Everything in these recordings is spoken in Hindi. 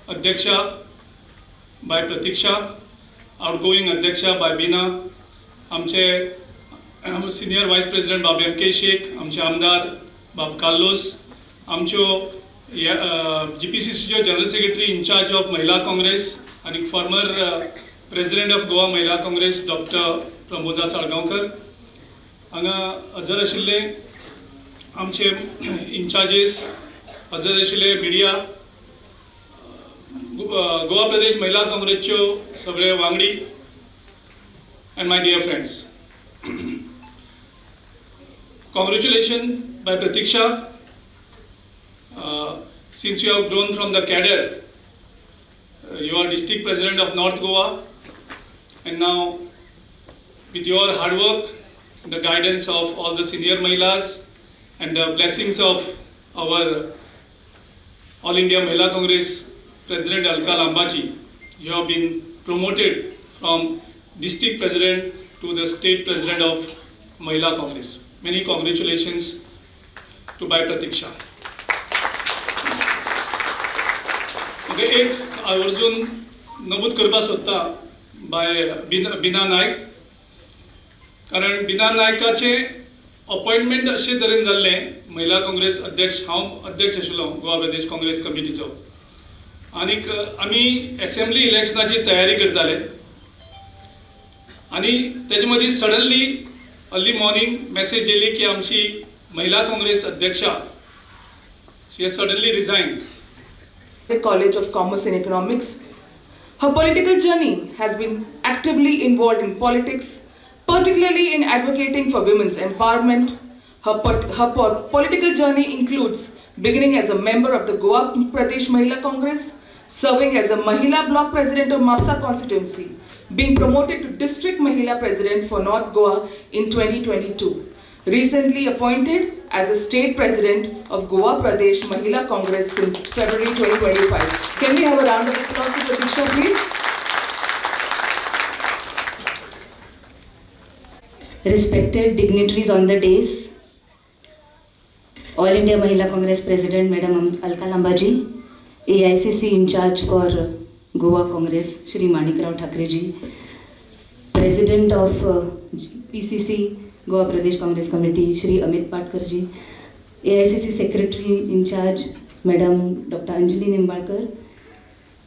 अध्यक्षा बाय प्रतीक्षा, आउटगोईंग अध्यक्षा बाय बीना, आमचे सिनियर वायस प्रेसिडेंट बाब एम के शेख, आमचे आमदार बाब कार्लोस, आमच्यो GPCCच्यो जनरल सेक्रेटरी इन्चार्ज ऑफ महिला काँग्रेस आणि फॉर्मर प्रेसिडेंट ऑफ गोवा महिला काँग्रेस डॉक्टर प्रमोदा साळगांवकर, हांगा हजर आशिल्ले आमचे इन्चार्जीस, हजर आशिल्ले मिडिया, गोवा प्रदेश महिला काँग्रेसच्यो सगळे वांगडी and my dear friends. Congratulations by Pratiksha, since you have grown from the cadre, you are district president of North Goa, and now with your hard work, the guidance of all the senior Mahilas and the blessings of our All India Mahila Congress President Alka Lambaji, you have been promoted from district president to the state president of Mahila Congress. Many congratulations to Bhai Pratiksha. Okay, एक आवर्जून नमूद करपा सोदता बाय बिना नायक, कारण बिना नायकाचे अपॉइंटमेंट अशे तरेन जाल्ले, महिला काँग्रेस अध्यक्ष, हांव अध्यक्ष आशिल्लो गोवा प्रदेश काँग्रेस कमिटीचो, आनीक आमी असेंब्ली इलेक्शनाची तयारी करताले, आणि त्याच्या मदीं सडनली अर्ली मॉर्निंग मेसेज येयली की आमची महिला काँग्रेस अध्यक्षा she has suddenly resigned. College of Commerce and Economics. Her political journey has been actively involved in politics, particularly in advocating for women's empowerment. Her political journey includes beginning as a member of the Goa Pradesh Mahila Congress, serving as a Mahila Block President of Mapsa constituency, being promoted to District Mahila President for North Goa in 2022. Recently appointed as a State President of Goa Pradesh Mahila Congress since February 2025. Can we have a round of applause for Pratiksha, please? Respected dignitaries on the dais, All India Mahila Congress President Madam Alka Lambaji, AICC in charge for Goa Congress Shri Manikrao Thakre ji, President of PCC Goa Pradesh Congress Committee Shri Amit Patkar ji, AICC Secretary in charge Madam Dr. Anjali Nimbalkar,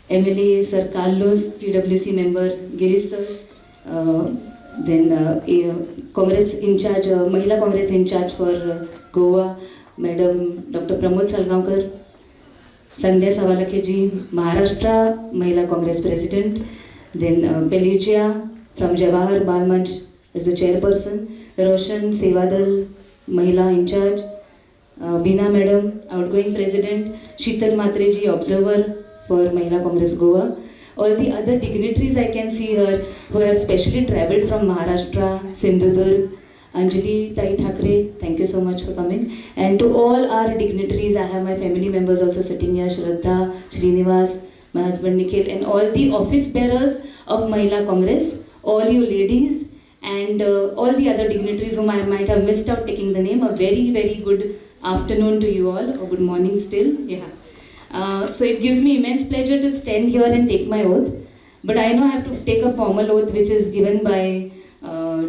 MLA Sir Carlos, CWC member Girish sir, then Congress in charge, Mahila Congress in charge for Goa Madam Dr. Pramod Salgaonkar, Sandhya Savalake ji, Maharashtra Mahila Congress President, then Pelicia from Jawahar Bal Manch as the chairperson, Roshan Sevadal Mahila in charge, Beena Madam outgoing president, Sheetal Matre ji observer for Mahila Congress Goa, all the other dignitaries I can see here who have specially travelled from Maharashtra, Sindhudurg, Anjali Tai Thakre, thank you so much for coming, and to all our dignitaries, I have my family members also sitting here, Shraddha, Srinivas, my husband Nikhil, and all the office bearers of Mahila Congress, all you ladies, and all the other dignitaries whom I might have missed out taking the name. A very, very good afternoon to you all, or good morning still. Yeah. So it gives me immense pleasure to stand here and take my oath. But I know I have to take a formal oath which is given by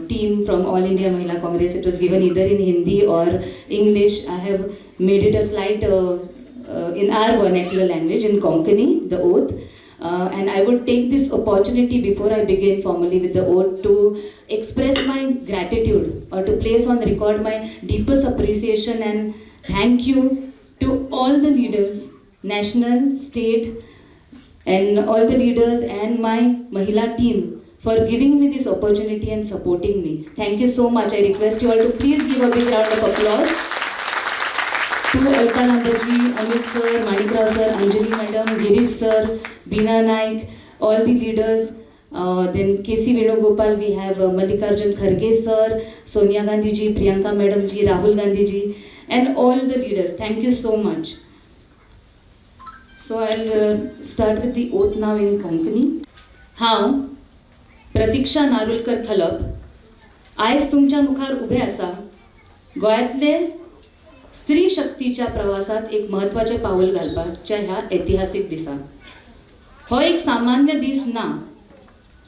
team from All India Mahila Congress. It was given either in Hindi or English. I have made it a slight in our vernacular language, in Konkani, the oath. And I would take this opportunity before I begin formally with the oath to express my gratitude or to place on record my deepest appreciation and thank you to all the leaders, national, state, and all the leaders and my Mahila team for giving me this opportunity and supporting me. Thank you so much. I request you all to please give a big round of applause to Alka Lambaji, Amit sir, Manikrao sir, Anjali madam, Girish sir, Beena Naik, all the leaders. Then KC Venugopal, we have Mallikarjun Kharge sir, Sonia Gandhi ji, Priyanka madam ji, Rahul Gandhi ji, and all the leaders. Thank you so much. So I'll start with the oath now in Konkani. हांव प्रतीक्षा नारुलकर खलप आयज तुमच्या मुखार उभे आसा गोंयांतले स्त्री शक्तीच्या प्रवासात एक महत्वाचे पाऊल घालपाच्या ह्या ऐतिहासिक दिसा. हो एक सामान्य दीस ना,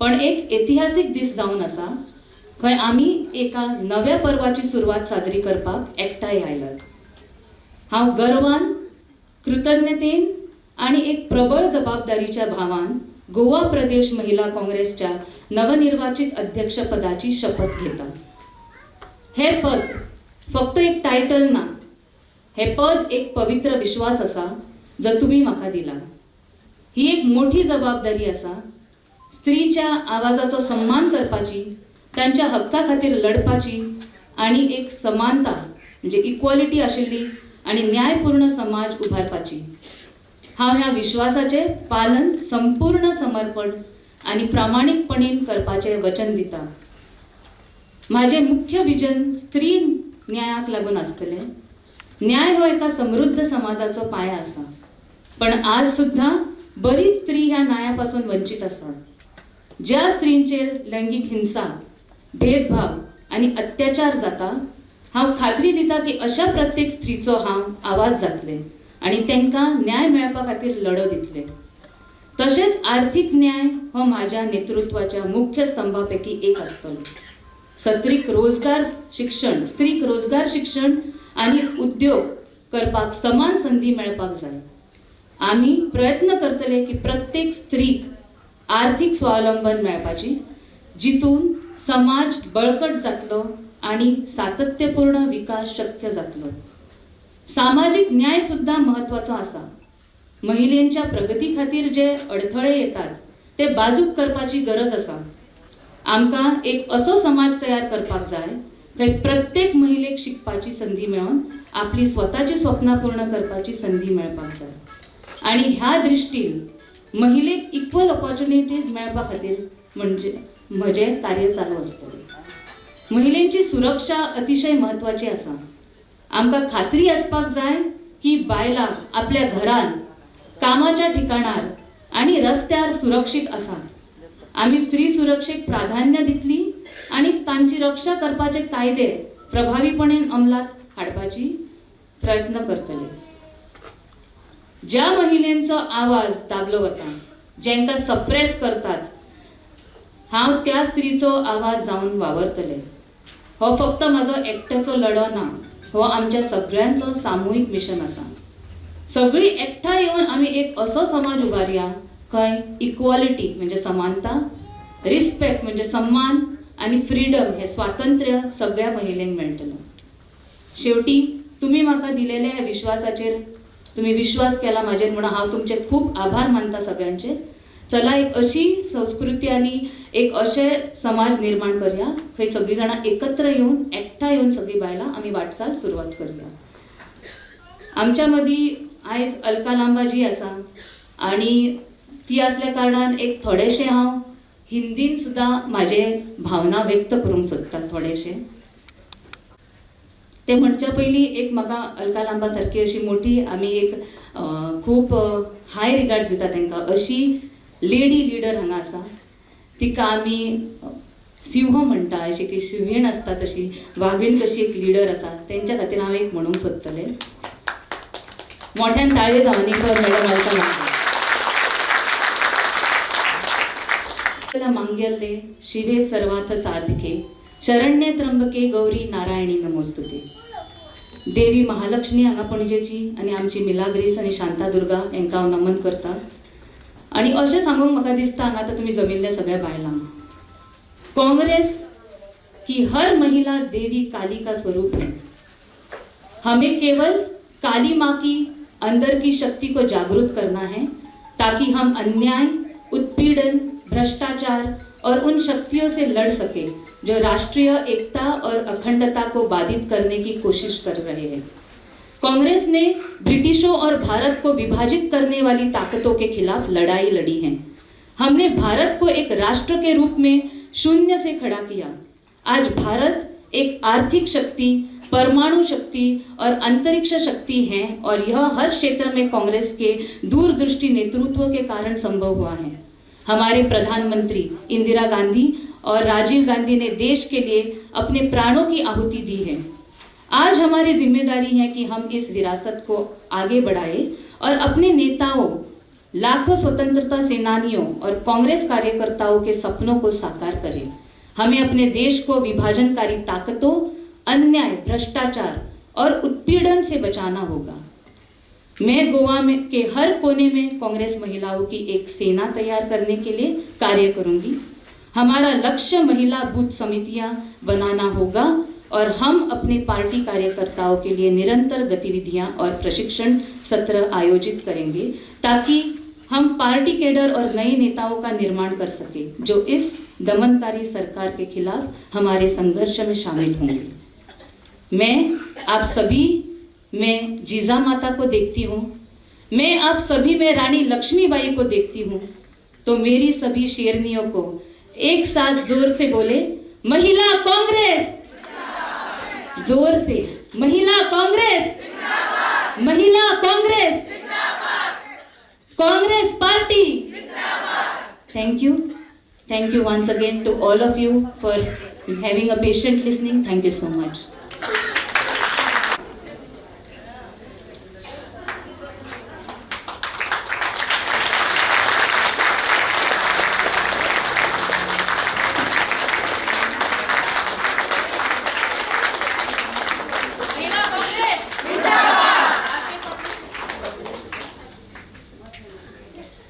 पण एक ऐतिहासिक दीस जावन आसा खंय आमी एका नव्या पर्वाची सुरवात साजरी करपाक एकठांय आयल्यात. हांव गर्वान, कृतज्ञतेन आणि एक प्रबळ जबाबदारीच्या भावान गोवा प्रदेश महिला काँग्रेसच्या नवनिर्वाचित अध्यक्षपदाची शपथ घेता. हे पद फक्त एक टायटल ना, हे पद एक पवित्र विश्वास असा जो तुम्ही म्हाका दिला. ही एक मोठी जबाबदारी असा. स्त्रीच्या आवाजाचो सन्मान करपाची, त्यांच्या हक्का खातीर लढपाची आणि एक समानता म्हणजे इक्वॉलिटी आशिल्ली आणि न्यायपूर्ण समाज उभारपाची. हांव ह्या विश्वासाचे पालन संपूर्ण समर्पण आणि प्रामाणिकपणेन करपाचे वचन दिता. माझे मुख्य विजन स्त्री न्यायाक लागून आसतले. न्याय हो एका समृद्ध समाजाचो पाया आसा, पण आज सुद्धा बरीच स्त्री ह्या न्यायापासून वंचित आसात. ज्या स्त्रींचेर लैंगिक हिंसा, भेदभाव आणि अत्याचार जाता, हांव खात्री दिता की अशा प्रत्येक स्त्रीचो हांव आवाज जातले आणि तांकां न्याय मेळपा खातीर लढो दितले. तशेंच आर्थीक न्याय हो म्हाज्या नेतृत्वाच्या मुख्य स्तंभापैकी एक आसतलो. स्त्रीक रोजगार शिक्षण आणि उद्योग करपाक समान संधी मेळपाक जाय. आमी प्रयत्न करतले की प्रत्येक स्त्रीक आर्थिक स्वावलंबन मेळपाची, जितून समाज बळकट जातलो आणि सातत्यपूर्ण विकास शक्य जातलो. सामाजिक न्याय सुद्धा महत्वाचो आसा. महिलांच्या प्रगती खातीर जे अडथळे येतात ते बाजूक करपाची गरज आसा. आमकां एक असो समाज तयार करपाक जाय खंय प्रत्येक महिलेक शिकपाची संधी मेळोन आपली स्वताची स्वप्नां पूर्ण करपाची संधी मेळपाक जाय. आणि ह्या दृश्टीन महिलेक इक्वल ऑपॉर्च्युनिटीज मेळपा खातीर म्हणजे म्हजें कार्य चालू आसतलें. महिलांची सुरक्षा अतिशय महत्वाची आसा. आमकां खात्री आसपाक जाय की बायलां आपल्या घरान, कामाच्या ठिकाणार आणि रस्त्यार सुरक्षीत आसात. आमी स्त्री सुरक्षेक प्राधान्य दितली आणि तांची रक्षा करपाचे कायदे प्रभावीपणेन अंमलात हाडपाची प्रयत्न करतले. ज्या महिलांचो आवाज दाबलो वता, जेंकां सप्रेस करतात, हांव त्या स्त्रीचो आवाज जावन वावरतले. हो फक्त म्हाजो एकट्याचो लढो ना, हो आमच्या सगळ्यांचो सामुहीक मिशन आसा. सगळी एकठांय येवन आमी एक असो समाज उबारया खंय इक्वॉलिटी म्हणजे समानता, रिस्पेक्ट म्हणजे सन्मान आणि फ्रीडम हे स्वातंत्र्य सगळ्या महिलांक मेळटलो. शेवटी तुम्ही म्हाका दिलेल्या ह्या विश्वासाचेर तुम्ही विश्वास केला माझेर म्हणून हांव तुमचे खूप आभार मानता सगळ्यांचे. चला एक अशी संस्कृती आणि एक असे समाज निर्माण करूया खंय सगळी जाणां एकत्र येऊन एकठांय येऊन सगळी बायलां आमी वाटचाल सुरवात करूया. आमच्या मदीं आयज अलका लांबा जी आसा आणि ती असल्या कारणान एक थोडेशे हांव हिंदीन सुद्धा माझे भावना व्यक्त करूंक सोदता. थोडेशे ते म्हणच्या पयलीं एक म्हाका अलका लांबा सारकी अशी मोठी आमी एक खूप हाय रिगार्ड दिता तांकां अशी लेडी लिडर हांगा आसा. तिका आमी सिंह म्हणटा, अशी की शिवीण आसता तशी वाघीण कशी एक लिडर आसा. तेंच्या खातीर हांव एक म्हणूंक सोदतलें. मोठ्यान ताळे जावनी कर मॅडम अलका लांबा. मांगेल्ले शिवे सर्वार्थ साधके शरण्ये त्र्यंबके गौरी नारायणी नमोस्तुते. देवी महालक्ष्मी हांगा पणजेची आणि आमची मिलाग्रेस आणि शांतादुर्गा हांकां हांव नमन करता. आणि अशें सांगूंक म्हाका दिसता हांगा आतां तुमी जमिल्ल्या सगळ्या बायलांक, कांग्रेस की हर महिला देवी काली का स्वरूप है. हमें केवल काली माँ की अंदर की शक्ति को जागृत करना है ताकि हम अन्याय, उत्पीड़न, भ्रष्टाचार और उन शक्तियों से लड़ सके जो राष्ट्रीय एकता और अखंडता को बाधित करने की कोशिश कर रहे हैं. कांग्रेस ने ब्रिटिशों और भारत को विभाजित करने वाली ताकतों के खिलाफ लड़ाई लड़ी है. हमने भारत को एक राष्ट्र के रूप में शून्य से खड़ा किया. आज भारत एक आर्थिक शक्ति, परमाणु शक्ति और अंतरिक्ष शक्ति है और यह हर क्षेत्र में कांग्रेस के दूरदृष्टि नेतृत्व के कारण संभव हुआ है. हमारे प्रधानमंत्री इंदिरा गांधी और राजीव गांधी ने देश के लिए अपने प्राणों की आहुति दी है. आज हमारी जिम्मेदारी है कि हम इस विरासत को आगे बढ़ाएं और अपने नेताओं लाखों स्वतंत्रता सेनानियों और कांग्रेस कार्यकर्ताओं के सपनों को साकार करें। हमें अपने देश को विभाजनकारी ताकतों, अन्याय, भ्रष्टाचार और उत्पीड़न से बचाना होगा। मैं गोवा में के हर कोने में कांग्रेस महिलाओं की एक सेना तैयार करने के लिए कार्य करूंगी। हमारा लक्ष्य महिला बूथ समितियां बनाना होगा और हम अपने पार्टी कार्यकर्ताओं के लिए निरंतर गतिविधियां और प्रशिक्षण सत्र आयोजित करेंगे ताकि हम पार्टी कैडर और नए नेताओं का निर्माण कर सके जो इस दमनकारी सरकार के खिलाफ हमारे संघर्ष में शामिल होंगे। मैं आप सभी में जीजा माता को देखती हूँ, मैं आप सभी में रानी लक्ष्मीबाई को देखती हूँ, तो मेरी सभी शेरनियों को एक साथ जोर से बोले, महिला कांग्रेस, जोर से, महिला कांग्रेस, महिला Congress, Congress party. Thank you once again to all of you for having a patient listening. Thank you so much.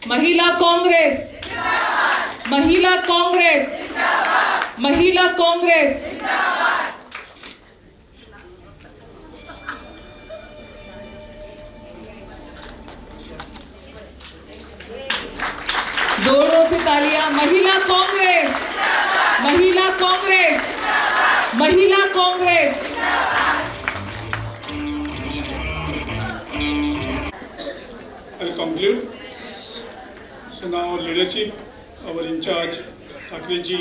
महिला कांग्रेस, महिला कांग्रेस, महिला कांग्रेस। जोरों से तालियां। महिला कांग्रेस, महिला कांग्रेस, महिला Congress. I'll conclude. So now leadership, our in charge, Thakre ji,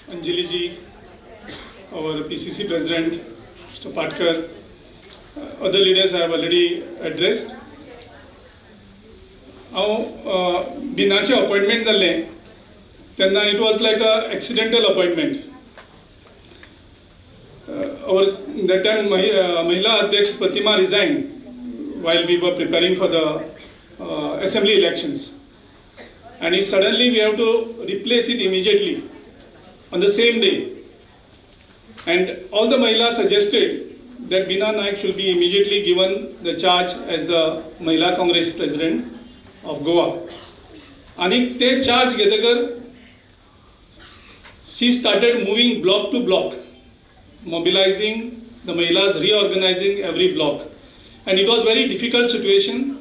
Anjali ji, our PCC president, Mr. Patkar, other leaders I have already addressed. बिनाचे अपॉइंटमेंट जाल्ले तेन्ना it was like a accidental appointment. That time Mahila Adhyaksh Pratima resigned while we were preparing for the assembly elections, and suddenly we have to replace it immediately on the same day, and all the Mahilas suggested that Bina Naik should be immediately given the charge as the Mahila Congress president of Goa. आणि ते charge घेतकर she started moving block to block, mobilizing the Mahilas, reorganizing every block, and it was very difficult situation.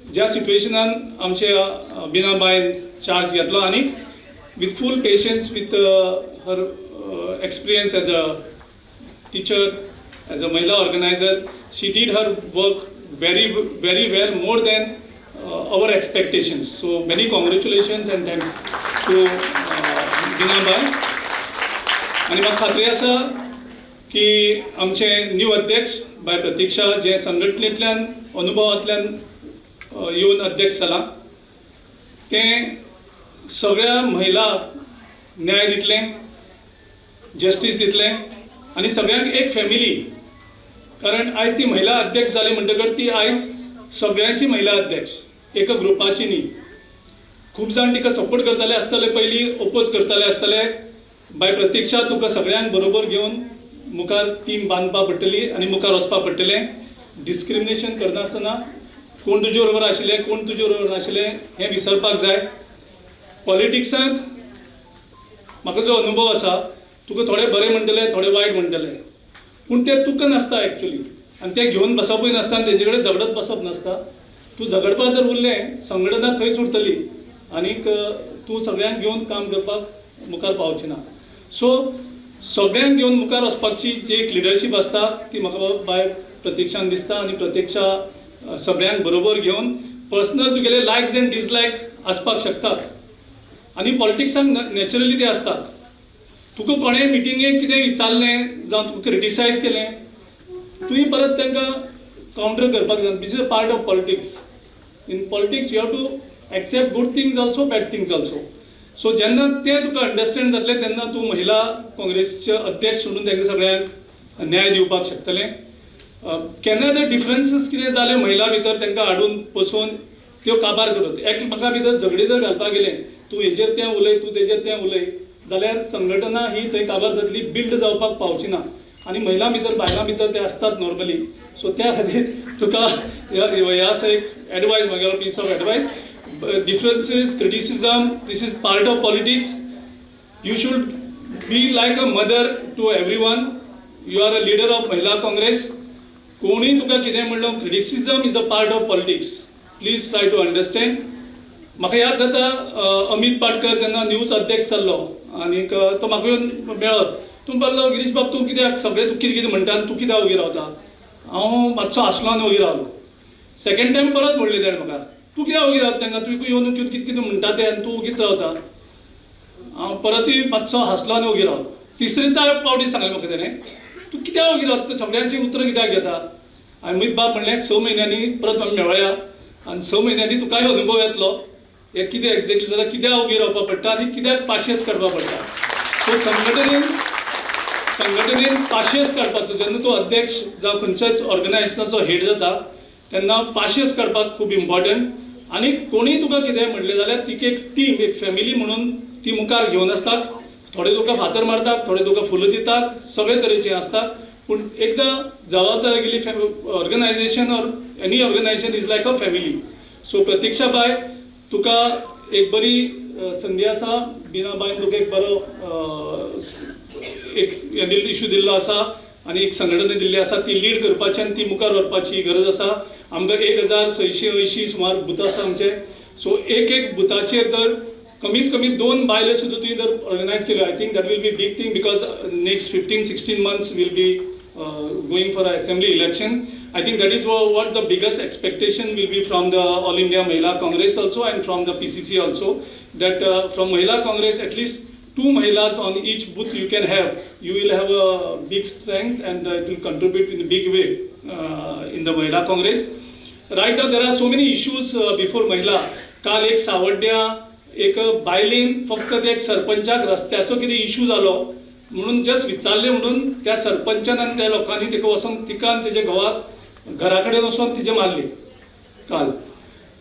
ज्या सिच्युएशनान आमचे बिनाबाईन चार्ज घेतलो आणि with full patience, with her experience as a teacher, as a Mahila organizer, she did her work very, very well, more than our expectations. So many congratulations and thanks to बिनाबाई. आणि म्हाका खात्री आसा की आमचे न्यू अध्यक्ष बाय प्रतीक्षा जे संघटनेंतल्यान अनुभवांतल्यान येवन अध्यक्ष जाला ते सगळ्या महिला न्याय दितले, जस्टीस दितले आणि सगळ्यांक एक फॅमिली. कारण आयज ती महिला अध्यक्ष जाली म्हणटकर ती आयज सगळ्यांची महिला अध्यक्ष, एका ग्रुपाची न्ही. खूब जाण तिका सपोर्ट करताले आसतले, पयलीं ओपोज करताले आसतले. बाय प्रतीक्षा तुका सगळ्यांक बरोबर घेवन मुखार टीम बांदपा पडटली आणि मुखार वचपा पडटलें. डिस्क्रिमिनेशन करनासतना कोण तुजे बरोबर आशिल्ले, कोण तुजे बरोबर नाशिल्ले हें विसरपाक जाय. पॉलिटिक्साक म्हाका जो अनुभव आसा, तुका थोडे बरें म्हणटले, थोडे वायट म्हणटले, पूण ते तुका नासता एक्चुअली, आनी ते घेवन बसपूय नासता आनी तेजे कडेन झगडत बसप नासता. तूं झगडपाक जर उरलें, संघटना थंयच उरतली आनीक तूं सगळ्यांक घेवन काम करपाक मुखार पावचें ना. सो सगळ्यांक घेवन मुखार वचपाची जी एक लिडरशीप आसता ती म्हाका बाय प्रतीक्षान दिसता. आनी प्रतीक्षा सगळ्यांक बरोबर घेवन पर्सनल तुगेले लायक्स एंड डिसलायक आसपाक शकतात. आनी पॉलिटिक्साक नॅचरली ते आसतात. तुका कोणें मिटिंगेक कितें विचारलें जावं तुका क्रिटिसायज केलें, तुवें परत तांकां कावंटर करपाक जाय. This is a part of politics. In politics you have to accept good things also, bad things also. So जेन्ना तें तुका अंडरस्टँड जातलें तेन्ना तूं महिला काँग्रेसचे अध्यक्ष म्हणून तांकां सगळ्यांक न्याय दिवपाक शकतलें. केन्ना ते डिफरन्सीस कितें जाले महिला भितर तांकां हाडून बसोवन त्यो काबार करत एकमेका भितर झगडी जर घालपाक गेले तूं हेजेर तें उलय तूं तेजेर तें उलय जाल्यार संघटना ही थंय काबार जातली बिल्ड जावपाक पावची ना आनी महिलां भितर बायलां भितर ते आसतात नॉर्मली सो त्या खातीर तुका ह्या आसा एक एडवायस म्हगेलो piece of advice differences, criticism, this is part of politics. You should be like a mother to everyone. You are a leader of Mahila Congress. कोणी तुका कितें म्हणलो criticism is a part of politics. Please try to understand. म्हाका याद जाता अमित पाटकर जेन्ना न्यूज अध्यक्ष जाल्लो आनीक तो म्हाका येवन मेळत तूं बोल्लो गिरीश बाब तूं कित्याक सगळें तूं कितें कितें म्हणटा आनी तूं कित्याक उगी रावता हांव मातसो हांसलो आनी उगी रावलो सेकंड टायम परत म्हणलें ताणें म्हाका तूं कित्याक उगी रावता तांकां तूं येवन कितें कितें म्हणटा तें आनी तूं उगीत रावता हांव परतूय मातसो हांसलो आनी उगी रावलो तिसऱ्यांदा पावटी सांगलें म्हाका तेणें तूं कित्याक उगी रावता सगळ्यांची उतरां कित्याक घेता अमित बाब म्हणलें 6 म्हयन्यांनी परत आमी मेळया आनी 6 म्हयन्यांनी तुकाय अनुभव येतलो हे कितें एक्झॅक्टली जाल्यार कित्याक उगी रावपाक पडटा आनी कित्याक पाशयेस काडपाक पडटा सो संघटनेन पाशयेस काडपाचो जेन्ना तूं अध्यक्ष जावं खंयच्याच ऑर्गनायजेशनाचो हेड जाता तेन्ना पाशयेस काडपाक खूब इम्पॉर्टंट आनी कोणी तुका कितें म्हणलें जाल्यार ती एक टीम एक फॅमिली म्हणून ती मुखार घेवन आसतात थोडे तुका फातर मारतात थोडे तुका फुलां दितात सगळे तरेचे आसतात पूण एकदां जबाबदारी गेली organization or any organization is like a family so Pratiksha बाय तुका एक बरी संदी आसा बिना बायन तुका एक बरो एक इश्यू दिल्लो आसा आनी एक संघटना दिल्ली आसा ती लीड करपाची आनी ती मुखार व्हरपाची गरज आसा आमकां 1680 सुमार बूथ आसा आमचे सो एक बुथाचेर तर कमीच कमी 2 बायले सुद्दां तुवें जर ऑर्गनायज केल्यो I think that will be big thing because next 15-16 months will be going for assembly election I think that is what the biggest expectation will be from the All India Mahila Congress also and from the PCC also that from Mahila Congress at least 2 Mahilas on each booth you can have. You will have a big strength and it will contribute in a big way in the Mahila Congress. Right now there are so many issues before Mahila. काल एक सावड्ड्या एक बायलेन फक्त ते एक सरपंचाक रस्त्याचो कितें इश्यू जालो म्हणून जस्ट विचारले म्हणून त्या सरपंचान आनी त्या लोकांनी तिका वचून तिका आनी तेजे घोवाक घरा कडेन वचून तिजे मारले काल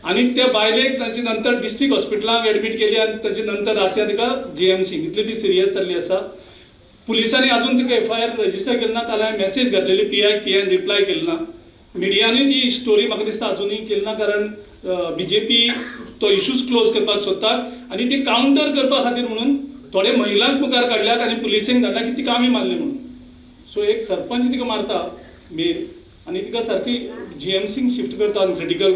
आनी त्या बायलेक ताचे नंतर डिस्ट्रिक्ट हॉस्पिटलांत एडमीट केली आनी ताचे नंतर रातच्या तिका GMC इतली ती सिरियस जाल्ली आसा पुलिसांनी अजून तिका FIR रजिस्टर केली ना काल हांवें मॅसेज घातलेली PIN रिप्लाय केली ना मिडियानूय ती स्टोरी म्हाका दिसता अजुनूय केली ना कारण BJP तो इश्यूज क्लोज करपाक सोदतात आनी ती कावंटर करपा खातीर म्हणून थोडे महिलांक मुखार काडल्यात आनी पुलिसेन धाडला की तिका आमी मारले म्हणून सो एक सरपंच तिका मारता मेल आनी तिका सारकी GMCक शिफ्ट करता क्रिटिकल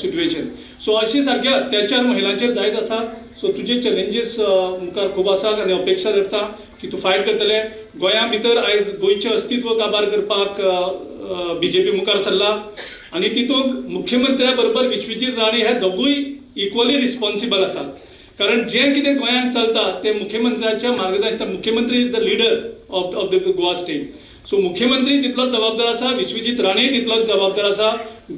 सिट्युएशन सो अशें सारके अत्याचार महिलांचेर जायत आसा सो तुजे चॅलेंजीस मुखार खूब आसात आनी अपेक्षा धरता की तूं फायट करतले गोंया भितर आयज गोंयचें अस्तित्व काबार करपाक BJP मुखार सरला आनी तितूंत मुख्यमंत्र्या बरोबर विश्वजीत राणे हे दोगूय इक्वली रिस्पॉन्सिबल आसात कारण जें कितें गोंयांत चलता तें मुख्यमंत्र्याच्या मार्गदर्शनान मुख्यमंत्री is the leader of the Goa state so मुख्यमंत्री तितलोच जबाबदार आसा विश्वजीत राणे तितलोच जबाबदार आसा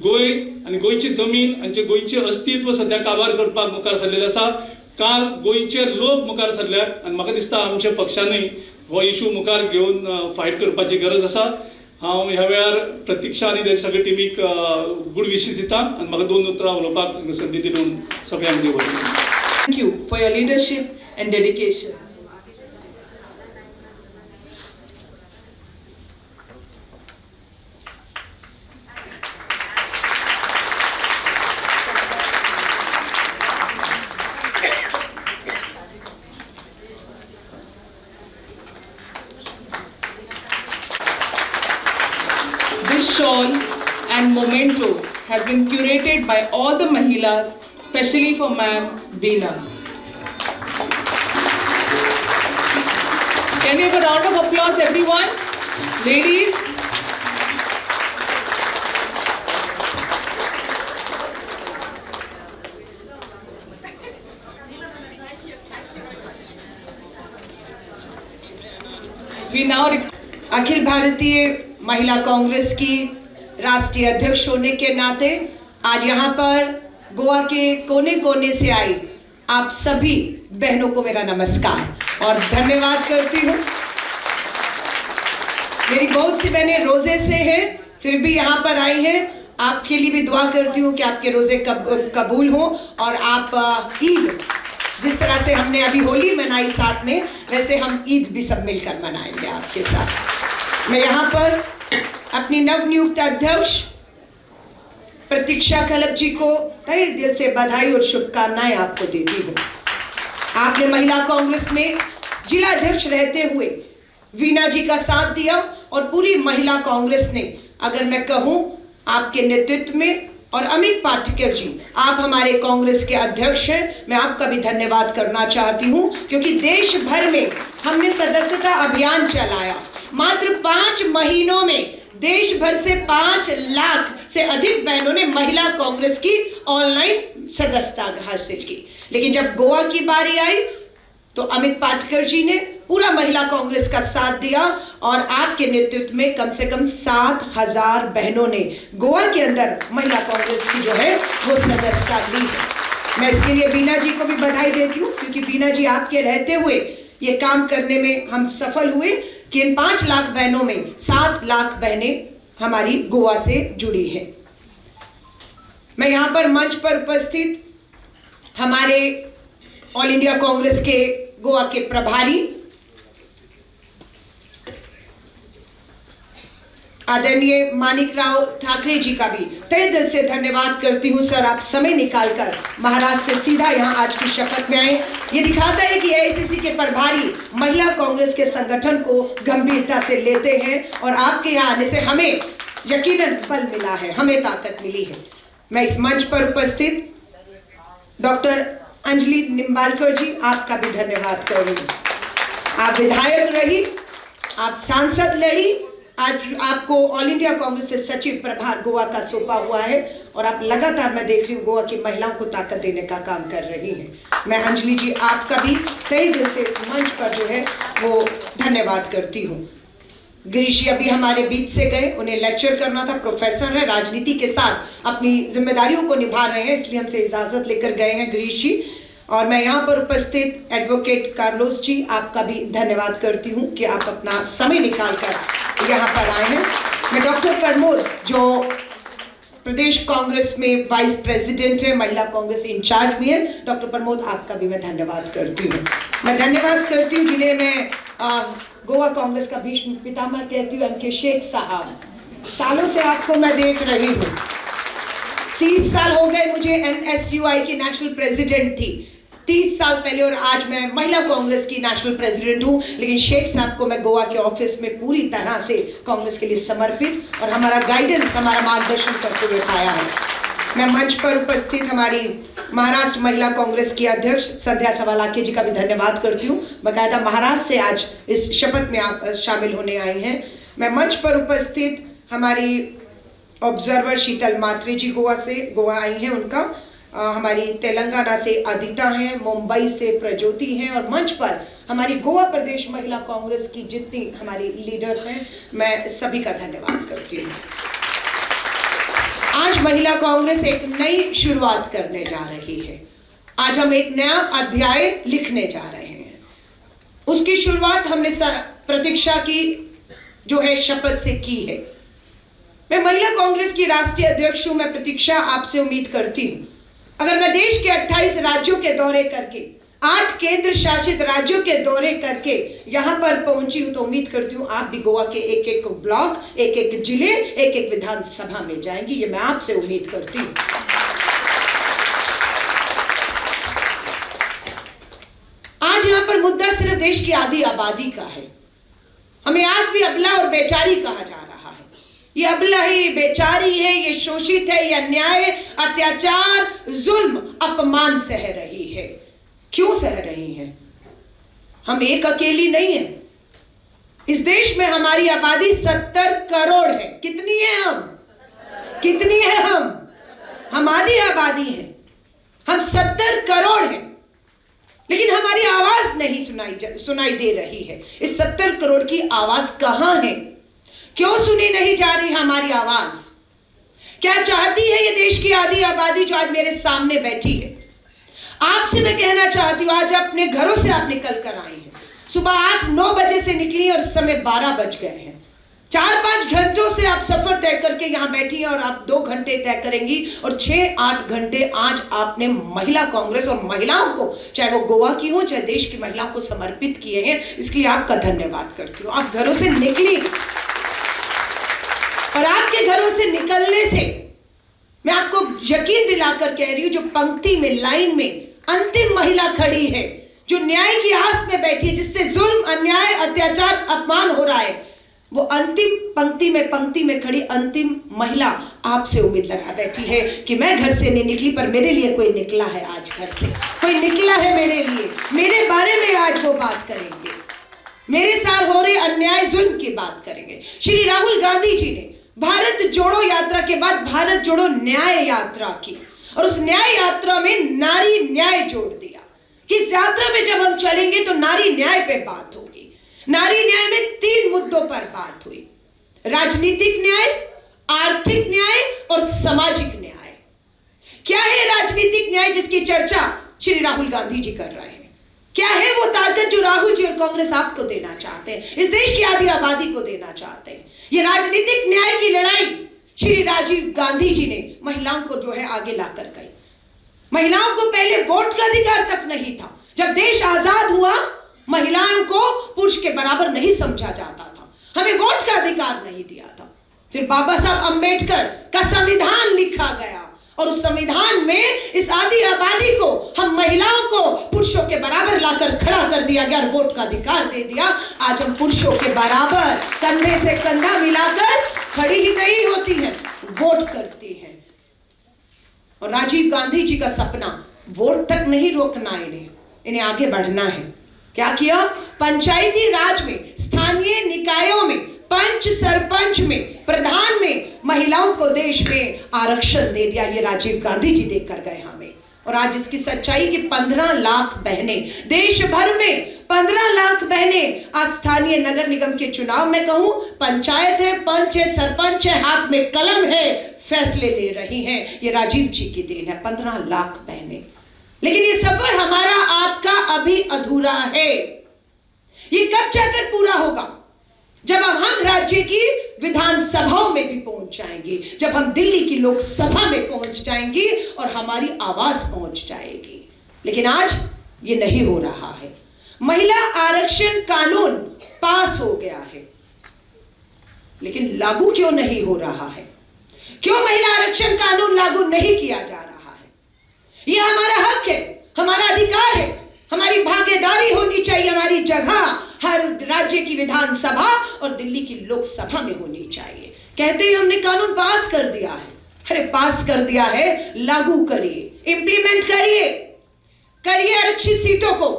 गोंय आनी गोंयची जमीन आनी गोंयचें अस्तित्व सद्या काबार करपाक मुखार सरलेलें आसा काल गोंयचे लोक मुखार सरल्यात आनी म्हाका दिसता आमच्या पक्षानूय हो इश्यू मुखार घेवन फायट करपाची गरज आसा हांव ह्या वेळार प्रतीक्षा आनी तेजे सगळे टिमीक गूड विशीस दिता आनी म्हाका 2 उतरां उलोवपाक संदी दिवन सगळ्यांक देव बरें Thank you for your leadership and dedication. This shawl and memento has been curated by all the Mahilas, especially for Ma'am Beena. Can we have a round of applause, everyone? Ladies. We now Akhil Bharatiya महिला कांग्रेस की राष्ट्रीय अध्यक्ष होने के नाते आज यहाँ पर गोवा के कोने कोने से आई आप सभी बहनों को मेरा नमस्कार और धन्यवाद करती हूँ। मेरी बहुत सी बहनें रोजे से हैं फिर भी यहाँ पर आई हैं। आपके लिए भी दुआ करती हूँ कि आपके रोज़े कबूल हों और आप ईद जिस तरह से हमने अभी होली मनाई साथ में, वैसे हम ईद भी सब मिलकर मनाएंगे आपके साथ। मैं यहाँ पर अपनी नवनियुक्त अध्यक्ष प्रतीक्षा खलप जी को तहे दिल से बधाई और शुभकामनाएं आपको देती हूँ। आपने महिला कांग्रेस में जिला अध्यक्ष रहते हुए वीना जी का साथ दिया और पूरी महिला कांग्रेस ने, अगर मैं कहूँ आपके नेतृत्व में, और अमित पाटेकर जी आप हमारे कांग्रेस के अध्यक्ष हैं, मैं आपका भी धन्यवाद करना चाहती हूँ, क्योंकि देश भर में हमने सदस्यता अभियान चलाया। मात्र 5 महीनों में देश भर से 5 लाख से अधिक बहनों ने महिला कांग्रेस की ऑनलाइन सदस्यता हासिल की। लेकिन जब गोवा की बारी आई तो अमित पाटेकर जी ने पूरा महिला कांग्रेस का साथ दिया और आपके नेतृत्व में कम से कम 7,000 बहनों ने गोवा के अंदर महिला कांग्रेस की जो है वो सदस्यता ली है। मैं इसके लिए बीना जी को भी बधाई देती हूँ, क्योंकि बीना जी आपके रहते हुए ये काम करने में हम सफल हुए कि इन 5 लाख बहनों में 7 लाख बहनें हमारी गोवा से जुड़ी हैं। मैं यहाँ पर मंच पर उपस्थित हमारे ऑल इंडिया कांग्रेस के गोवा के प्रभारी आदरणीय मानिक राव ठाकरे जी का भी तहे दिल से धन्यवाद करती हूँ। सर, आप समय निकालकर महाराष्ट्र से सीधा यहाँ आज की शपथ में आए। ये दिखाता है कि एआईसीसी के प्रभारी महिला कांग्रेस के संगठन को गंभीरता से लेते हैं और आपके यहाँ आने से हमें यकीनन बल मिला है, हमें ताकत मिली है। मैं इस मंच पर उपस्थित डॉक्टर अंजलि निम्बालकर जी आपका भी धन्यवाद करूंगी। आप विधायक रही, आप सांसद लड़ी, आज आपको ऑल इंडिया कांग्रेस से सचिव प्रभार गोवा का सौंपा हुआ है और आप लगातार, मैं देख रही हूँ, गोवा की महिलाओं को ताकत देने का काम कर रही हैं। मैं अंजलि जी आपका भी तहे दिल से इस मंच पर जो है वो धन्यवाद करती हूँ। गिरीश जी अभी हमारे बीच से गए, उन्हें लेक्चर करना था, प्रोफेसर है, राजनीति के साथ अपनी जिम्मेदारियों को निभा रहे हैं, इसलिए हमसे इजाजत लेकर गए हैं गिरीश जी। और मैं यहाँ पर उपस्थित एडवोकेट कार्लोस जी आपका भी धन्यवाद करती हूँ कि आप अपना समय निकालकर यहाँ पर आए हैं। मैं डॉक्टर प्रमोद जो प्रदेश कांग्रेस में वाइस प्रेसिडेंट है, महिला कांग्रेस इंचार्ज भी है, डॉक्टर प्रमोद आपका भी मैं धन्यवाद करती हूँ। मैं धन्यवाद करती हूँ जिन्हें मैं गोवा कांग्रेस का भीष्म पितामह कहती हूँ, उनके शेख साहब। सालों से आपको मैं देख रही हूँ, 30 साल हो गए मुझे NSUI की नेशनल प्रेसिडेंट थी 30 साल पहले, और आज मैं महिला कांग्रेस की नेशनल प्रेसिडेंट हूँ। लेकिन शेख साहब को मैं गोवा के ऑफिस में पूरी तरह से कांग्रेस के लिए समर्पित और हमारा गाइडेंस, हमारा मार्गदर्शन करते हुए पाया है। मैं मंच पर उपस्थित हमारी महाराष्ट्र महिला कांग्रेस की अध्यक्ष संध्या सवालाखे जी का भी धन्यवाद करती हूँ, बाकायदा महाराष्ट्र से आज इस शपथ में आप शामिल होने आई हैं। मैं मंच पर उपस्थित हमारी ऑब्जर्वर शीतल मात्रे जी गोवा आई हैं, उनका हमारी तेलंगाना से अदिता हैं, मुंबई से प्रज्योति हैं, और मंच पर हमारी गोवा प्रदेश महिला कांग्रेस की जितनी हमारी लीडर्स हैं, मैं सभी का धन्यवाद करती हूँ। आज महिला कांग्रेस एक नई शुरुआत करने जा रही है। आज हम एक नया अध्याय लिखने जा रहे हैं। उसकी शुरुआत हमने प्रतीक्षा की जो है शपथ से की है। मैं महिला कांग्रेस की राष्ट्रीय अध्यक्ष हूं। मैं प्रतीक्षा आपसे उम्मीद करती हूं, अगर मैं देश के 28 राज्यों के दौरे करके, 8 केंद्र शासित राज्यों के दौरे करके यहां पर पहुंची हूं, तो उम्मीद करती हूं आप भी गोवा के एक-एक ब्लॉक, एक-एक जिले, एक-एक विधानसभा में जाएंगी। ये मैं आपसे उम्मीद करती हूं। आज यहां पर मुद्दा सिर्फ देश की आधी आबादी का है। हमें आज भी अबला और बेचारी कहा जा रहा है। ये अबला है, ये बेचारी है, ये शोषित है, ये अन्याय, अत्याचार, जुल्म, अपमान सह रही है। क्यों सह रही है? हम एक अकेली नहीं है। इस देश में हमारी आबादी 70 करोड़ है। कितनी है हम? कितनी है हम आधी आबादी है। हम 70 करोड़ हैं, लेकिन हमारी आवाज नहीं सुनाई दे रही है। इस 70 करोड़ की आवाज कहां है? क्यों सुनी नहीं जा रही हमारी आवाज? क्या चाहती है ये देश की आधी आबादी जो आज मेरे सामने बैठी है? आपसे मैं कहना चाहती हूं, आज अपने घरों से आप निकल कर आई हैं। सुबह 8-9 बजे से निकली और इस समय 12 बज गए हैं। 4-5 घंटों से आप सफर तय करके यहाँ बैठी हैं और आप 2 घंटे तय करेंगी और 6-8 घंटे आज आपने महिला कांग्रेस और महिलाओं को, चाहे वो गोवा की हो चाहे देश की महिलाओं को समर्पित किए हैं। इसके लिए आपका धन्यवाद करती हूँ। आप घरों से निकली और आपके घरों से निकलने से मैं आपको यकीन दिलाकर कह रही हूँ, जो पंक्ति में, लाइन में अंतिम महिला खड़ी है, जो न्याय की आस में बैठी है, जिससे जुल्म, अन्याय, अत्याचार, अपमान हो रहा है, वो अंतिम पंक्ति में खड़ी अंतिम महिला आपसे उम्मीद लगा बैठी है कि मैं घर से नहीं निकली पर मेरे लिए कोई निकला है, आज घर से कोई निकला है मेरे लिए, मेरे बारे में आज वो बात करेंगे, मेरे साथ हो रहे अन्याय, जुल्म की बात करेंगे। श्री राहुल गांधी जी ने भारत जोड़ो यात्रा के बाद भारत जोड़ो न्याय यात्रा की और उस न्याय यात्रा में नारी न्याय जोड़ दिया कि इस यात्रा में जब हम चलेंगे तो नारी न्याय पे बात होगी। नारी न्याय में 3 मुद्दों पर बात हुई, राजनीतिक न्याय, आर्थिक न्याय और सामाजिक न्याय। क्या है राजनीतिक न्याय जिसकी चर्चा श्री राहुल गांधी जी कर रहे हैं? क्या है वो ताकत जो राहुल जी और कांग्रेस आपको देना चाहते हैं, इस देश की आधी आबादी को देना चाहते हैं? ये राजनीतिक न्याय की लड़ाई श्री राजीव गांधी जी ने महिलाओं को जो है आगे लाकर गई। महिलाओं को पहले वोट का अधिकार तक नहीं था। जब देश आजाद हुआ महिलाओं को पुरुष के बराबर नहीं समझा जाता था, हमें वोट का अधिकार नहीं दिया था। फिर बाबा साहब अंबेडकर का संविधान लिखा गया और उस संविधान में इस आधी आबादी को, हम महिलाओं को पुरुषों के बराबर लाकर खड़ा कर दिया गया और वोट का अधिकार दे दिया। आज हम पुरुषों के बराबर कंधे से कंधा मिलाकर खड़ी ही नहीं होती हैं, वोट करती हैं। और राजीव गांधी जी का सपना वोट तक नहीं रोकना, इन्हें आगे बढ़ना है। क्या किया? पंचायती राज में, स्थानीय निकायों में, पंच सरपंच में, प्रधान में महिलाओं को देश में आरक्षण दे दिया। ये राजीव गांधी जी देकर गए हमें। और आज इसकी सच्चाई कि 15 लाख बहनें देश भर में, 15 लाख बहनें आज स्थानीय नगर निगम के चुनाव में, कहूं पंचायत है, पंच है, सरपंच है, हाथ में कलम है, फैसले ले रही हैं। ये राजीव जी की देन है, 15 लाख बहनें। लेकिन ये सफर हमारा आपका अभी अधूरा है। ये कब जाकर पूरा होगा? जब हम राज्य की विधानसभाओं में भी पहुंच जाएंगे, जब हम दिल्ली की लोकसभा में पहुंच जाएंगे और हमारी आवाज पहुंच जाएगी। लेकिन आज ये नहीं हो रहा है। महिला आरक्षण कानून पास हो गया है, लेकिन लागू क्यों नहीं हो रहा है? क्यों महिला आरक्षण कानून लागू नहीं किया जा रहा है? यह हमारा हक है, हमारा अधिकार है, हमारी भागीदारी होनी चाहिए। हमारी जगह हर राज्य की विधानसभा और दिल्ली की लोकसभा में होनी चाहिए। कहते हैं हमने कानून पास कर दिया है। अरे पास कर दिया है, लागू करिए, इंप्लीमेंट करिए, करिए। आरक्षित सीटों को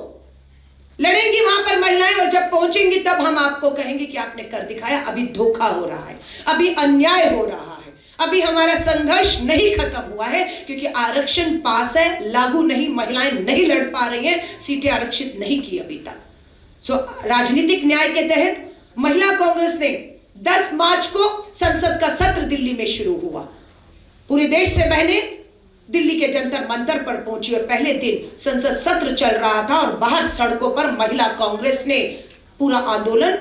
लड़ेंगी वहां पर महिलाएं और जब पहुंचेंगी तब हम आपको कहेंगे कि आपने कर दिखाया। अभी धोखा हो रहा है, अभी अन्याय हो रहा है, अभी हमारा संघर्ष नहीं खत्म हुआ है, क्योंकि आरक्षण पास है, लागू नहीं, महिलाएं नहीं लड़ पा रही हैं, सीटें आरक्षित नहीं की अभी तक। राजनीतिक न्याय के तहत महिला कांग्रेस ने 10 मार्च को संसद का सत्र दिल्ली में शुरू हुआ। पूरे देश से बहनें दिल्ली के जंतर मंतर पर पहुंची और पहले दिन संसद सत्र चल रहा था और बाहर सड़कों पर महिला कांग्रेस ने पूरा आंदोलन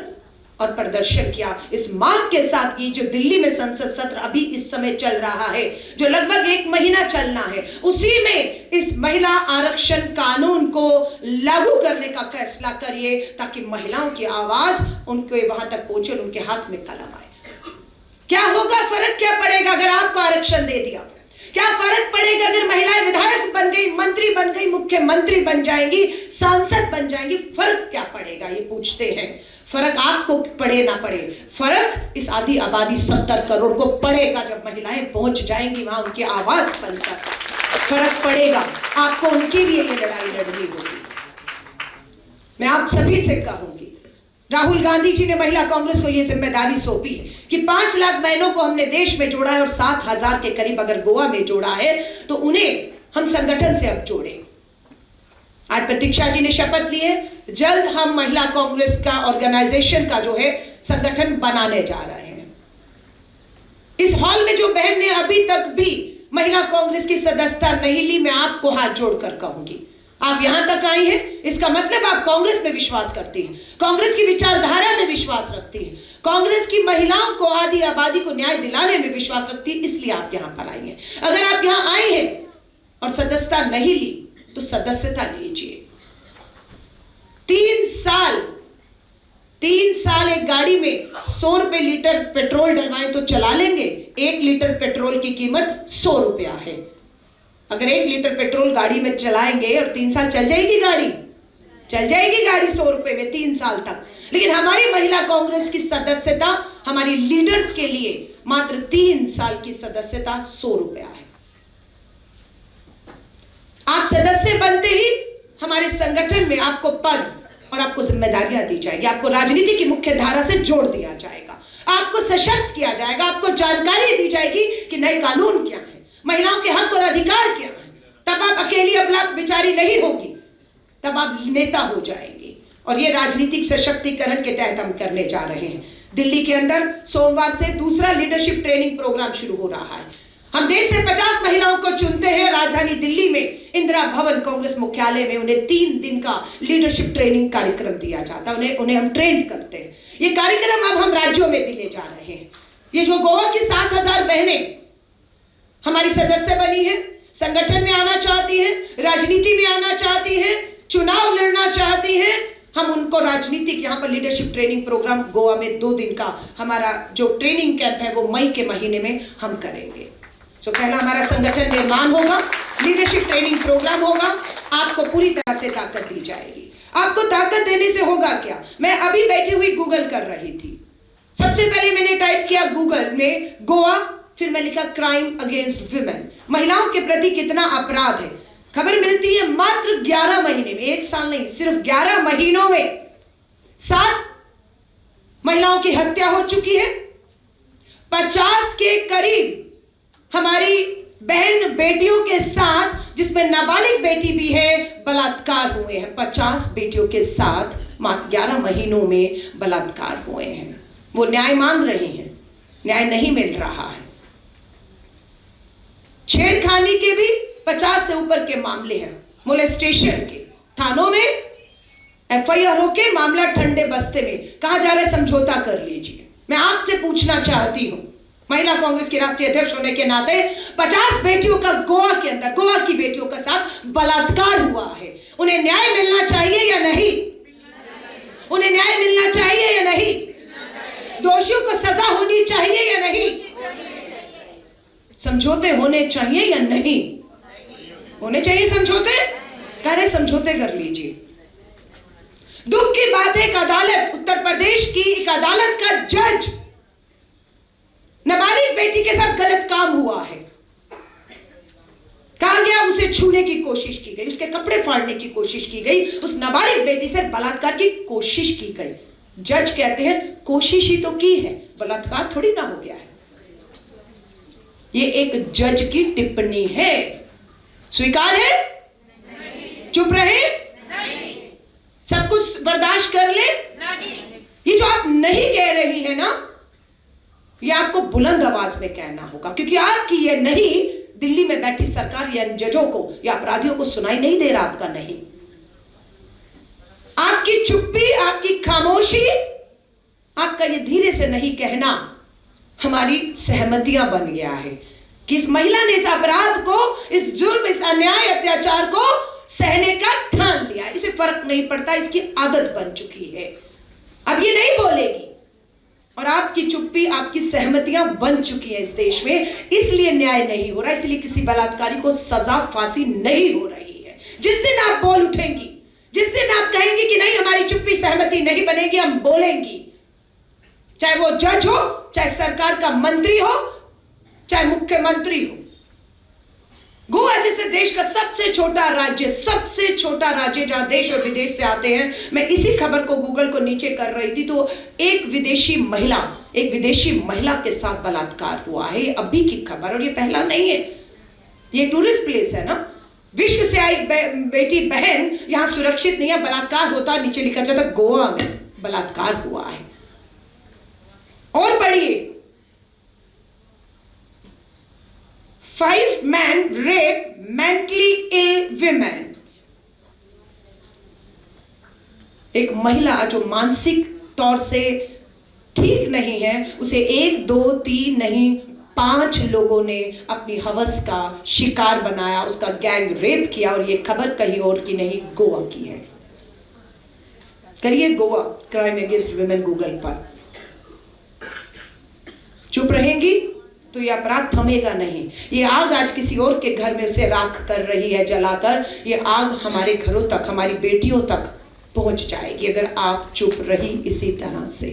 और प्रदर्शन किया इस मांग के साथ। ये जो दिल्ली में संसद सत्र अभी इस समय चल रहा है, जो लगभग 1 महीना चलना है, उसी में इस महिला आरक्षण कानून को लागू करने का फैसला करिए, ताकि महिलाओं की आवाज उनके वहां तक पहुंचे और उनके हाथ में कलम आए। क्या होगा, फर्क क्या पड़ेगा अगर आपको आरक्षण दे दिया? क्या फर्क पड़ेगा अगर महिलाएं विधायक बन गई, मंत्री बन गई, मुख्यमंत्री बन जाएंगी, सांसद बन जाएंगी? फर्क क्या पड़ेगा, ये पूछते हैं। फर्क आपको पड़े ना पड़े, फर्क इस आधी आबादी 70 करोड़ को पड़ेगा। जब महिलाएं पहुंच जाएंगी वहां उनकी आवाज बनकर फर्क पड़ेगा। आपको उनके लिए ये लड़ाई लड़नी होगी। मैं आप सभी से कहूंगी, राहुल गांधी जी ने महिला कांग्रेस को यह जिम्मेदारी सौंपी है कि 5 लाख बहनों को हमने देश में जोड़ा है और 7,000 के करीब अगर गोवा में जोड़ा है तो उन्हें हम संगठन से अब जोड़े। आज प्रतीक्षा जी ने शपथ ली है, जल्द हम महिला कांग्रेस का ऑर्गेनाइजेशन का जो है संगठन बनाने जा रहे हैं। इस हॉल में जो बहन ने अभी तक भी महिला कांग्रेस की सदस्यता नहीं ली, मैं आपको हाथ जोड़कर कहूंगी, आप यहां तक आई हैं, इसका मतलब आप कांग्रेस में विश्वास करती हैं, कांग्रेस की विचारधारा में विश्वास रखती हैं, कांग्रेस की महिलाओं को, आदि आबादी को न्याय दिलाने में विश्वास रखती है, इसलिए आप यहां पर आई हैं। अगर आप यहां आई हैं और सदस्यता नहीं ली तो सदस्यता लीजिए। 3 साल एक गाड़ी में 100 रुपए लीटर पेट्रोल डलवाएं तो चला लेंगे। 1 लीटर पेट्रोल की कीमत 100 रुपया है। अगर 1 लीटर पेट्रोल गाड़ी में चलाएंगे और 3 साल चल जाएगी गाड़ी, चल जाएगी गाड़ी 100 रुपए में 3 साल तक। लेकिन हमारी महिला कांग्रेस की सदस्यता, हमारी लीडर्स के लिए मात्र 3 साल की सदस्यता 100 रुपया है। आप सदस्य बनते ही हमारे संगठन में आपको पद और आपको जिम्मेदारियां दी जाएगी, आपको राजनीति की मुख्य धारा से जोड़ दिया जाएगा, आपको सशक्त किया जाएगा, आपको जानकारी दी जाएगी कि नए कानून क्या है, महिलाओं के हक और अधिकार क्या है। तब आप अकेली अबला बिचारी नहीं होगी, तब आप नेता हो जाएंगे। और ये राजनीतिक सशक्तिकरण के तहत हम करने जा रहे हैं। दिल्ली के अंदर सोमवार से दूसरा लीडरशिप ट्रेनिंग प्रोग्राम शुरू हो रहा है। हम देश से 50 महिलाओं को चुनते हैं। राजधानी दिल्ली में इंदिरा भवन कांग्रेस मुख्यालय में उन्हें 3 दिन का लीडरशिप ट्रेनिंग कार्यक्रम दिया जाता है। उन्हें हम ट्रेन करते हैं। ये कार्यक्रम अब हम राज्यों में भी ले जा रहे हैं। ये जो गोवा की 7000 बहनें हमारी सदस्य बनी है, संगठन में आना चाहती हैं, राजनीति में आना चाहती हैं, चुनाव लड़ना चाहती हैं, हम उनको राजनीतिक यहाँ पर लीडरशिप ट्रेनिंग प्रोग्राम गोवा में 2 दिन का हमारा जो ट्रेनिंग कैंप है वो मई के महीने में हम करेंगे। तो पहला हमारा संगठन निर्माण होगा, लीडरशिप ट्रेनिंग प्रोग्राम होगा, आपको पूरी तरह से ताकत दी जाएगी। आपको ताकत देने से होगा क्या? मैं अभी बैठी हुई गूगल कर रही थी। सबसे पहले मैंने टाइप किया गूगल में गोवा, फिर मैं लिखा क्राइम अगेंस्ट विमेन, महिलाओं के प्रति कितना अपराध है। खबर मिलती है मात्र 11 महीने में, 1 साल नहीं, सिर्फ 11 महीनों में 7 महिलाओं की हत्या हो चुकी है। 50 के करीब हमारी बहन बेटियों के साथ, जिसमें नाबालिग बेटी भी है, बलात्कार हुए हैं। 50 बेटियों के साथ मात्र 11 महीनों में बलात्कार हुए हैं। वो न्याय मांग रहे हैं, न्याय नहीं मिल रहा है। छेड़खानी के भी 50 से ऊपर के मामले हैं। मोलेस्टेशन के थानों में एफआईआर होके मामला ठंडे बस्ते में, कहा जा रहा है समझौता कर लीजिए। मैं आपसे पूछना चाहती हूं, महिला कांग्रेस के राष्ट्रीय अध्यक्ष होने के नाते, 50 बेटियों का गोवा के अंदर, गोवा की बेटियों के साथ बलात्कार हुआ है। उन्हें न्याय मिलना चाहिए या नहीं? उन्हें न्याय मिलना चाहिए या नहीं? दोषियों को सजा होनी चाहिए या नहीं? समझौते होने चाहिए या नहीं? होने चाहिए समझौते। कह रहे समझौते कर लीजिए। दुख की बात है, एक अदालत, उत्तर प्रदेश की एक अदालत का जज, नाबालिग बेटी के साथ गलत काम हुआ है। कहा गया उसे छूने की कोशिश की गई, उसके कपड़े फाड़ने की कोशिश की गई, उस नाबालिग बेटी से बलात्कार की कोशिश की गई। जज कहते हैं कोशिश ही तो की है, बलात्कार थोड़ी ना हो गया है। ये एक जज की टिप्पणी है। स्वीकार है? नहीं। चुप रहे? नहीं। सब कुछ बर्दाश्त कर ले? नहीं। ये जो आप नहीं कह रही है ना, ये आपको बुलंद आवाज में कहना होगा, क्योंकि आपकी ये नहीं दिल्ली में बैठी सरकार या जजों को या अपराधियों को सुनाई नहीं दे रहा। आपका नहीं, आपकी चुप्पी, आपकी खामोशी, आपका ये धीरे से नहीं कहना हमारी सहमतियां बन गया है कि इस महिला ने इस अपराध को, इस जुल्म, इस अन्याय, अत्याचार को सहने का ठान लिया। इसे फर्क नहीं पड़ता, इसकी आदत बन चुकी है। अब ये नहीं बोलेगी और आपकी चुप्पी, आपकी सहमतियां बन चुकी हैं इस देश में, इसलिए न्याय नहीं हो रहा, इसलिए किसी बलात्कारी को सजा, फांसी नहीं हो रही है। जिस दिन आप बोल उठेंगी, जिस दिन आप कहेंगी कि नहीं हमारी चुप्पी सहमति नहीं बनेगी, हम बोलेंगी, चाहे वो जज हो, चाहे सरकार का मंत्री हो, चाहे मुख्यमंत्री हो। गोवा जैसे देश का सबसे छोटा राज्य जहां देश और विदेश से आते हैं, मैं इसी खबर को गूगल को नीचे कर रही थी तो एक विदेशी महिला के साथ बलात्कार हुआ है। ये अभी की खबर, और ये पहला नहीं है, ये टूरिस्ट प्लेस है ना, विश्व से आई बेटी बहन यहां सुरक्षित नहीं है, बलात्कार होता, नीचे लिखा जाता गोवा में बलात्कार हुआ है। और पढ़िए, 5 men rape mentally ill women. एक महिला जो मानसिक तौर से ठीक नहीं है, उसे 1 2 3 नहीं 5 लोगों ने अपनी हवस का शिकार बनाया, उसका गैंग रेप किया। और ये खबर कहीं और की नहीं, गोवा की है। करिए Goa crime against women Google पर। चुप रहेंगी तो ये अपराध थमेगा नहीं। ये आग आज किसी और के घर में उसे राख कर रही है जलाकर, ये आग हमारे घरों तक, हमारी बेटियों तक पहुंच जाएगी अगर आप चुप रही इसी तरह से।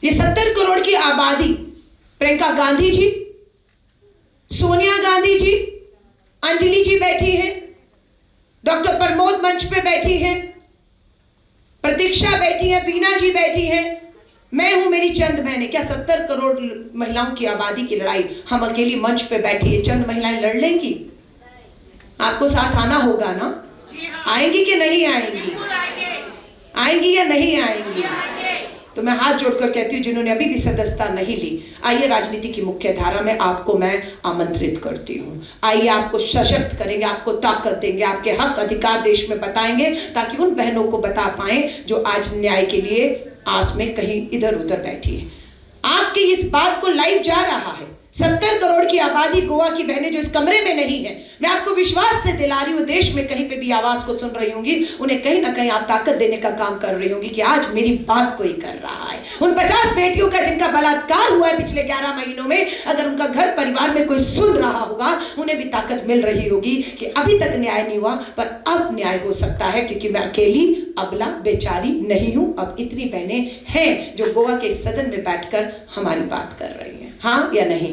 ये 70 करोड़ की आबादी, प्रियंका गांधी जी, सोनिया गांधी जी, अंजलि जी बैठी हैं, डॉक्टर प्रमोद मंच पे बैठी हैं, प्रतीक्षा बैठी है, वीना जी बैठी है, मैं हूं, मेरी चंद बहनें। क्या 70 करोड़ महिलाओं की आबादी की लड़ाई हम अकेली मंच पे बैठी है चंद महिलाएं लड़ लेंगी? आपको साथ आना होगा ना? आएंगी कि नहीं आएंगी? आएंगी या नहीं आएंगी? तो मैं हाथ जोड़कर कहती हूँ जिन्होंने अभी भी सदस्यता नहीं ली, आइए राजनीति की मुख्य धारा में आपको मैं आमंत्रित करती हूँ। आइए आपको सशक्त करेंगे, आपको ताकत देंगे, आपके हक अधिकार देश में बताएंगे, ताकि उन बहनों को बता पाएं जो आज न्याय के लिए आस में कहीं इधर उधर बैठी है। आपकी इस बात को लाइव जा रहा है। 70 करोड़ की आबादी गोवा की बहनें जो इस कमरे में नहीं है, मैं आपको विश्वास से दिला रही हूँ, देश में कहीं पे भी आवाज को सुन रही होंगी, उन्हें कहीं ना कहीं आप ताकत देने का काम कर रही होंगी कि आज मेरी बात कोई कर रहा है। उन 50 बेटियों का जिनका बलात्कार हुआ है पिछले 11 महीनों में, अगर उनका घर परिवार में कोई सुन रहा होगा, उन्हें भी ताकत मिल रही होगी कि अभी तक न्याय नहीं हुआ पर अब न्याय हो सकता है, क्योंकि मैं अकेली अबला बेचारी नहीं हूं। अब इतनी बहनें हैं जो गोवा के सदन में बैठकर हमारी बात कर रही हैं। हाँ या नहीं?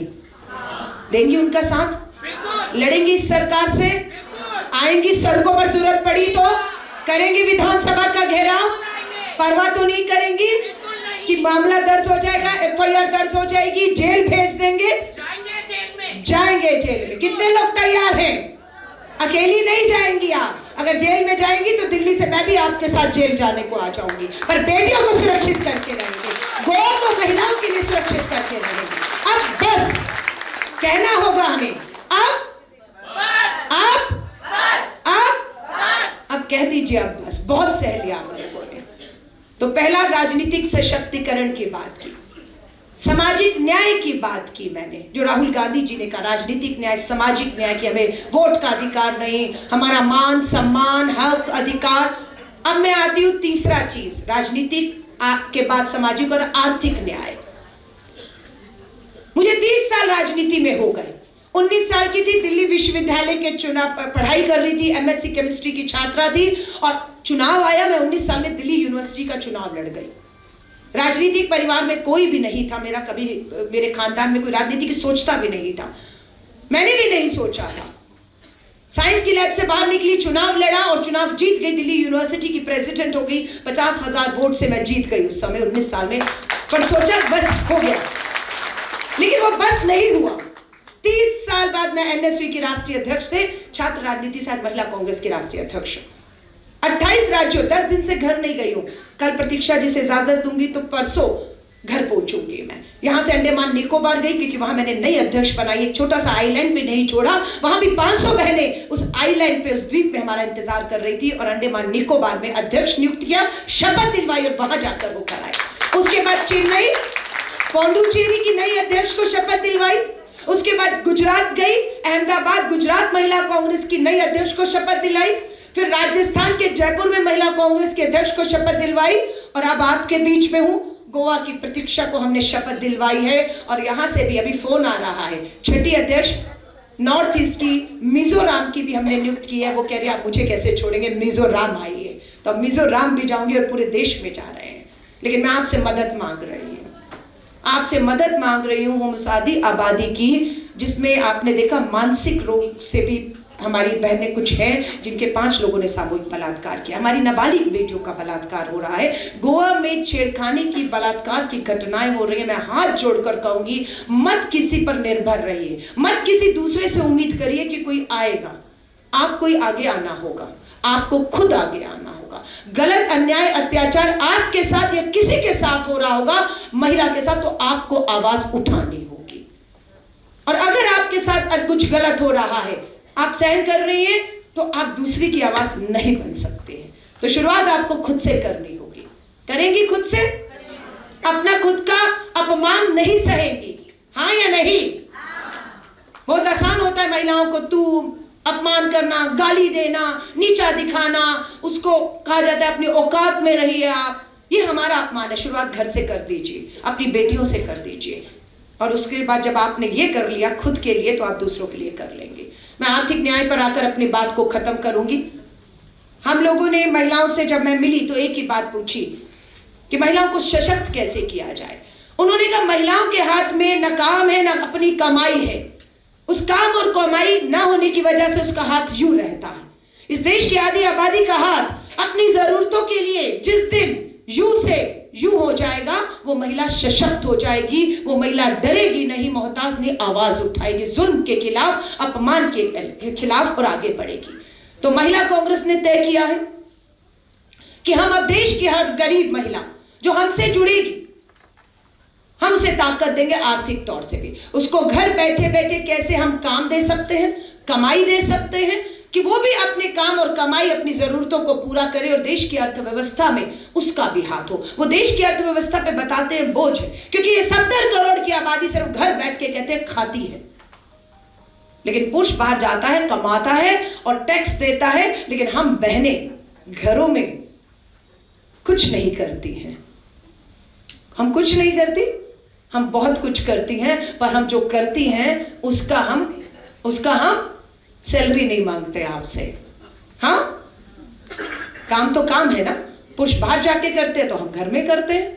देंगी उनका साथ? लड़ेंगी इस सरकार से? आएंगी सड़कों पर जरूरत पड़ी तो? करेंगी विधानसभा का घेराव? परवाह तो नहीं करेंगी कि मामला दर्ज हो जाएगा, FIR दर्ज हो जाएगी, जेल भेज देंगे? जाएंगे जेल में। कितने लोग तैयार हैं? अकेली नहीं जाएंगी आप। अगर जेल में जाएंगी तो दिल्ली से मैं भी आपके साथ जेल जाने को आ जाऊंगी, पर बेटियों को सुरक्षित करके रहेंगे, गोवा को महिलाओं के लिए सुरक्षित करके रहेंगे। अब बस कहना होगा हमें, अब कह दीजिए, अब बस, बहुत सह लिया आप लोगों ने। तो पहला राजनीतिक सशक्तिकरण की बात की, सामाजिक न्याय की बात की मैंने, जो राहुल गांधी जी ने कहा राजनीतिक न्याय, सामाजिक न्याय, कि हमें वोट का अधिकार नहीं, हमारा मान सम्मान हक अधिकार। अब मैं आती हूँ तीसरा चीज, राजनीतिक के बाद सामाजिक और आर्थिक न्याय। मुझे 30 साल राजनीति में हो गए। 19 साल की थी, दिल्ली विश्वविद्यालय के चुनाव पढ़ाई कर रही थी, MSc केमिस्ट्री की छात्रा थी, और चुनाव आया, मैं 19 साल में दिल्ली यूनिवर्सिटी का चुनाव लड़ गई। राजनीतिक परिवार में कोई भी नहीं था मेरा, कभी मेरे खानदान में कोई राजनीति की सोचता भी नहीं था, मैंने भी नहीं सोचा था। साइंस की लैब से बाहर निकली, चुनाव लड़ा और चुनाव जीत गई, दिल्ली यूनिवर्सिटी की प्रेसिडेंट हो गई। 50,000 वोट से मैं जीत गई उस समय 19 साल में। पर सोचा बस हो गया, लेकिन वो बस नहीं हुआ। 30 साल बाद मैं NSU की राष्ट्रीय अध्यक्ष से छात्र राजनीति से आज महिला कांग्रेस की राष्ट्रीय अध्यक्ष। 28 राज्यों, 10 दिन से घर नहीं गई हूं। कल प्रतीक्षा जी से इजाजत दूंगी तो परसों घर पहुंचूंगी। मैं यहां से अंडमान निकोबार गई, क्योंकि वहां मैंने नई अध्यक्ष बनाई। एक छोटा सा आइलैंड भी नहीं छोड़ा, वहां भी 500 बहनें उस आइलैंड पे, उस द्वीप पे हमारा इंतजार कर रही थी, और अंडमान निकोबार में अध्यक्ष नियुक्त किया, शपथ दिलवाई और वहां जाकर होकर आए। उसके बाद चेन्नई, पौंडुचेरी की नई अध्यक्ष को शपथ दिलवाई। उसके बाद गुजरात गई, अहमदाबाद गुजरात महिला कांग्रेस की नई अध्यक्ष को शपथ दिलाई। फिर राजस्थान के जयपुर में महिला कांग्रेस के अध्यक्ष को शपथ दिलवाई, और अब आपके बीच में हूं, गोवा की प्रतीक्षा को हमने शपथ दिलवाई है। और यहां से भी अभी फोन आ रहा है, छठी अध्यक्ष नॉर्थ ईस्ट की मिजोरम की भी हमने नियुक्त की है। वो कह रही है आप मुझे कैसे छोड़ेंगे, मिजोरम आइए। तो अब मिजोरम भी जाऊंगी और पूरे देश में जा रहे हैं। लेकिन मैं आपसे मदद मांग रही हूँ, आपसे मदद मांग रही हूँ होमसादी आबादी की, जिसमें आपने देखा मानसिक रोग से भी हमारी बहनें कुछ हैं, जिनके 5 लोगों ने सामूहिक बलात्कार किया। हमारी नाबालिग बेटियों का बलात्कार हो रहा है। गोवा में छेड़खानी की, बलात्कार की घटनाएं हो रही है। मैं हाथ जोड़कर कहूंगी, मत किसी पर निर्भर रहिए, मत किसी दूसरे से उम्मीद करिए कि कोई आएगा। आपको ही आगे आना होगा, आपको खुद आगे आना होगा। गलत अन्याय अत्याचार आपके साथ या किसी के साथ हो रहा होगा, महिला के साथ, तो आपको आवाज उठानी होगी। और अगर आपके साथ कुछ गलत हो रहा है, आप सहन कर रही हैं, तो आप दूसरी की आवाज नहीं बन सकते हैं। तो शुरुआत आपको खुद से करनी होगी। करेंगी खुद से? अपना खुद का अपमान नहीं सहेंगी, हाँ या नहीं? बहुत आसान होता है महिलाओं को तू अपमान करना, गाली देना, नीचा दिखाना, उसको कहा जाता है अपनी औकात में रहिए आप। ये हमारा अपमान है। शुरुआत घर से कर दीजिए, अपनी बेटियों से कर दीजिए, और उसके बाद जब आपने ये कर लिया खुद के लिए तो आप दूसरों के लिए कर लेंगे। मैं आर्थिक न्याय पर आकर अपनी बात को खत्म करूंगी। हम लोगों ने महिलाओं से जब मैं मिली तो एक ही बात पूछी कि महिलाओं को सशक्त कैसे किया जाए। उन्होंने कहा महिलाओं के हाथ में न काम है न अपनी कमाई है। उस काम और कमाई ना होने की वजह से उसका हाथ यूं रहता है। इस देश की आधी आबादी का हाथ अपनी जरूरतों के लिए जिस दिन यूं से यूं हो जाएगा, वो महिला सशक्त हो जाएगी। वो महिला डरेगी नहीं, मोहताज ने आवाज उठाएगी जुल्म के खिलाफ, अपमान के खिलाफ, और आगे बढ़ेगी। तो महिला कांग्रेस ने तय किया है कि हम अब देश की हर गरीब महिला जो हमसे जुड़ेगी, हम उसे ताकत देंगे आर्थिक तौर से भी। उसको घर बैठे बैठे कैसे हम काम दे सकते हैं, कमाई दे सकते हैं, कि वो भी अपने काम और कमाई अपनी जरूरतों को पूरा करे और देश की अर्थव्यवस्था में उसका भी हाथ हो। वो देश की अर्थव्यवस्था पे बताते हैं बोझ है, क्योंकि ये 70 करोड़ की आबादी सिर्फ घर बैठ के कहते हैं खाती है। लेकिन पुरुष बाहर जाता है, कमाता है और टैक्स देता है, लेकिन हम बहनें घरों में कुछ नहीं करती हैं। हम कुछ नहीं करती, हम बहुत कुछ करती हैं, पर हम जो करती हैं उसका हम सैलरी नहीं मांगते आपसे। हाँ, काम तो काम है ना। पुरुष बाहर जाके करते हैं तो हम घर में करते हैं।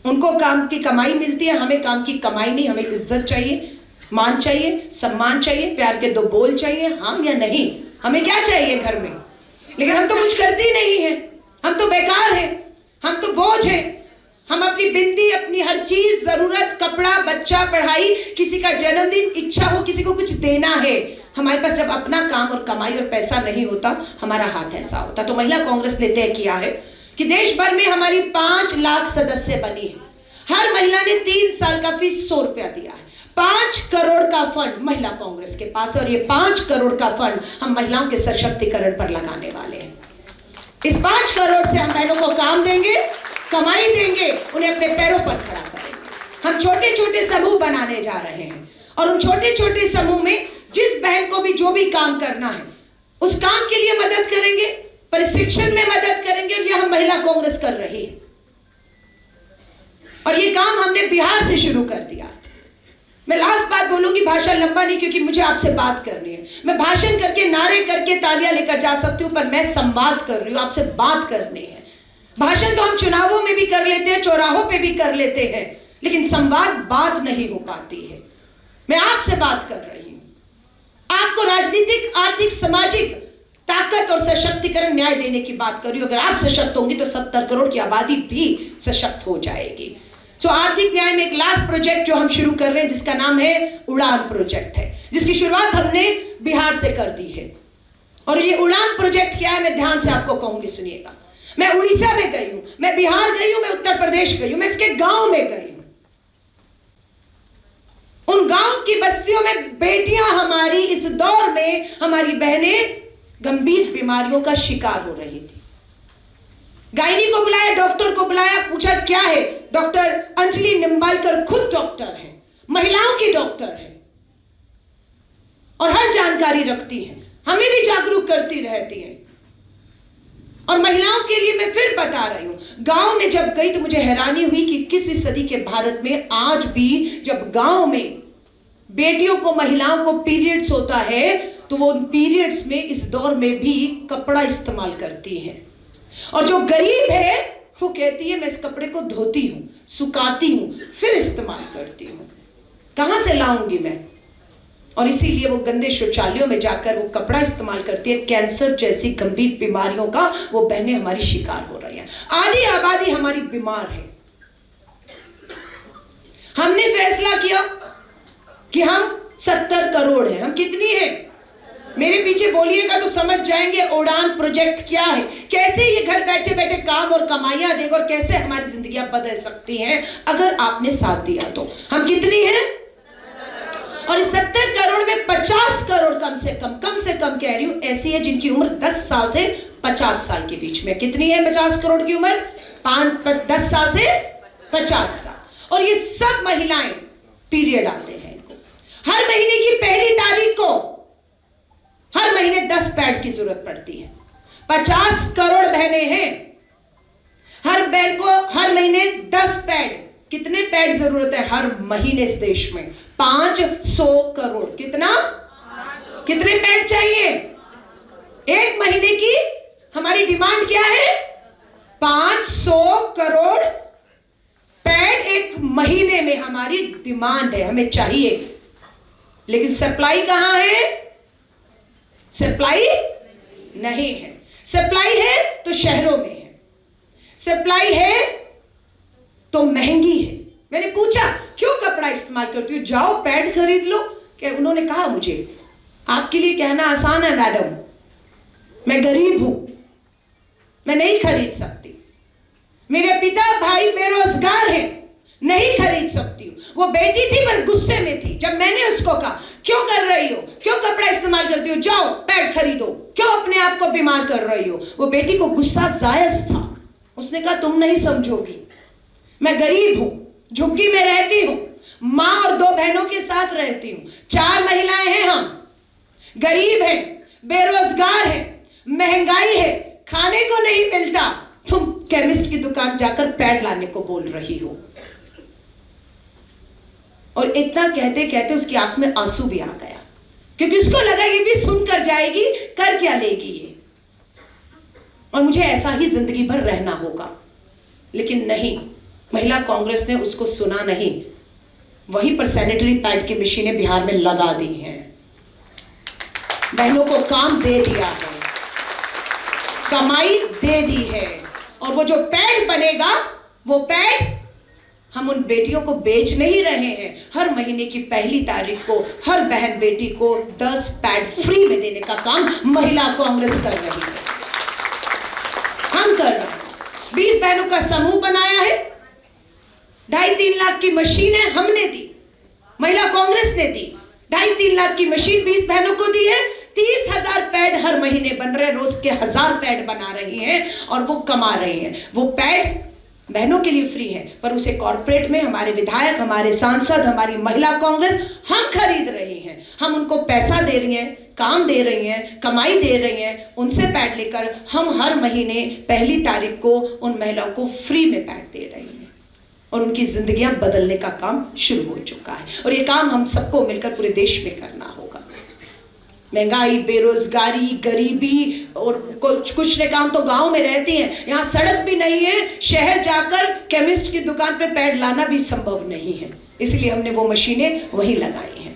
उनको काम की कमाई मिलती है, हमें काम की कमाई नहीं। हमें इज्जत चाहिए, मान चाहिए, सम्मान चाहिए, प्यार के 2 बोल चाहिए, हाँ या नहीं। हमें क्या चाहिए घर में? लेकिन हम तो कुछ करते ही नहीं है। हम तो बेकार हैं, हम तो बोझ हैं। हम अपनी बिंदी, अपनी हर चीज, जरूरत, कपड़ा, बच्चा, पढ़ाई, किसी का जन्मदिन, इच्छा हो किसी को कुछ देना है, हमारे पास जब अपना काम और कमाई और पैसा नहीं होता, हमारा हाथ ऐसा होता। तो महिला कांग्रेस ने तय किया है कि देश भर में हमारी 5 लाख सदस्य बनी है। हर महिला ने 3 साल का फीस 100 रुपया दिया है। 5 करोड़ का फंड महिला कांग्रेस के पास, और ये 5 करोड़ का फंड हम महिलाओं के सशक्तिकरण पर लगाने वाले हैं। इस 5 करोड़ से हम बहनों को काम देंगे, कमाई देंगे, उन्हें अपने पैरों पर खड़ा करेंगे। हम छोटे छोटे समूह बनाने जा रहे हैं, और उन छोटे छोटे समूह में जिस बहन को भी जो भी काम करना है उस काम के लिए मदद करेंगे, प्रशिक्षण में मदद करेंगे, और यह हम महिला कांग्रेस कर रही है। और ये काम हमने बिहार से शुरू कर दिया। मैं लास्ट बात बोलूंगी, भाषण लंबा नहीं, क्योंकि मुझे आपसे बात करनी है। मैं भाषण करके, नारे करके, तालियां लेकर जा सकती हूं, पर मैं संवाद कर रही हूं, आपसे बात करनी है। भाषण तो हम चुनावों में भी कर लेते हैं, चौराहों पे भी कर लेते हैं, लेकिन संवाद बात नहीं हो पाती है। मैं आपसे बात कर रही हूं, आपको राजनीतिक, आर्थिक, सामाजिक ताकत और सशक्तिकरण, न्याय देने की बात कर रही हूं। अगर आप सशक्त होंगी तो 70 करोड़ की आबादी भी सशक्त हो जाएगी। सो आर्थिक न्याय में एक लास्ट प्रोजेक्ट जो हम शुरू कर रहे हैं, जिसका नाम है उड़ान प्रोजेक्ट है, जिसकी शुरुआत हमने बिहार से कर दी है। और ये उड़ान प्रोजेक्ट क्या है, मैं ध्यान से आपको कहूंगी, सुनिएगा। मैं उड़ीसा में गई हूं, मैं बिहार गई हूं, मैं उत्तर प्रदेश गई हूं, मैं इसके गांव में गई हूं। उन गांव की बस्तियों में बेटियां हमारी इस दौर में, हमारी बहनें गंभीर बीमारियों का शिकार हो रही थी। गायनी को बुलाया, डॉक्टर को बुलाया, पूछा क्या है। डॉक्टर अंजलि निम्बालकर खुद डॉक्टर है, महिलाओं की डॉक्टर है, और हर जानकारी रखती है, हमें भी जागरूक करती रहती है। और महिलाओं के लिए मैं फिर बता रही हूं, गांव में जब गई तो मुझे हैरानी हुई कि 21वीं सदी के भारत में आज भी जब गांव में बेटियों को, महिलाओं को पीरियड्स होता है, तो वो उन पीरियड्स में इस दौर में भी कपड़ा इस्तेमाल करती हैं। और जो गरीब है वो कहती है मैं इस कपड़े को धोती हूं, सुखाती हूं, फिर इस्तेमाल करती हूं, कहां से लाऊंगी मैं। और इसीलिए वो गंदे शौचालयों में जाकर वो कपड़ा इस्तेमाल करती है। कैंसर जैसी गंभीर बीमारियों का वो बहनें हमारी शिकार हो रही हैं। आधी आबादी हमारी बीमार है। हमने फैसला किया कि हम 70 करोड़ हैं। हम कितनी हैं? मेरे पीछे बोलिएगा तो समझ जाएंगे उड़ान प्रोजेक्ट क्या है, कैसे ये घर बैठे बैठे काम और कमाइयां देगा, और कैसे हमारी जिंदगियां बदल सकती हैं अगर आपने साथ दिया तो। हम कितनी हैं? और इस 70 करोड़ में 50 करोड़ कम से कम कह रही हूं ऐसी है जिनकी उम्र 10 साल से 50 साल के बीच में। कितनी है 50 करोड़ की उम्र? 10 साल से 50 साल। और ये सब महिलाएं पीरियड आते हैं इनको। हर महीने की पहली तारीख को हर महीने 10 पैड की जरूरत पड़ती है। 50 करोड़ बहनें हैं, हर बहन को हर महीने 10 पैड। कितने पैड जरूरत है हर महीने इस देश में? 500 करोड़। कितना? कितने पैड चाहिए एक महीने की? हमारी डिमांड क्या है? 500 करोड़ पैड एक महीने में हमारी डिमांड है, हमें चाहिए। लेकिन सप्लाई कहां है? सप्लाई नहीं है। सप्लाई है तो शहरों में है, सप्लाई है तो महंगी है। मैंने पूछा क्यों कपड़ा इस्तेमाल करती हो, जाओ पैड खरीद लो। क्या उन्होंने कहा मुझे आपके लिए कहना आसान है मैडम, मैं गरीब हूं, मैं नहीं खरीद सकती, मेरे पिता भाई बेरोजगार हैं, नहीं खरीद सकती हूं। वो बेटी थी पर गुस्से में थी जब मैंने उसको कहा क्यों कर रही हो, क्यों कपड़ा इस्तेमाल करती हो, जाओ पैड खरीदो, क्यों अपने आप को बीमार कर रही हो। वो बेटी को गुस्सा जायज था, उसने कहा तुम नहीं समझोगी, मैं गरीब हूं, झुग्गी में रहती हूं, मां और 2 बहनों के साथ रहती हूं, 4 महिलाएं हैं, हम गरीब हैं, बेरोजगार हैं, महंगाई है, खाने को नहीं मिलता, तुम केमिस्ट की दुकान जाकर पैड लाने को बोल रही हो। और इतना कहते कहते उसकी आंख में आंसू भी आ गया, क्योंकि उसको लगा ये भी सुनकर जाएगी, कर क्या लेगी ये, और मुझे ऐसा ही जिंदगी भर रहना होगा। लेकिन नहीं, महिला कांग्रेस ने उसको सुना नहीं। वहीं पर सैनिटरी पैड की मशीनें बिहार में लगा दी हैं, बहनों को काम दे दिया है, कमाई दे दी है। और वो जो पैड बनेगा, वो पैड हम उन बेटियों को बेच नहीं रहे हैं। हर महीने की पहली तारीख को हर बहन बेटी को 10 पैड फ्री में देने का काम महिला कांग्रेस कर रही है, हम कर रहे हैं। 20 बहनों का समूह बनाया है, 2.5-3 लाख की मशीनें हमने दी, महिला कांग्रेस ने दी। 2.5-3 लाख की मशीन 20 बहनों को दी है। 30,000 पैड हर महीने बन रहे हैं, रोज के 1000 पैड बना रही हैं और वो कमा रही हैं। वो पैड बहनों के लिए फ्री है, पर उसे कॉर्पोरेट में हमारे विधायक, हमारे सांसद, हमारी महिला कांग्रेस हम खरीद रही हैं। हम उनको पैसा दे रही हैं, काम दे रही हैं, कमाई दे रही हैं। उनसे पैड लेकर हम हर महीने पहली तारीख को उन महिलाओं को फ्री में पैड दे रही हैं और उनकी जिंदगियां बदलने का काम शुरू हो चुका है। और ये काम हम सबको मिलकर पूरे देश में करना होगा। महंगाई, बेरोजगारी, गरीबी, और कुछ ने काम तो गांव में रहती हैं, यहाँ सड़क भी नहीं है, शहर जाकर केमिस्ट की दुकान पे पैड लाना भी संभव नहीं है, इसलिए हमने वो मशीनें वहीं लगाई हैं।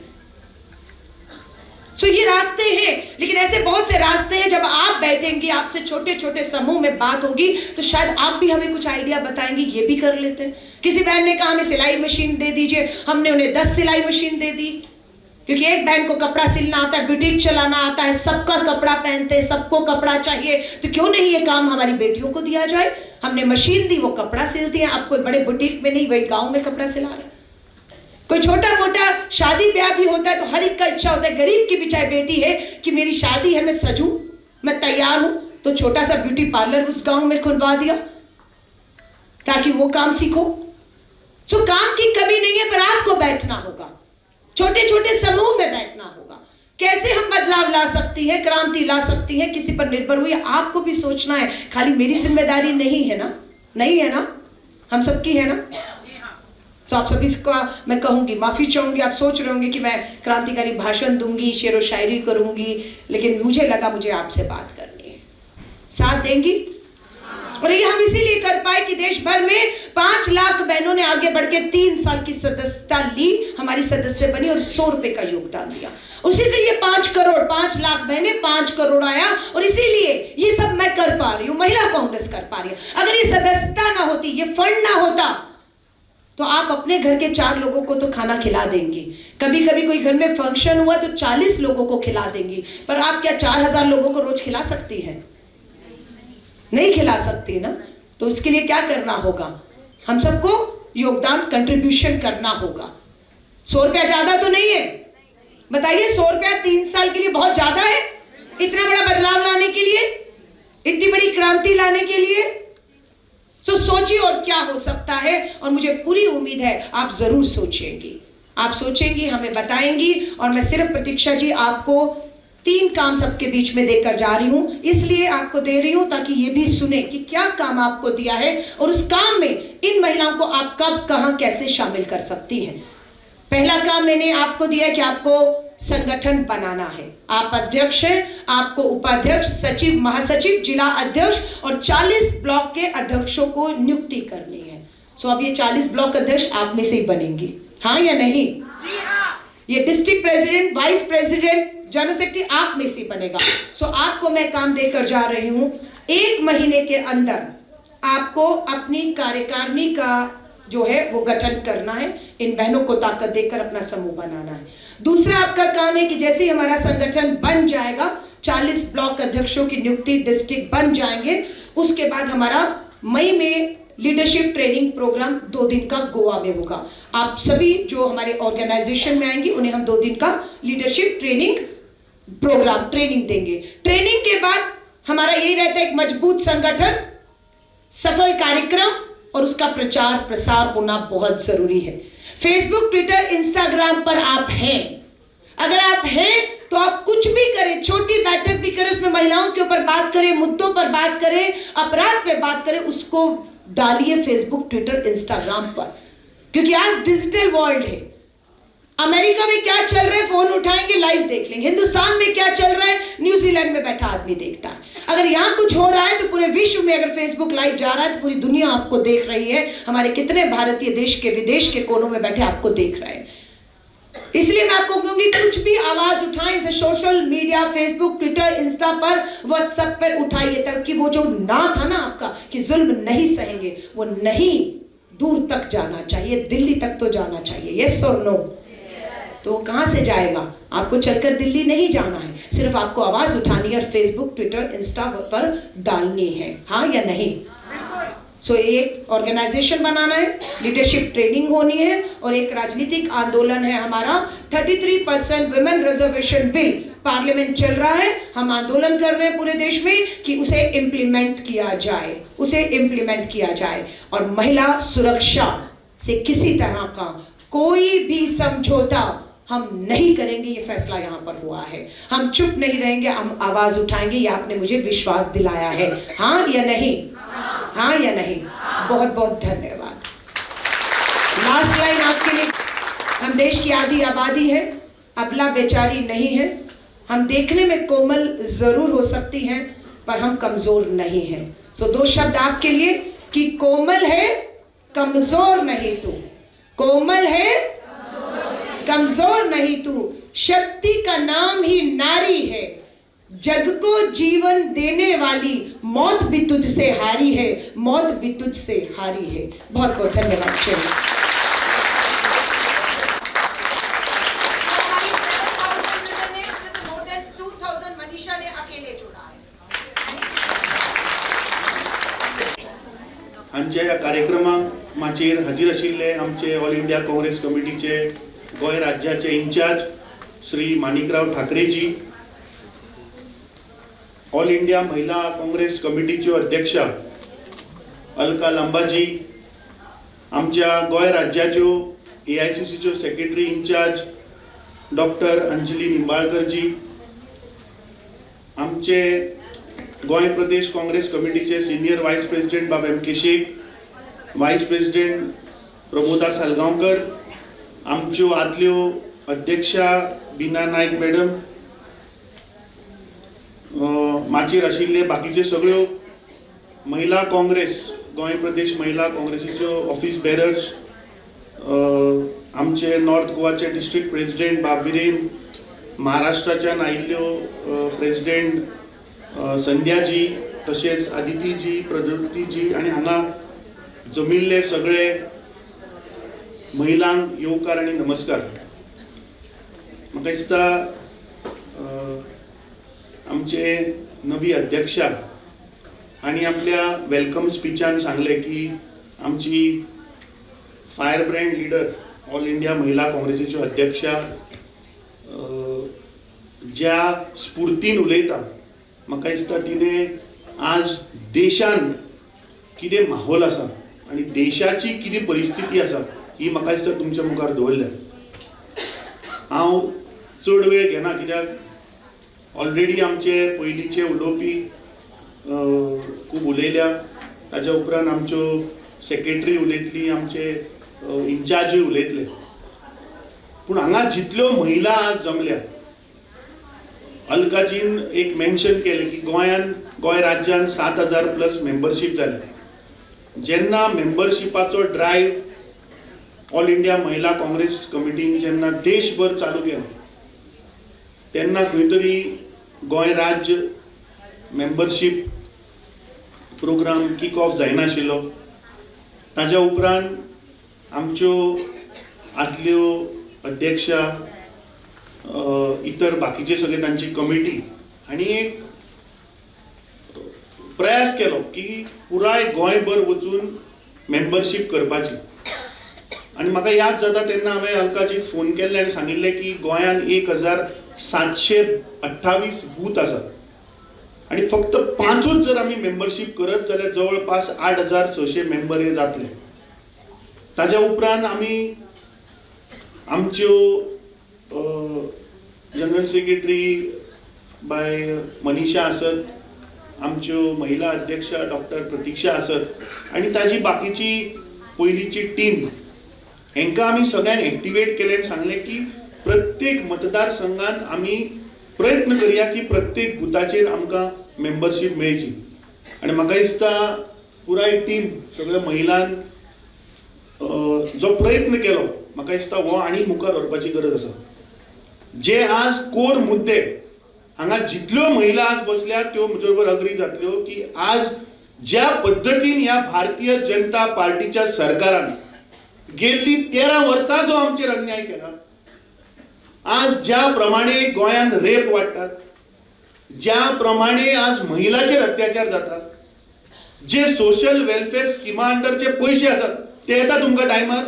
सो ये रास्ते हैं, लेकिन ऐसे बहुत से रास्ते हैं। जब आप बैठेंगे, आपसे छोटे छोटे समूह में बात होगी, तो शायद आप भी हमें कुछ आइडिया बताएंगे, ये भी कर लेते हैं। किसी बहन ने कहा हमें सिलाई मशीन दे दीजिए, हमने उन्हें 10 सिलाई मशीन दे दी, क्योंकि एक बहन को कपड़ा सिलना आता है, बुटीक चलाना आता है, सबका कपड़ा पहनते हैं, सबको कपड़ा चाहिए, तो क्यों नहीं ये काम हमारी बेटियों को दिया जाए। हमने मशीन दी, वो कपड़ा सिलती है। आप कोई बड़े बुटीक में नहीं, वही गांव में कपड़ा सिला रहे हैं। कोई छोटा मोटा शादी ब्याह भी होता है तो हर एक का इच्छा होता है, गरीब की भी चाहे बेटी है कि मेरी शादी है, मैं सजूं, मैं तैयार हूं, तो छोटा सा ब्यूटी पार्लर उस गांव में खुलवा दिया ताकि वो काम सीखो। सो काम की कमी नहीं है, पर आपको बैठना होगा, छोटे छोटे समूह में बैठना होगा। कैसे हम बदलाव ला सकती हैं, क्रांति ला सकती हैं, किसी पर निर्भर हुई आपको भी सोचना है। खाली मेरी जिम्मेदारी नहीं है ना, नहीं है ना, हम सबकी है ना। तो आप सभी को मैं कहूंगी, माफी चाहूंगी, आप सोच रहे होंगे कि मैं क्रांतिकारी भाषण दूंगी, शेर व शायरी करूंगी, लेकिन मुझे लगा मुझे आपसे बात करनी है। साथ देंगी? और ये हम इसीलिए कर पाए कि देश भर में 5 लाख बहनों ने आगे बढ़ के 3 साल की सदस्यता ली, हमारी सदस्य बनी और 100 रुपए का योगदान दिया। उसी से ये 5 करोड़, 5 लाख बहनें, 5 करोड़ आया। और इसीलिए ये सब मैं कर पा रही हूँ, महिला कांग्रेस कर पा रही है। अगर ये सदस्यता ना होती, ये फंड ना होता, तो आप अपने घर के 4 लोगों को तो खाना खिला देंगी। कभी कभी कोई घर में फंक्शन हुआ तो 40 लोगों को खिला देंगी, पर आप क्या 4000 लोगों को रोज खिला सकती हैं? नहीं खिला सकती ना। तो उसके लिए क्या करना होगा? हम सबको योगदान, कंट्रीब्यूशन करना होगा। 100 रुपया ज्यादा तो नहीं है, बताइए 100 रुपया 3 साल के लिए बहुत ज्यादा है? इतना बड़ा बदलाव लाने के लिए, इतनी बड़ी क्रांति लाने के लिए? सोचिए और क्या हो सकता है, और मुझे पूरी उम्मीद है आप जरूर सोचेंगी, आप सोचेंगी, हमें बताएंगी। और मैं सिर्फ प्रतीक्षा जी आपको 3 काम सबके बीच में देकर जा रही हूं, इसलिए आपको दे रही हूं ताकि ये भी सुने कि क्या काम आपको दिया है और उस काम में इन महिलाओं को आप कब कहां कैसे शामिल कर सकती हैं। पहला काम मैंने आपको दिया कि आपको संगठन बनाना है। आप अध्यक्ष हैं, आपको उपाध्यक्ष, सचिव, महासचिव, जिला अध्यक्ष और 40 ब्लॉक के अध्यक्षों को नियुक्ति करनी है। सो अब ये 40 ब्लॉक अध्यक्ष आप में से ही बनेंगे, हाँ या नहीं? जी हाँ। ये district president, vice president, general secretary आप में से बनेगा। सो आपको मैं काम देकर जा रही हूं, 1 महीने के अंदर आपको अपनी कार्यकारिणी का जो है वो गठन करना है। इन बहनों को ताकत देकर अपना समूह बनाना है। दूसरा आपका काम है कि जैसे ही हमारा संगठन बन जाएगा, 40 ब्लॉक अध्यक्षों की नियुक्ति, डिस्ट्रिक्ट बन जाएंगे, उसके बाद हमारा मई में लीडरशिप ट्रेनिंग प्रोग्राम 2 दिन का गोवा में होगा। आप सभी जो हमारे ऑर्गेनाइजेशन में आएंगी उन्हें हम 2 दिन का लीडरशिप ट्रेनिंग प्रोग्राम ट्रेनिंग देंगे। ट्रेनिंग के बाद हमारा यही रहता है एक मजबूत संगठन, सफल कार्यक्रम और उसका प्रचार प्रसार होना बहुत जरूरी है। फेसबुक, ट्विटर, इंस्टाग्राम पर आप हैं, अगर आप हैं तो आप कुछ भी करें, छोटी बैठक भी करें, उसमें महिलाओं के ऊपर बात करें, मुद्दों पर बात करें, अपराध पे बात करें, उसको डालिए फेसबुक, ट्विटर, इंस्टाग्राम पर, क्योंकि आज डिजिटल वर्ल्ड है। अमेरिका में क्या चल रहा है फोन उठाएंगे लाइव देख लेंगे, हिंदुस्तान में क्या चल रहा है न्यूजीलैंड में बैठा आदमी देखता है। अगर यहाँ कुछ हो रहा है तो पूरे विश्व में अगर फेसबुक लाइव जा रहा है तो पूरी दुनिया आपको देख रही है। हमारे कितने भारतीय देश के विदेश के कोनों में बैठे आपको देख रहे हैं। इसलिए मैं आपको कहूंगी कुछ भी आवाज उठाएं, इसे social media, Facebook, Twitter, Insta पर, व्हाट्सएप पर उठाइए, ताकि वो जो ना था ना आपका कि जुल्म नहीं सहेंगे, वो नहीं दूर तक जाना चाहिए, दिल्ली तक तो जाना चाहिए। यस और नो? तो वो कहां से जाएगा? आपको चलकर दिल्ली नहीं जाना है, सिर्फ आपको आवाज उठानी है और फेसबुक, ट्विटर, इंस्टा पर डालनी है, हाँ या नहीं? सो एक ऑर्गेनाइजेशन बनाना है, लीडरशिप ट्रेनिंग होनी है और एक राजनीतिक आंदोलन है हमारा। 33% वुमेन रिजर्वेशन बिल पार्लियामेंट चल रहा है, हम आंदोलन कर रहे हैं पूरे देश में कि उसे इम्प्लीमेंट किया जाए, उसे इम्प्लीमेंट किया जाए। और महिला सुरक्षा से किसी तरह का कोई भी समझौता हम नहीं करेंगे, ये फैसला यहाँ पर हुआ है। हम चुप नहीं रहेंगे, हम आवाज उठाएंगे, ये आपने मुझे विश्वास दिलाया है, हाँ या नहीं? हाँ या नहीं? बहुत बहुत धन्यवाद। लास्ट लाइन आपके लिए, हम देश की आधी आबादी है, अबला बेचारी नहीं है। हम देखने में कोमल जरूर हो सकती हैं पर हम कमजोर नहीं हैं। सो 2 शब्द आपके लिए कि कोमल है, कमजोर नहीं तू। कोमल है, कमजोर नहीं तू। शक्ति का नाम ही नारी है, जग को जीवन देने वाली, मौत भी तुझसे हारी है, मौत भी तुझसे हारी है। बहुत बहुत धन्यवाद। आमच्या या कार्यक्रमाक माचेर हाजीर आशिल्ले आमचे ऑल इंडिया काँग्रेस कमिटीचे गोंय राज्याचे in charge Shri Manikrao ठाकरेजी, all India महिला काँग्रेस कमिटीच्यो अध्यक्षा अलका लांबाजी, आमच्या Goa राज्याच्यो AICCच्यो secretary in charge doctor Anjali निंबाळकरजी, आमचे गोंय प्रदेश काँग्रेस कमिटीचे सिनियर वायस प्रेसिडेंट बाब M. K. Sheikh, voice president प्रमोदा सालगांवकर, आमच्यो आदल्यो अध्यक्षा बिना नायक मॅडम, माचेर आशिल्ले बाकीचे सगळ्यो महिला काँग्रेस, गोंय प्रदेश महिला काँग्रेसीच्यो ऑफिस बेरर्स, आमचे नॉर्थ गोवाचे डिस्ट्रिक्ट प्रेसिडेंट बाब बिरेन, महाराष्ट्राच्यान आयिल्ल्यो प्रेसिडेंट संध्याजी, तशेंच आदितीजी, प्रदुतीजी आनी हांगा जमिल्ले सगळे महिलांक येवकार आनी नमस्कार। म्हाका दिसता आमचे नवी अध्यक्षा हांणी आपल्या वेलकम स्पीचान सांगले की आमची fire brand leader all India महिला काँग्रेसीच्यो अध्यक्षा ज्या स्फूर्तीन उलयता म्हाका दिसता तिने आज देशान कितें माहोल आसा आनी देशाची कितें परिस्थिती आसा ही म्हाका दिसता तुमच्या मुखार दवरल्या. हांव चड वेळ घेना कित्याक ऑलरेडी आमचे पयलींचे उलोवपी खूब उलयल्या. ताच्या उपरांत आमच्यो सेक्रेटरी उलयतली, आमचे इन्चार्जूय उलयतले. पूण हांगा जितल्यो महिला आज जमल्या, अलकाजीन एक मेन्शन केलें की गोंय राज्यान 7,000+ मेंबरशीप जाल्या. जेन्ना मेंबरशिपाचो ड्रायव्ह ऑल इंडिया महिला काँग्रेस कमिटीन जेन्ना देशभर चालू केलो तेन्ना खंय तरी गोंय राज्य मेंबरशीप प्रोग्राम किक ऑफ जायनाशिल्लो. ताच्या उपरांत आमच्यो आदल्यो अध्यक्षा, इतर बाकीचे सगळे तांची कमिटी हांणी एक प्रयास केलो की पुराय गोंयभर वचून मेंबरशीप करपाची. आनी म्हाका याद जाता तेन्ना हांवें अलकाजीक फोन केल्ले आनी सांगिल्लें की गोंयान 1,728 बूथ आसात आनी फक्त 5च जर आमी मेंबरशीप करत जाल्यार जवळपास 8,600 मेंबर हे जातले. ताच्या उपरांत आमी आमच्यो जनरल सेक्रेटरी बाय मनीषा आसत, आमच्यो महिला अध्यक्षा डॉक्टर प्रतीक्षा आसत आनी ताजी बाकीची पयलींची टीम हेंकां आमी सगळ्यांक एक्टिवेट केलें आनी सांगलें की प्रत्येक मतदारसंघात आमी प्रयत्न करया की प्रत्येक बुथाचेर आमकां मेंबरशीप मेळची. आनी म्हाका दिसता पुराय टीम सगळ्या महिलांन जो प्रयत्न केलो म्हाका दिसता हो आनी मुखार व्हरपाची गरज आसा. जे आज कोर मुद्दे हांगा जितल्यो महिला आज बसल्या त्यो म्हजे बरोबर अग्री जातल्यो की आज ज्या पद्दतीन ह्या भारतीय जनता पार्टीच्या सरकारान गेल्ली 13 वर्सां जो आमचेर अन्याय केला, आज ज्या प्रमाणे गोंयान रेप वाडटात, ज्या प्रमाणे आज महिलाचेर अत्याचार जातात, जे सोशल वेलफेअर स्किमा अंडर जे पयशे आसात ते येता तुमकां टायमार.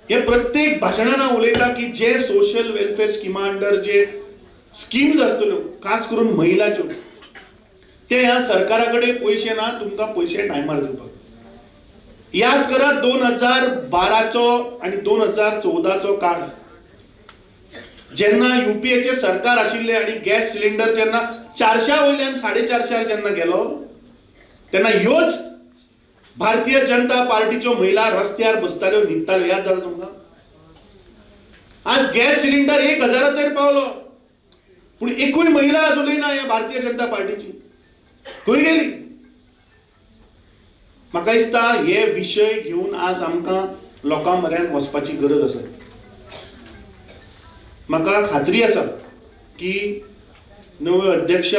हे प्रत्येक भाशणान हांव उलयता की जे सोशल वेलफेअर स्किमा अंडर जे स्किम्स आसतल्यो खास करून महिलाच्यो ते ह्या सरकारा कडेन पयशे ना तुमकां पयशे टायमार दिवपाक. याद करा 2012चो आनी 2014चो काळ जेन्ना युपीएचे सरकार आशिल्ले आनी गॅस सिलिंडर जेन्ना 400 वयल्यान 450 जेन्ना गेलो तेन्ना ह्योच भारतीय जनता पार्टीच्यो महिला रस्त्यार बसताल्यो न्हिदताल्यो. याद जाता तुमकां? आज गॅस सिलिंडर 1,000चेर पावलो पूण एकूय महिला आज उलयना ह्या भारतीय जनता पार्टीची. खंय गेली? म्हाका दिसता हे विशय घेवन आज आमकां लोकां म्हऱ्यान वचपाची गरज आसा. म्हाका खात्री आसा की नव्यो अध्यक्षा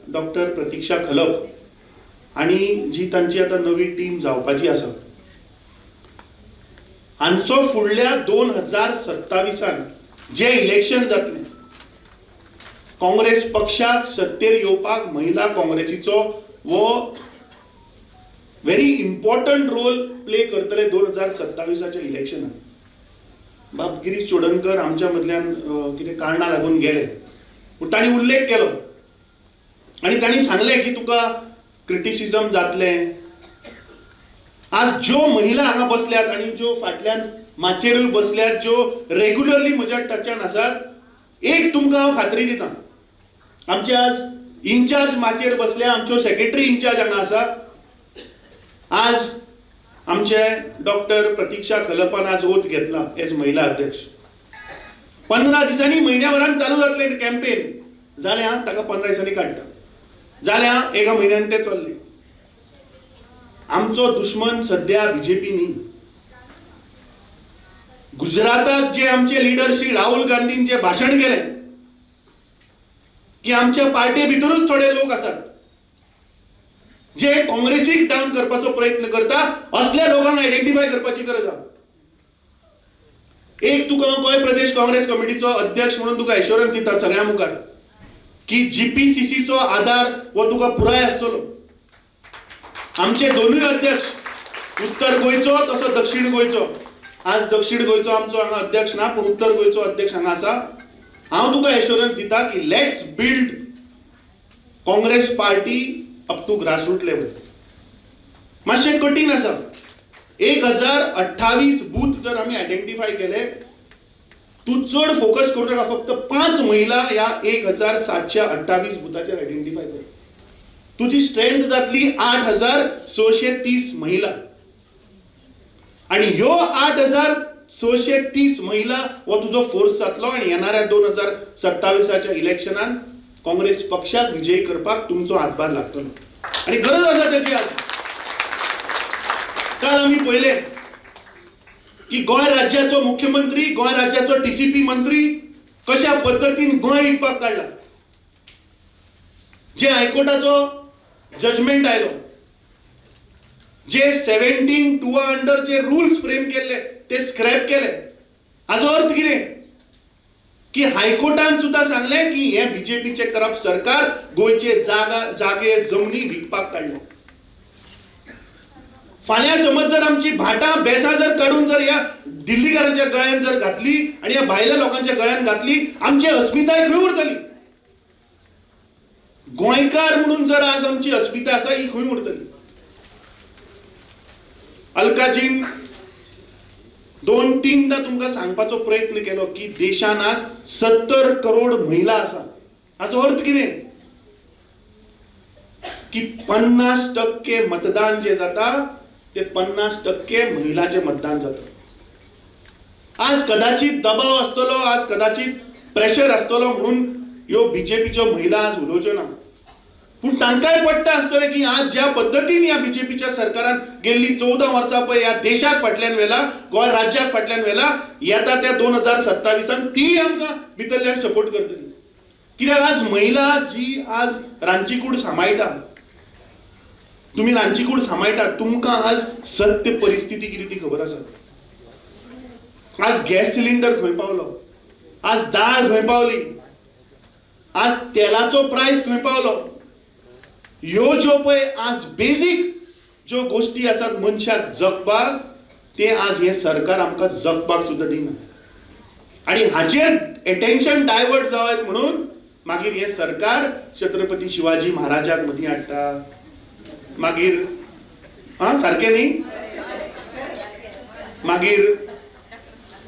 डॉक्टर प्रतीक्षा खलप आनी जी तांची आतां नवी टीम जावपाची आसा हांचो फुडल्या 2027 जे इलेक्शन जातलें काँग्रेस पक्षाक सत्तेर येवपाक महिला काँग्रेसीचो वो व्हेरी इम्पॉर्टंट रोल प्ले करतले 2027च्या इलेक्शनात. बाब गिरीश चोडणकर आमच्या मदल्यान कितें कारणां लागून गेले पूण तांणी उल्लेख केलो आनी तांणी सांगलें की तुका क्रिटिसिजम जातलें. आज ज्यो महिला हांगा बसल्यात आनी ज्यो फाटल्यान माचेरूय बसल्यात ज्यो रेग्युलरली म्हज्या टचान आसात, एक तुमकां हांव खात्री दितां, आमचे आज इन्चार्ज माचेर बसल्या, आमच्यो सेक्रेटरी इन्चार्ज हांगा आसा. आज आमचे डॉक्टर प्रतीक्षा खलपान आज ओथ घेतला एज महिला अध्यक्ष. 15 दिसांनी म्हयन्याभरान चालू जातले कॅम्पेन जालें हां, ताका 15 दिसांनी काडटा जालें हां, 1 म्हयन्यान ते चल्ले. आमचो दुश्मन सध्या बीजेपी न्ही. गुजरातात जे आमचे लीडर श्री राहुल गांधीन जे भाशण केलें की आमच्या पार्टी भितरूच थोडे लोक आसात जे काँग्रेसीक डावन करपाचो प्रयत्न करता, असल्या लोकांक आयडेंटिफाय करपाची गरज आसा. एक तुका गोंय प्रदेश काँग्रेस कमिटीचो अध्यक्ष म्हणून तुका एश्योरन्स दिता सगळ्या मुखार की जीपीसीसीचो आधार हो तुका पुराय आसतलो. आमचे दोनूय अध्यक्ष उत्तर गोंयचो तसो दक्षिण गोंयचो, आज दक्षिण गोंयचो आमचो हांगा अध्यक्ष ना पूण उत्तर गोंयचो अध्यक्ष हांगा आसा. हांव तुका एश्योरन्स दिता की let's build Congress party up to grassroot level. मातशें कठीण आसा. 1028 बूथ जर आमी आयडेंटिफाय केले, तू चड फोकस करू नका. फक्त 5 महिला ह्या 1728 बुथाचेर आयडेंटिफाय कर. तुझी स्ट्रेंथ जातली 8630 महिला. आणि ह्यो 8630 महिला हो तुझो फोर्स जातलो. आणि येणाऱ्या 2027च्या इलेक्शनात काँग्रेस पक्षाक विजयी करपाक तुमचो हातभार लागतलो. आणि गरज आसा त्याची. आज काल आम्ही पहिले की गोंय राज्याचो मुख्यमंत्री, गोंय राज्याचो टीसीपी मंत्री कशा पद्धतीन गोंय विकपाक काढला. जे हायकोर्टाचो जजमेंट आयलो, जे 17 टुआ अंडर जे रूल्स फ्रेम केले ते स्क्रॅप केले. हाचो अर्थ कितें की हायकोर्टान सुद्धा सांगले की हे बीजेपीचे करप्ट सरकार गोंयचे जागे जमनी विकपाक काढले. फाल्यां समज जर आमची भाटां बेसां जर काढून जर ह्या दिल्लीकारांच्या गळ्यात जर घातली आणि ह्या भायल्या लोकांच्या गळ्यात घातली, आमची अस्मिताय खंय उरतली. गोंयकार म्हणून जर आज आमची अस्मिताय आसा ही खंय उरतली. अलकाजीन 2-3दा तुमकां सांगपाचो प्रयत्न केलो की देशान आज 70 करोड महिला आसा. हाचो अर्थ कितें की 50% मतदान जे जाता ते 50% महिलांचे मतदान जाता. आज कदाचित दबाव आसतलो, आज कदाचित प्रेशर आसतलो म्हणून ह्यो बीजेपीच्यो महिला आज उलोवच्यो ना. पूण तांकांय पडटा आसतलें की आज ज्या पद्धतीन ह्या बीजेपीच्या सरकारान गेल्ली 14 वर्सां पळय ह्या देशाक फाटल्यान व्हेला, गोंय राज्याक फाटल्यान व्हेला, येता त्या 2027 ती आमकां भितरल्यान सपोर्ट करतली. कित्याक आज महिला जी आज रांदची कूड सांबाळटा, तुम्ही रांदची कूड सांबाळटात, तुमकां आज सत्य परिस्थिती कितें ती खबर आसा. आज गॅस सिलिंडर खंय पावलो, आज दाळ खंय पावली, आज तेलाचो प्राइस खंय पावलो. ह्यो ज्यो पळय आज बेसिक ज्यो गोष्टी आसात मनशाक जगपाक, ते आज हे सरकार आमकां जगपाक सुद्दां दिना. आणि हाचेर अटेन्शन डायवर्ट जावत म्हणून मागीर हे सरकार छत्रपती शिवाजी महाराजाक मदीं हाडटा. मागीर सारकें न्ही, मागीर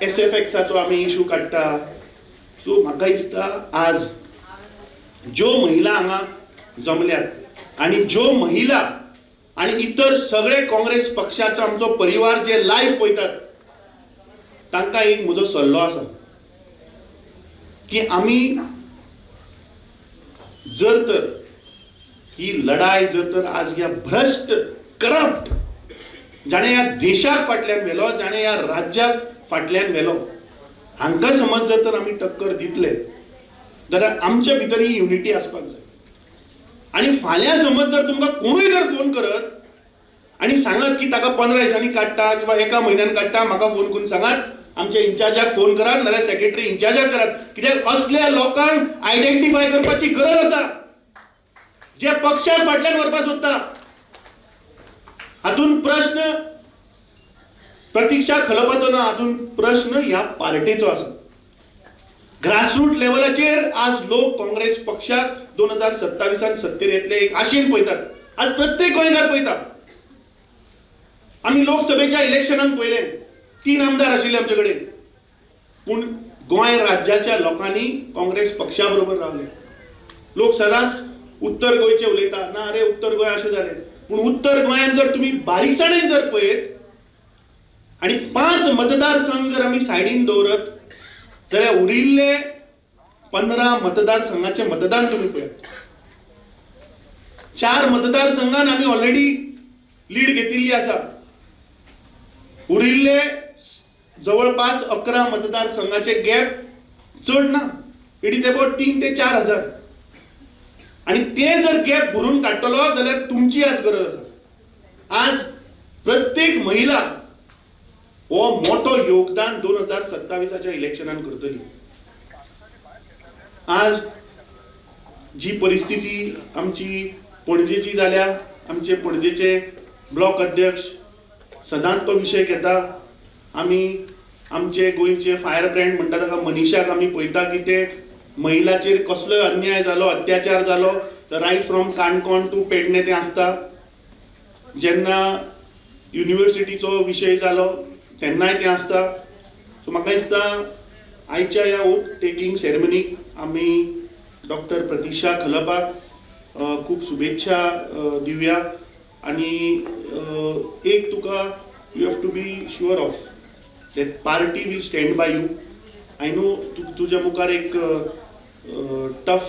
SFXाचो आमी इशू काडटा. सो म्हाका दिसता आज ज्यो महिला हांगा जमल्यात आणि ज्यो महिला आणि इतर सगळे काँग्रेस पक्षाचो आमचो परिवार जे लाईव्ह पळयतात, तांकां एक म्हजो सल्लो आसा की आमी जर तर ही लढाई जर तर आज ह्या भ्रष्ट करप्ट जाणे ह्या देशाक फाटल्यान व्हेलो, जाणे ह्या राज्याक फाटल्यान व्हेलो, हांकां समज जर तर आमी टक्कर दितले जाल्यार आमच्या भितर ही युनिटी आसपाक जाय. आणि फाल्यां समज जर तुमकां कोणूय जर फोन करत आणि सांगत की ताका 15 दिसांनी काडटा किंवा 1 म्हयन्यान काडटा, म्हाका फोन करून सांगात, आमच्या इंचार्जाक फोन करात नाल्यार सेक्रेटरी इंचार्जाक करात. कित्याक असल्या लोकांक आयडेंटिफाय करपाची गरज आसा जे पक्षाक फाटल्यान व्हरपाक सोदता. हातून प्रश्न प्रतीक्षा खलपाचो ना, हातून प्रश्न ह्या पार्टीचो आसा. ग्रासरूट लेवलाचेर आज लोक काँग्रेस पक्षाक 2027 सत्तेर येतले एक आशेन पळयतात. आज प्रत्येक गोंयकार पळयता. आमी लोकसभेच्या इलेक्शनाक पळयले 3 आमदार आशिल्ले आमचे कडेन, पूण गोंय राज्याच्या लोकांनी काँग्रेस पक्षा बरोबर रावले. लोक सदांच उत्तर गोंयचे उलयता, ना रे उत्तर गोंय अशें जालें, पूण उत्तर गोंयान जर तुम्ही बारीकसाणेन जर पळयत आणि 5 मतदारसंघ जर आमी सायडीन दवरत जाल्यार उरिल्ले 15 मतदारसंघाचे मतदान तुम्ही पळयात. 4 मतदारसंघान आमी ऑलरेडी लीड घेतिल्ली आसा. उरिल्ले जवळपास 11 मतदारसंघाचे गॅप चड ना. इट इज अबाउट 3 ते 4 हजार. आणि ते जर गॅप भरून काडटलो जाल्यार तुमची आज गरज आसा. आज प्रत्येक महिला हो मोठो योगदान 2027च्या इलेक्शनान करतली. आज जी परिस्थिती आमची पणजेची जाल्या, आमचे पणजेचे ब्लॉक अध्यक्ष सदांच तो विषय घेता. आमी आमचे गोंयचे फायर ब्रँड म्हणटा ताका मनीषाक आमी पळयता की ते महिलाचेर कसलोय अन्याय जालो, अत्याचार जालो, तर right from Canacona to Pernem ते आसता. जेन्ना युनिवर्सिटीचो विशय जालो तेन्नाय ते आसता. सो म्हाका दिसता आयच्या ह्या ओथ टेकिंग सेरेमनीक आमी डॉक्टर प्रतीक्षा खलपाक खूब शुभेच्छा दिवया. आनी एक तुका you have to be sure of that party will stand by you. I know तुज्या मुखार एक टफ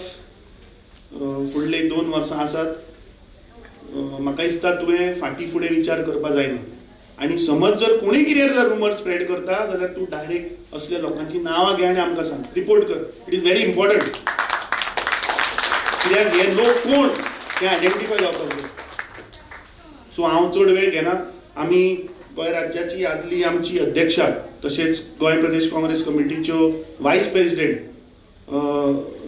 फुडले 2 वर्सां आसात. म्हाका दिसता तुवें फाटीं फुडें विचार करपा जायना. आनी समज जर कोणी कितें जर रुमर स्प्रेड करता जाल्यार तूं डायरेक्ट असल्या लोकांची नांवां घे आनी आमकां सांग, रिपोर्ट कर. It is very important. कित्याक हे लोक कोण ते आयडेंटिफाय जावपाक जाय. सो हांव चड वेळ घेना. आमी गोंय राज्याची आदली आमची अध्यक्षा तशेंच गोंय प्रदेश काँग्रेस कमिटीच्यो vice president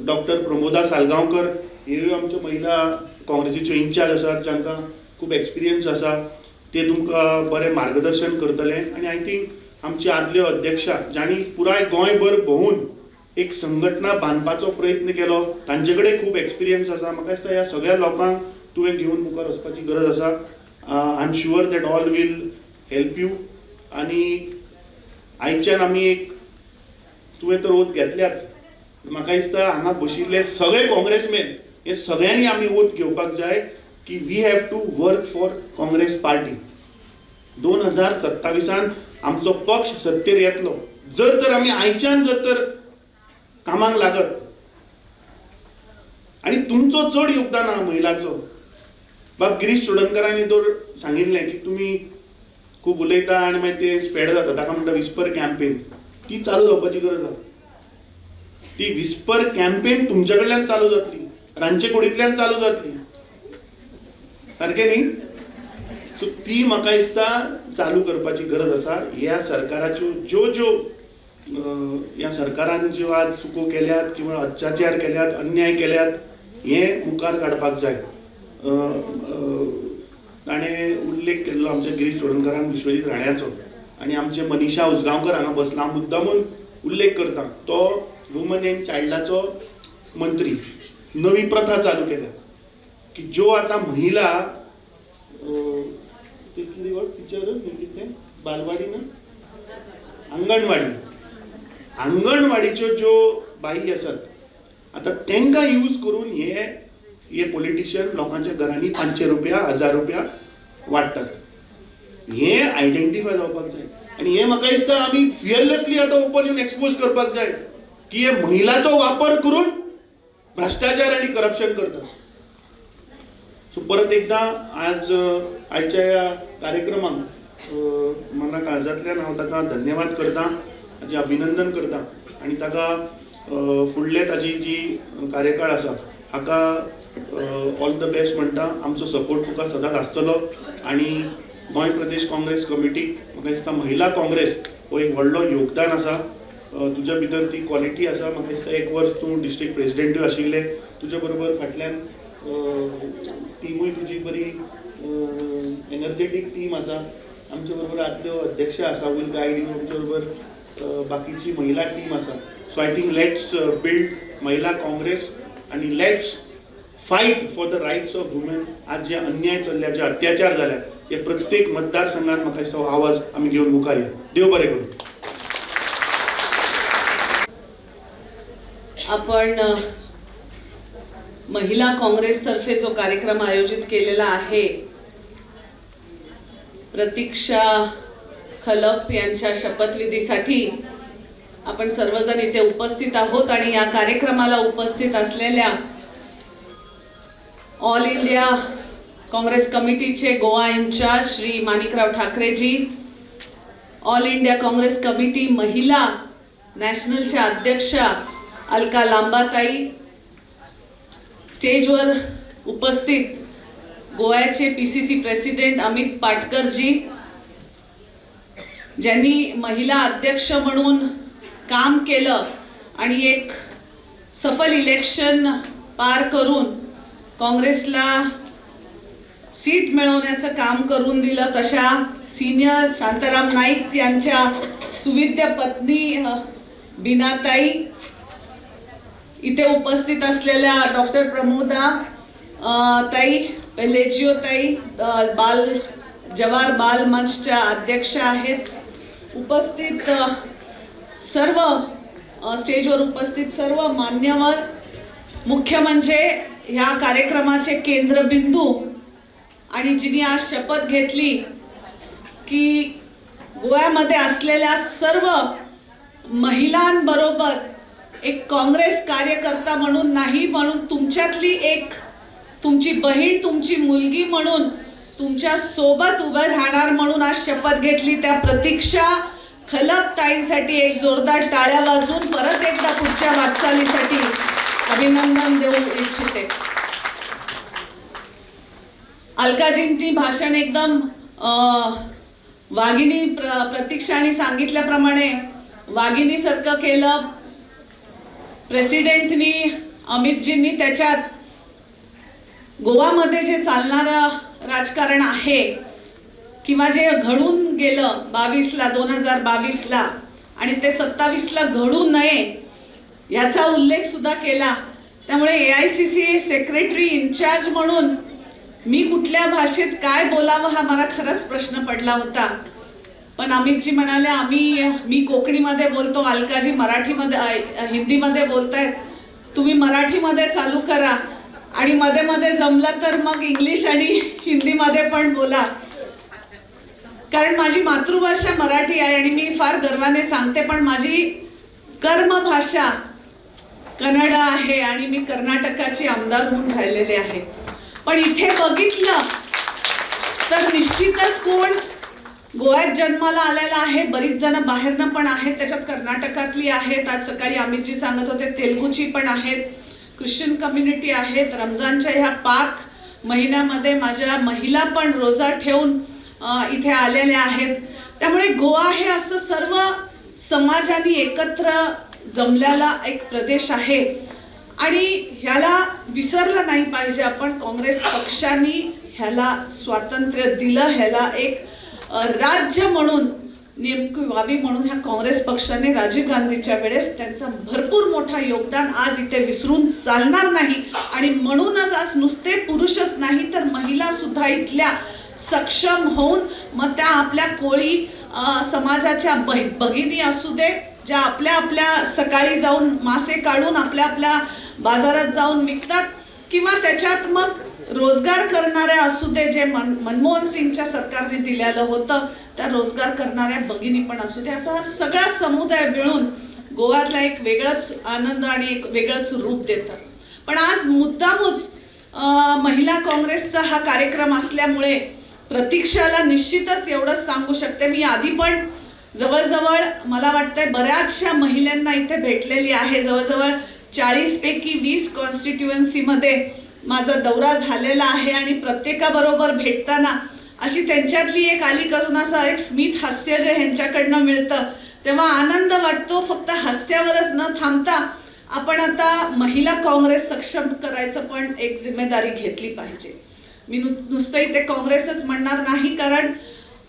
doctor Pramoda Salgaonkar ह्यो आमच्यो महिला काँग्रेसीच्यो इन्चार्ज आसात, जांकां खूब एक्सपिरियन्स आसा. ते तुमकां बरें मार्गदर्शन करतले. आनी आय थिंक आमचे आदल्यो अध्यक्षा जांणी पुराय गोंयभर भोंवून एक संघटना बांदपाचो प्रयत्न केलो, तांचे कडेन खूब एक्सपिरियन्स आसा. म्हाका दिसता ह्या सगळ्या लोकांक तुवें घेवन मुखार वचपाची गरज आसा. I am sure that all will help you. आनी आयच्यान आमी एक तुवें तर ओथ घेतल्याच. म्हाका दिसता हांगा बशिल्ले सगळे काँग्रेसमॅन हे सगळ्यांनी आमी ओथ घेवपाक जाय की we have to work for Congress party. 2027 आमचो पक्ष सत्तेर येतलो जर तर आमी आयच्यान जर तर कामाक लागत. आनी तुमचो चड योगदान आहा महिलांचो. बाब गिरीश चोडणकरांनी तर सांगिल्लें की तुमी खूब उलयता आनी मागीर ते स्प्रेड जाता, ताका म्हणटा विस्पर कॅम्पेन. ती चालू जावपाची गरज आहा. ती विस्पर कॅम्पेन तुमच्या कडल्यान चालू जातली, रांदचे कुडींतल्यान चालू जातली. सारकें न्ही? सो ती म्हाका दिसता चालू करपाची गरज आसा. ह्या सरकाराच्यो ज्यो ज्यो ह्या सरकारान ज्यो आज चुको केल्यात किंवा अत्याचार केल्यात, अन्याय केल्यात, हे मुखार काडपाक जाय. ताणें उल्लेख केल्लो आमच्या गिरीश चोडणकरान विश्वजीत राण्याचो. आनी आमचे मनीषा उसगांवकर हांगा बसला. हांव मुद्दामून उल्लेख करता. तो वुमन एंड चायल्डाचो मंत्री. नवी प्रथा चालू केल्या की ज्यो आतां महिला बालवाडी ना अंगणवाडीच्यो ज्यो बाई आसात आतां तांकां यूज करून हे पॉलिटिशियन लोकांच्या घरांनी 500 रुपया 1000 रुपया वाडटात. हे आयडेंटिफाय जावपाक जाय. आनी हे म्हाका दिसता आमी फियरलेसली आतां ओपन येवन एक्सपोज करपाक जाय की हे महिलांचो वापर करून भ्रष्टाचार आनी करप्शन करतात. सो परत एकदा आयच्या ह्या कार्यक्रमाक मना काळजांतल्यान हांव ताका धन्यवाद करता, ताचें अभिनंदन करता. आनी ताका फुडले ताची जी कार्यकाळ आसा हाका ऑल द बेस्ट म्हणटा. आमचो सपोर्ट तुका सदांच आसतलो. आनी गोंय प्रदेश काँग्रेस कमिटीक म्हाका दिसता महिला काँग्रेस हो एक व्हडलो योगदान आसा. तुज्या भितर ती क्वॉलिटी आसा. म्हाका दिसता 1 वर्स तूं डिस्ट्रिक्ट प्रेसिडेंटूय आशिल्लें. तुज्या बरोबर फाटल्यान टिमूय तुजी बरी एनर्जेटीक टीम आसा. आमच्या बरोबर आदल्यो अध्यक्षा आसा, वील गायड यू. आमच्या बरोबर बाकीची महिला टीम आसा. So I think let's build Mahila Congress आनी let's fight for the rights of women. आज जे अन्याय चल्ल्या, जे अत्याचार जाल्यात, हे प्रत्येक मतदारसंघात म्हाका दिसता हो आवाज आमी घेवन मुखार या. देव बरें करूं. आपण महिला काँग्रेसतर्फे जो कार्यक्रम आयोजित केलेला आहे, प्रतीक्षा खलप यांच्या शपथविधीसाठी आपण सर्वजण इथे उपस्थित आहोत. आणि या कार्यक्रमाला उपस्थित असलेल्या ऑल इंडिया काँग्रेस कमिटीचे Goa in-charge Shri Manikrao ठाकरेजी, all India Congress committee महिला नॅशनलच्या अध्यक्षा अलका लांबाताई, स्टेजवर उपस्थित गोव्याचे PCC प्रेसिडेंट अमित पाटकरजी, ज्यांनी महिला अध्यक्ष म्हणून काम केलं आणि एक सफल इलेक्शन पार करून काँग्रेसला सीट मिळवण्याचं काम करून दिलं, तशा सिनियर शांताराम नाईक यांच्या सुविद्य पत्नी बीनाताई, इथे उपस्थित असलेल्या डॉक्टर प्रमोदा ताई, लेजिओ ताई, जवाहर बाल मंचच्या अध्यक्ष आहेत, उपस्थित सर्व स्टेजवर उपस्थित सर्व मान्यवर, मुख्य म्हणजे ह्या कार्यक्रमाचे केंद्रबिंदू आणि जिने आज शपथ घेतली की गोव्यामध्ये असलेल्या सर्व महिलांबरोबर एक काँग्रेस कार्यकर्ता म्हणून नाही, म्हणून तुमच्यातली एक तुमची बहीण, तुमची मुलगी म्हणून तुमच्या सोबत उभं राहणार म्हणून आज शपथ घेतली. त्या प्रतीक्षा खलप ताईंसाठी एक जोरदार टाळ्या वाजवून परत एकदा पुढच्या वाटचालीसाठी अभिनंदन देऊ इच्छिते. अलकाजींनी भाषण एकदम वाघिणी प्रतीक्षाने सांगितल्याप्रमाणे वाघिणीसारखं केलं. प्रेसिडेंटनी अमितजींनी त्याच्यात गोवामध्ये जे चालणारं राजकारण आहे किंवा जे घडून गेलं 2022ला आणि ते 27ला घडू नये याचा उल्लेख सुद्धा केला. त्यामुळे AICC सेक्रेटरी इन्चार्ज म्हणून मी कुठल्या भाषेत काय बोलावं हा मला खरंच प्रश्न पडला होता. पण अमितजी म्हणाले मी कोकणीमध्ये बोलतो, अलकाजी हिंदीमध्ये बोलतायत, तुम्ही मराठीमध्ये चालू करा आणि मध्ये मध्ये जमलं तर मग इंग्लिश आणि हिंदीमध्ये पण बोला. कारण माझी मातृभाषा मराठी आहे आणि मी फार गर्वाने सांगते, पण माझी कर्मभाषा कन्नड आहे आणि मी कर्नाटकाची आमदार होऊन राहिलेले आहे. पण इथे बघितलं तर निश्चितच कोण गोव्यात जन्माला आलेला आहे, बरीच जण बाहेरनं पण आहेत, त्याच्यात कर्नाटकातली आहेत, आज सकाळी अमितजी सांगत होते तेलुगूची पण आहेत, ख्रिश्चन कम्युनिटी आहेत. रमजानच्या ह्या पाक महिन्यामध्ये माझ्या महिला पण रोजा ठेवून इथे आलेल्या आहेत. त्यामुळे गोवा हे असं सर्व समाजाने एकत्र जमलेला एक प्रदेश आहे आणि ह्याला विसरलं नाही पाहिजे आपण. काँग्रेस पक्षाने ह्याला स्वातंत्र्य दिलं, ह्याला एक राज्य म्हणून नेमकी व्हावी म्हणून ह्या काँग्रेस पक्षाने राजीव गांधीच्या वेळेस त्यांचं भरपूर मोठं योगदान आज इथे विसरून चालणार नाही. आणि म्हणूनच आज नुसते पुरुषच नाही तर महिला सुद्धा इथल्या सक्षम होऊन मग त्या आपल्या कोळी समाजाच्या भगिनी असू दे, ज्या आपल्या आपल्या सकाळी जाऊन मासे काढून आपल्या आपल्या बाजारात जाऊन विकतात, किंवा त्याच्यात मग रोजगार करणाऱ्या असू दे, जे मनमोहन सिंगच्या सरकारने दिलेलं होतं त्या रोजगार करणाऱ्या भगिनी पण असू दे, असा हा सगळा समुदाय मिळून गोव्यातला एक वेगळाच आनंद आणि एक वेगळंच रूप देतं. पण आज मुद्दामूच महिला काँग्रेसचा हा कार्यक्रम असल्यामुळे प्रतीक्षाला निश्चितच एवढंच सांगू शकते, मी आधी पण जवळजवळ मला वाटतंय बऱ्याचशा महिलांना इथे भेटलेली आहे. जवळजवळ 40 पैकी 20 कॉन्स्टिट्युएन्सीमध्ये माझा दौरा झालेला आहे आणि प्रत्येकाबरोबर भेटताना अशी त्यांच्यातली एक अलीकडून असं एक स्मित हास्य जे ह्यांच्याकडनं मिळतं तेव्हा आनंद वाटतो. फक्त हास्यावरच न थांबता आपण आता महिला काँग्रेस सक्षम करायचं पण एक जिम्मेदारी घेतली पाहिजे. मी नुसतं इथे काँग्रेसच म्हणणार नाही, कारण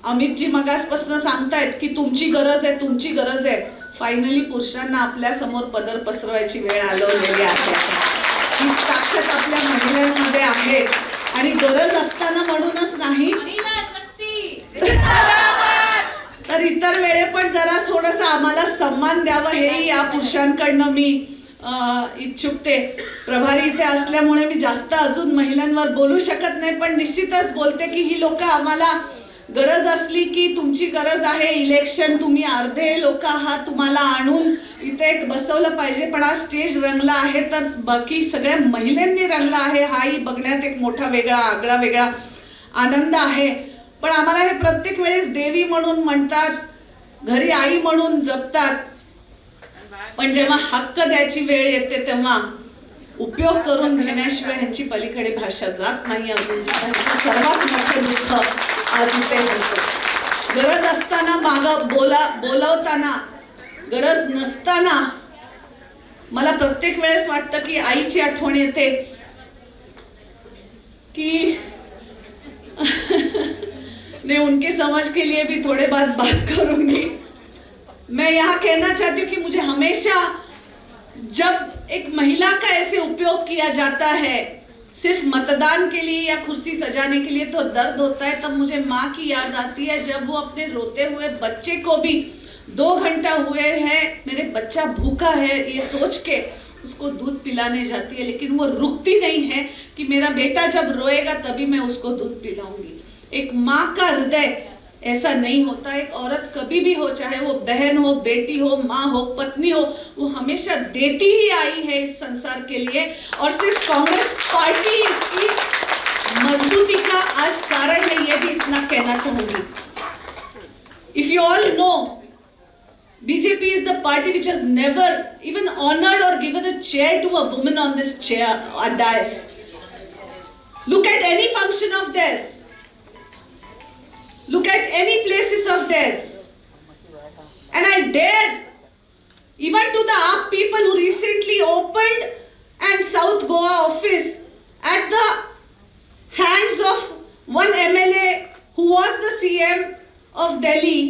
अमितजी मगासपासून सांगतायत की तुमची गरज आहे, तुमची गरज आहे. फायनली पुरुषांना आपल्या समोर पदर पसरवायची वेळ आलेली आहे. ही ताकद आपल्या महिलांमध्ये आहे आणि गरज असताना म्हणूनच नाही तर इतर वेळे पण जरा थोडंसं आम्हाला सन्मान द्यावं हेही या पुरुषांकडनं मी इच्छुकते. प्रभारी इथे असल्यामुळे मी जास्त अजून महिलांवर बोलू शकत नाही, पण निश्चितच बोलते की ही लोक आम्हाला गरज असली की तुमची गरज आहे, इलेक्शन तुम्ही अर्धे लोक आहात, तुम्हाला आणून इथे बसवलं पाहिजे. पण आज स्टेज रंगला आहे तर बाकी सगळ्या महिलांनी रंगला आहे, हाही बघण्यात एक मोठा वेगळा आगळा वेगळा आनंद आहे. पण आम्हाला हे प्रत्येक वेळेस देवी म्हणून म्हणतात, घरी आई म्हणून जपतात, पण जेव्हा हक्क द्यायची वेळ येते तेव्हा उपयोग करून घेण्याशिवाय ह्यांची पलीकडे भाषा जात नाही. अजून सुद्धा सर्वात मोठे दुःख आज इथे होतं. गरज असताना बोलवताना, गरज नसताना मला प्रत्येक वेळेस वाटतं की आईची आठवण येते की ने उनके समझ के लिए भी थोड़े बात करूंगी. मैं यहाँ कहना चाहती हूँ कि मुझे हमेशा जब एक महिला का ऐसे उपयोग किया जाता है सिर्फ मतदान के लिए या कुर्सी सजाने के लिए, तो दर्द होता है। तब मुझे माँ की याद आती है जब वो अपने रोते हुए बच्चे को भी 2 घंटा हुए हैं, मेरे बच्चा भूखा है ये सोच के उसको दूध पिलाने जाती है, लेकिन वो रुकती नहीं है कि मेरा बेटा जब रोएगा तभी मैं उसको दूध पिलाऊंगी। एक माँ का हृदय ऐसा नहीं होता। एक औरत कभी भी हो, चाहे वो बहन हो, बेटी हो, माँ हो, पत्नी हो, वो हमेशा देती ही आई है इस संसार के लिए। और सिर्फ कांग्रेस पार्टी इसकी मजबूती का आज कारण है, ये भी इतना कहना चाहूंगी। If you all know, BJP is the party which has never even honored or given a chair to a woman on this chair or dais. Look at any function of theirs. Look at any places of theirs. And I dare even to the AAP people who recently opened an South Goa office at the hands of one MLA who was the CM of Delhi,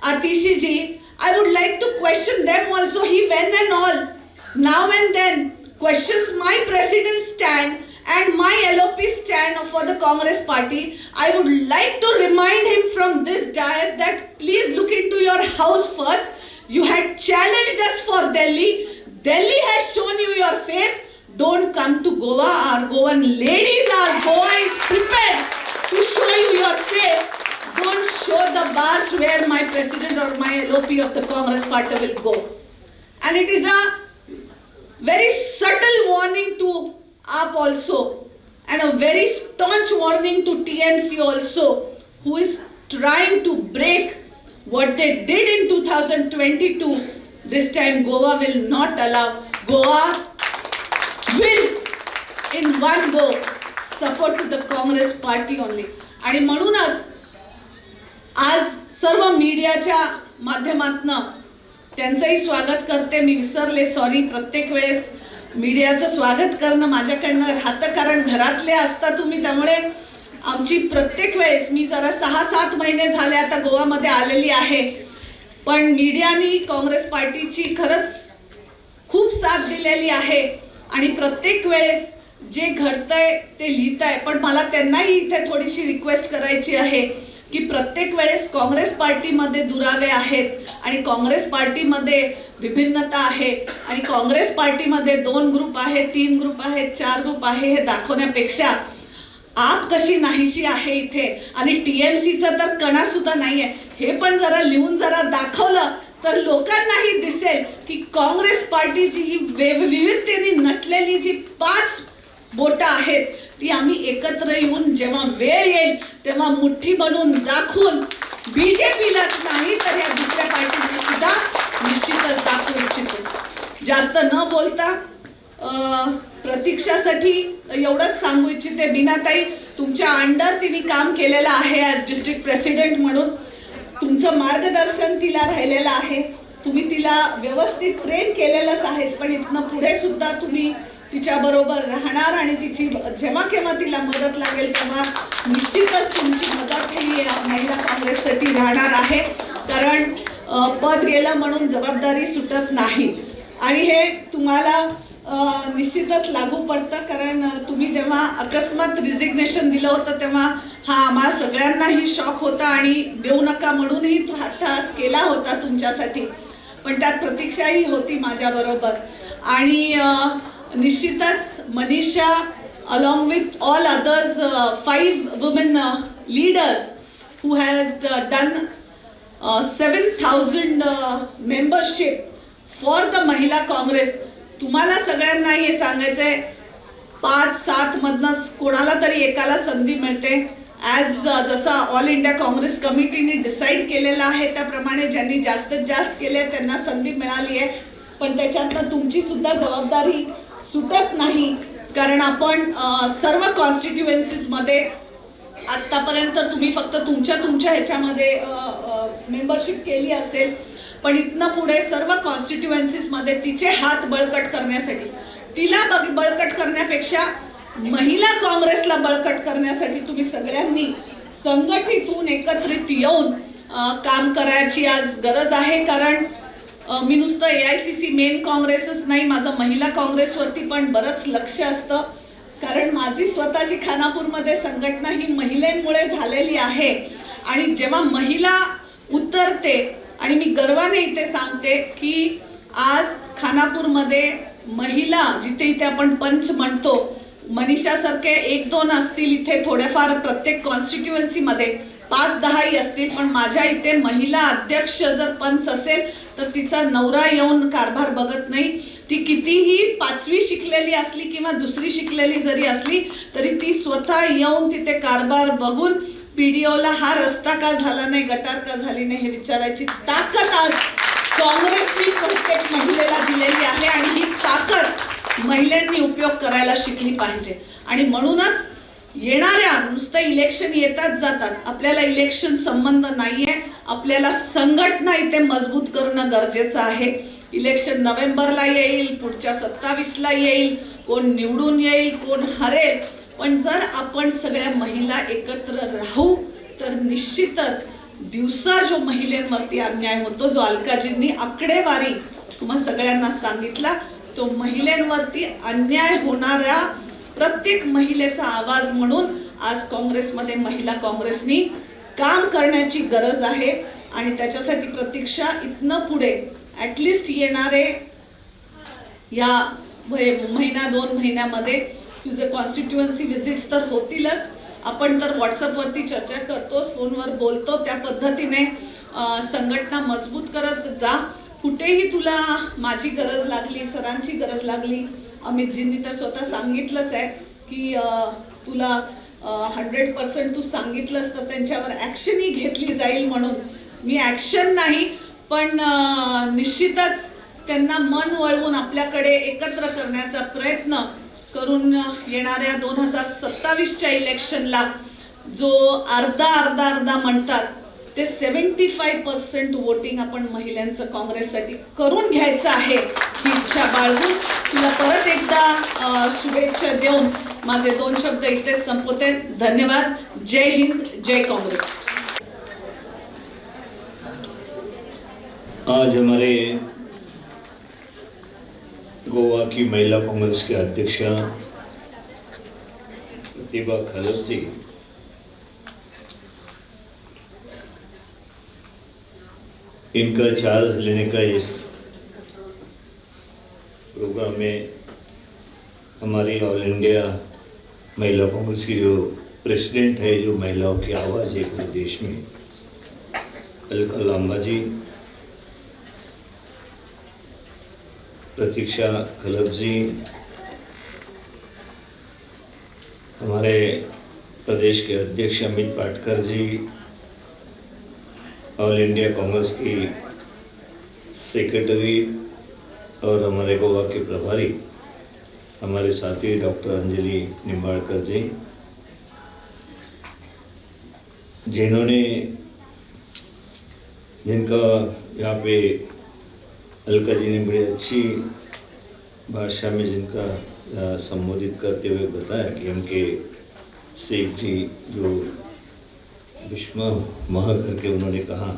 Atishi ji. I would like to question them also. He went and all, now and then questions my president's stand and my LOP stand for the Congress party. I would like to remind him from this dais that please look into your house first. You had challenged us for Delhi. Delhi has shown you your face. Don't come to Goa. Our Goan ladies, our Goa is prepared to show you your face. Don't show the bars where my president or my LOP of the Congress party will go. And it is a very subtle warning to AAP also, and a very staunch warning to TMC also, who is trying to break what they did in 2022. This time Goa will not allow. Goa will in one go support to the Congress party only. आणि म्हणूनच आज सर्व मीडियाच्या माध्यमातून त्यांचंही स्वागत करते. मी विसरले, सॉरी. प्रत्येक वेळेस मीडियाचं स्वागत करणं माझ्याकडनं राहतं, कारण घरातले असता तुम्ही, त्यामुळे आमची प्रत्येक वेळेस, मी जरा 6-7 महिने झाले आता गोवामध्ये आलेली आहे, पण मीडियानी काँग्रेस पार्टीची खरंच खूप साथ दिलेली आहे आणि प्रत्येक वेळेस जे घडतंय ते लिहिताय. पण मला त्यांनाही इथे थोडीशी रिक्वेस्ट करायची आहे की प्रत्येक वेळेस काँग्रेस पार्टीमध्ये दुरावे आहेत आणि काँग्रेस पार्टीमध्ये विभिन्नता आहे आणि काँग्रेस पार्टीमध्ये 2 ग्रुप आहेत, 3 ग्रुप आहेत, 4 ग्रुप आहे, हे दाखवण्यापेक्षा आप कशी नाहीशी आहे इथे आणि TMCचा तर कणा सुद्धा नाहीये, हे पण जरा लिहून जरा दाखवलं तर लोकांनाही दिसेल की काँग्रेस पार्टीची ही विविधतेने नटलेली जी 5 बोटं आहेत ती आम्ही एकत्र येऊन जेव्हा वेळ येईल तेव्हा मुठ्ठी बनवून दाखवून BJPलाच नाही तर या दुसऱ्या पार्टीला सुद्धा निश्चितच दाखवू इच्छितो. जास्त न बोलता प्रतीक्षासाठी एवढंच सांगू इच्छिते, बीनाताई तुमच्या अंडर तिने काम केलेलं आहे ॲज डिस्ट्रिक्ट प्रेसिडेंट म्हणून. तुमचं मार्गदर्शन तिला राहिलेलं आहे, तुम्ही तिला व्यवस्थित ट्रेन केलेलंच आहेच, पण इथनं पुढे सुद्धा तुम्ही तिच्याबरोबर राहणार आणि तिची जेव्हा केव्हा तिला मदत लागेल तेव्हा निश्चितच तुमची मदत ही महिला काँग्रेससाठी राहणार आहे, कारण पद गेलं म्हणून जबाबदारी सुटत नाही आणि हे तुम्हाला निश्चितच लागू पडतं. कारण तुम्ही जेव्हा अकस्मात रिझिग्नेशन दिलं होतं तेव्हा हा आम्हा सगळ्यांनाही शॉक होता आणि देऊ नका म्हणूनही तो हट्टहास केला होता तुमच्यासाठी, पण त्यात प्रतीक्षाही होती माझ्याबरोबर. आणि निश्चितच Manisha along with all others 5 women leaders who has done 7,000 membership for the Mahila Congress. तुम्हाला सगळ्यांना हे सांगायचं आहे 5-7 मधनच कोणाला तरी एकाला संधी मिळते. जसा ऑल इंडिया काँग्रेस कमिटीने डिसाईड केलेलं आहे त्याप्रमाणे ज्यांनी जास्तीत जास्त केले त्यांना संधी मिळाली आहे, पण त्याच्यातनं तुमची सुद्धा जबाबदारी सुटत नाही, कारण आपण सर्व कॉन्स्टिट्युएन्सीजमध्ये आत्तापर्यंत तुम्ही फक्त तुमच्या ह्याच्यामध्ये मेंबरशिप केली असेल, पण इथनं पुढे सर्व कॉन्स्टिट्युएन्सीजमध्ये तिचे हात बळकट करण्यासाठी, तिला बळकट करण्यापेक्षा महिला काँग्रेसला बळकट करण्यासाठी तुम्ही सगळ्यांनी संघटित होऊन एकत्रित येऊन काम करायची आज गरज आहे. कारण मी नुसतं AICC मेन काँग्रेसच नाही, माझं महिला काँग्रेसवरती पण बरंच लक्ष असतं, कारण माझी स्वतःची खानापूरमध्ये संघटना ही महिलांमुळे झालेली आहे. आणि जेव्हा महिला उतरते, आणि मी गर्वाने इथे सांगते की आज खानापूरमध्ये महिला, जिथे इथे आपण पंच म्हणतो, मनीषासारखे 1-2 असतील इथे, थोड्याफार प्रत्येक कॉन्स्टिट्युएन्सीमध्ये 5-10 असतील, पण माझ्या इथे महिला अध्यक्ष जर पंच असेल तर तिचा नवरा येऊन कारभार बघत नाही. ती कितीही 5वी शिकलेली असली किंवा 2री शिकलेली जरी असली तरी ती स्वतः येऊन तिथे कारभार बघून PDOला हा रस्ता का झाला नाही, गटार का झाली नाही हे विचारायची ताकद आज काँग्रेसने प्रत्येक महिलेला दिलेली आहे. आणि ही ताकद महिलांनी उपयोग करायला शिकली पाहिजे. आणि म्हणूनच येणाऱ्या, नुसतं इलेक्शन येतात जातात, आपल्याला इलेक्शन संबंध नाहीये, आपल्याला संघटना इथे मजबूत करणं गरजेचं आहे. इलेक्शन नोव्हेंबरला येईल, पुढच्या 27ला येईल, कोण निवडून येईल, कोण हरेल, पण जर आपण सगळ्या महिला एकत्र राहू तर निश्चितच दिवसा जो महिलांवरती अन्याय होतो, जो अलकाजींनी आकडेवारी तुम्हा सगळ्यांना सांगितला, तो महिलांवरती अन्याय होणाऱ्या प्रत्येक महिलेचा आवाज म्हणून आज काँग्रेसमध्ये महिला काँग्रेसनी काम करण्याची गरज आहे. आणि त्याच्यासाठी प्रतीक्षा इथनं पुढे ॲटलिस्ट येणारे या महिना 2 महिन्यामध्ये तुझे कॉन्स्टिट्युएन्सी व्हिजिट्स तर होतीलच, आपण तर व्हॉट्सअपवरती चर्चा करतोस, फोनवर बोलतो, त्या पद्धतीने संघटना मजबूत करत जा. कुठेही तुला माझी गरज लागली, सरांची गरज लागली, अमितजींनी तर स्वतः सांगितलंच आहे की तुला 100% तू सांगितलंस तर त्यांच्यावर ॲक्शनही घेतली जाईल. म्हणून मी ॲक्शन नाही पण निश्चितच त्यांना मन वळवून आपल्याकडे एकत्र करण्याचा प्रयत्न करून येणाऱ्या 2027च्या इलेक्शनला जो अर्धा म्हणतात ते 75% वोटिंग आपण महिलांचं काँग्रेससाठी करून घ्यायचं आहे ही इच्छा बाळगून तुला परत एकदा शुभेच्छा देऊन माझे 2 शब्द इथेच संपवते. धन्यवाद. जय हिंद, जय काँग्रेस. आज हमारे गोवा की महिला कांग्रेस के अध्यक्षा प्रतिभा खलप जी इनका चार्ज लेने का इस प्रोग्राम में हमारी ऑल इंडिया महिला कांग्रेस की जो प्रेसिडेंट है, जो महिलाओं की आवाज़ है पूरे देश में, अलका लांबा जी, प्रतीक्षा खलप जी, हमारे प्रदेश के अध्यक्ष अमित पाटकर जी, ऑल इंडिया कांग्रेस की सेक्रेटरी और हमारे गोवा के प्रभारी हमारे साथी डॉक्टर अंजलि निम्बाड़कर जी, जिनका यहाँ पे अलका जी ने बड़ी अच्छी भाषा में जिनका संबोधित करते हुए बताया कि उनके शेख जी जो विश्व महा करके उन्होंने कहा,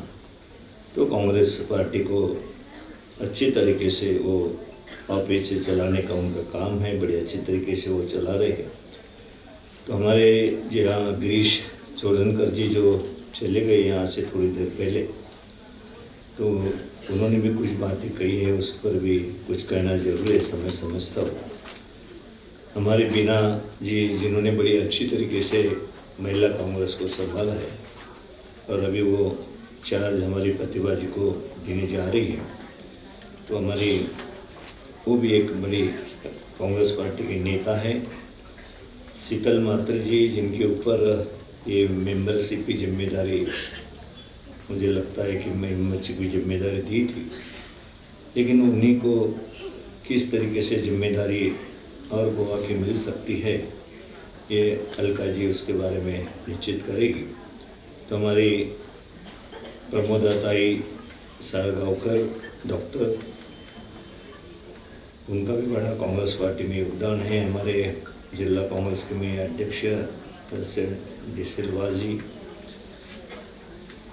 तो कांग्रेस पार्टी को अच्छी तरीके से वो ऑफिस से चलाने का उनका काम है, बड़ी अच्छी तरीके से वो चला रहे हैं. तो हमारे यहाँ गिरीश चोडनकर जी जो चले गए यहाँ से थोड़ी देर पहले, तो उन्होंने भी कुछ बातें कही है, उस पर भी कुछ कहना जरूरी है, समय समझता हूँ. हमारे बीना जी जिन्होंने बड़ी अच्छी तरीके से महिला कांग्रेस को संभाला है और अभी वो चार्ज हमारी प्रतिभा जी को देने जा रही है, तो हमारी वो भी एक बड़ी कांग्रेस पार्टी की नेता है. शीतल मात्र जी जिनके ऊपर ये मेंबरशिप की जिम्मेदारी मुझे लगता है कि मैं मेंबरशिप की जिम्मेदारी दी थी, लेकिन उन्हीं को किस तरीके से जिम्मेदारी और गोवा की मिल सकती है ये अलका जी उसके बारे में निश्चित करेगी. तो हमारी प्रमोदाताई साळगावकर डॉक्टर, उनका भी बड़ा कांग्रेस पार्टी में योगदान है. हमारे जिला कांग्रेस के में अध्यक्ष डिसिल्वा जी,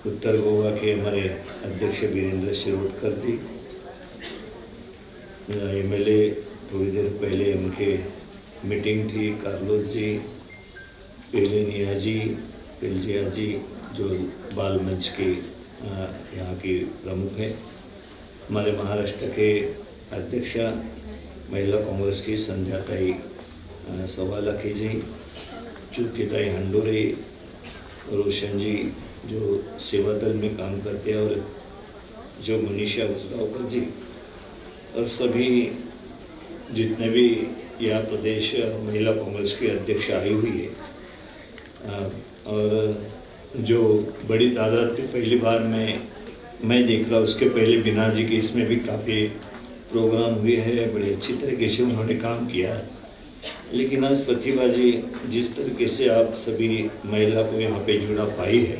उत्तर गोवा के हमारे अध्यक्ष वीरेंद्र शिरोडकर जी, एमएलए थोड़ी देर पहले उनके मीटिंग थी, कार्लोस जी, पेलिनिया जी, पेलजिया जी, जो बाल मंच के यहाँ की प्रमुख हैं, हमारे महाराष्ट्र के अध्यक्षा महिला कांग्रेस की संध्याताई सवालाखे जी, चुकीताई हंडोरे, रोशन जी जो सेवा दल में काम करते हैं, और जो मनीषा उसगांवकर जी, और सभी जितने भी यहाँ प्रदेश महिला कांग्रेस की अध्यक्ष आई हुई है, और जो बड़ी तादाद की पहली बार मैं देख रहा, उसके पहले बिना जी के इसमें भी काफ़ी प्रोग्राम हुए हैं, बड़ी अच्छी तरीके से उन्होंने काम किया है। लेकिन आज प्रतिभा जी जिस तरीके से आप सभी महिला को यहाँ पे जुड़ा पाई है,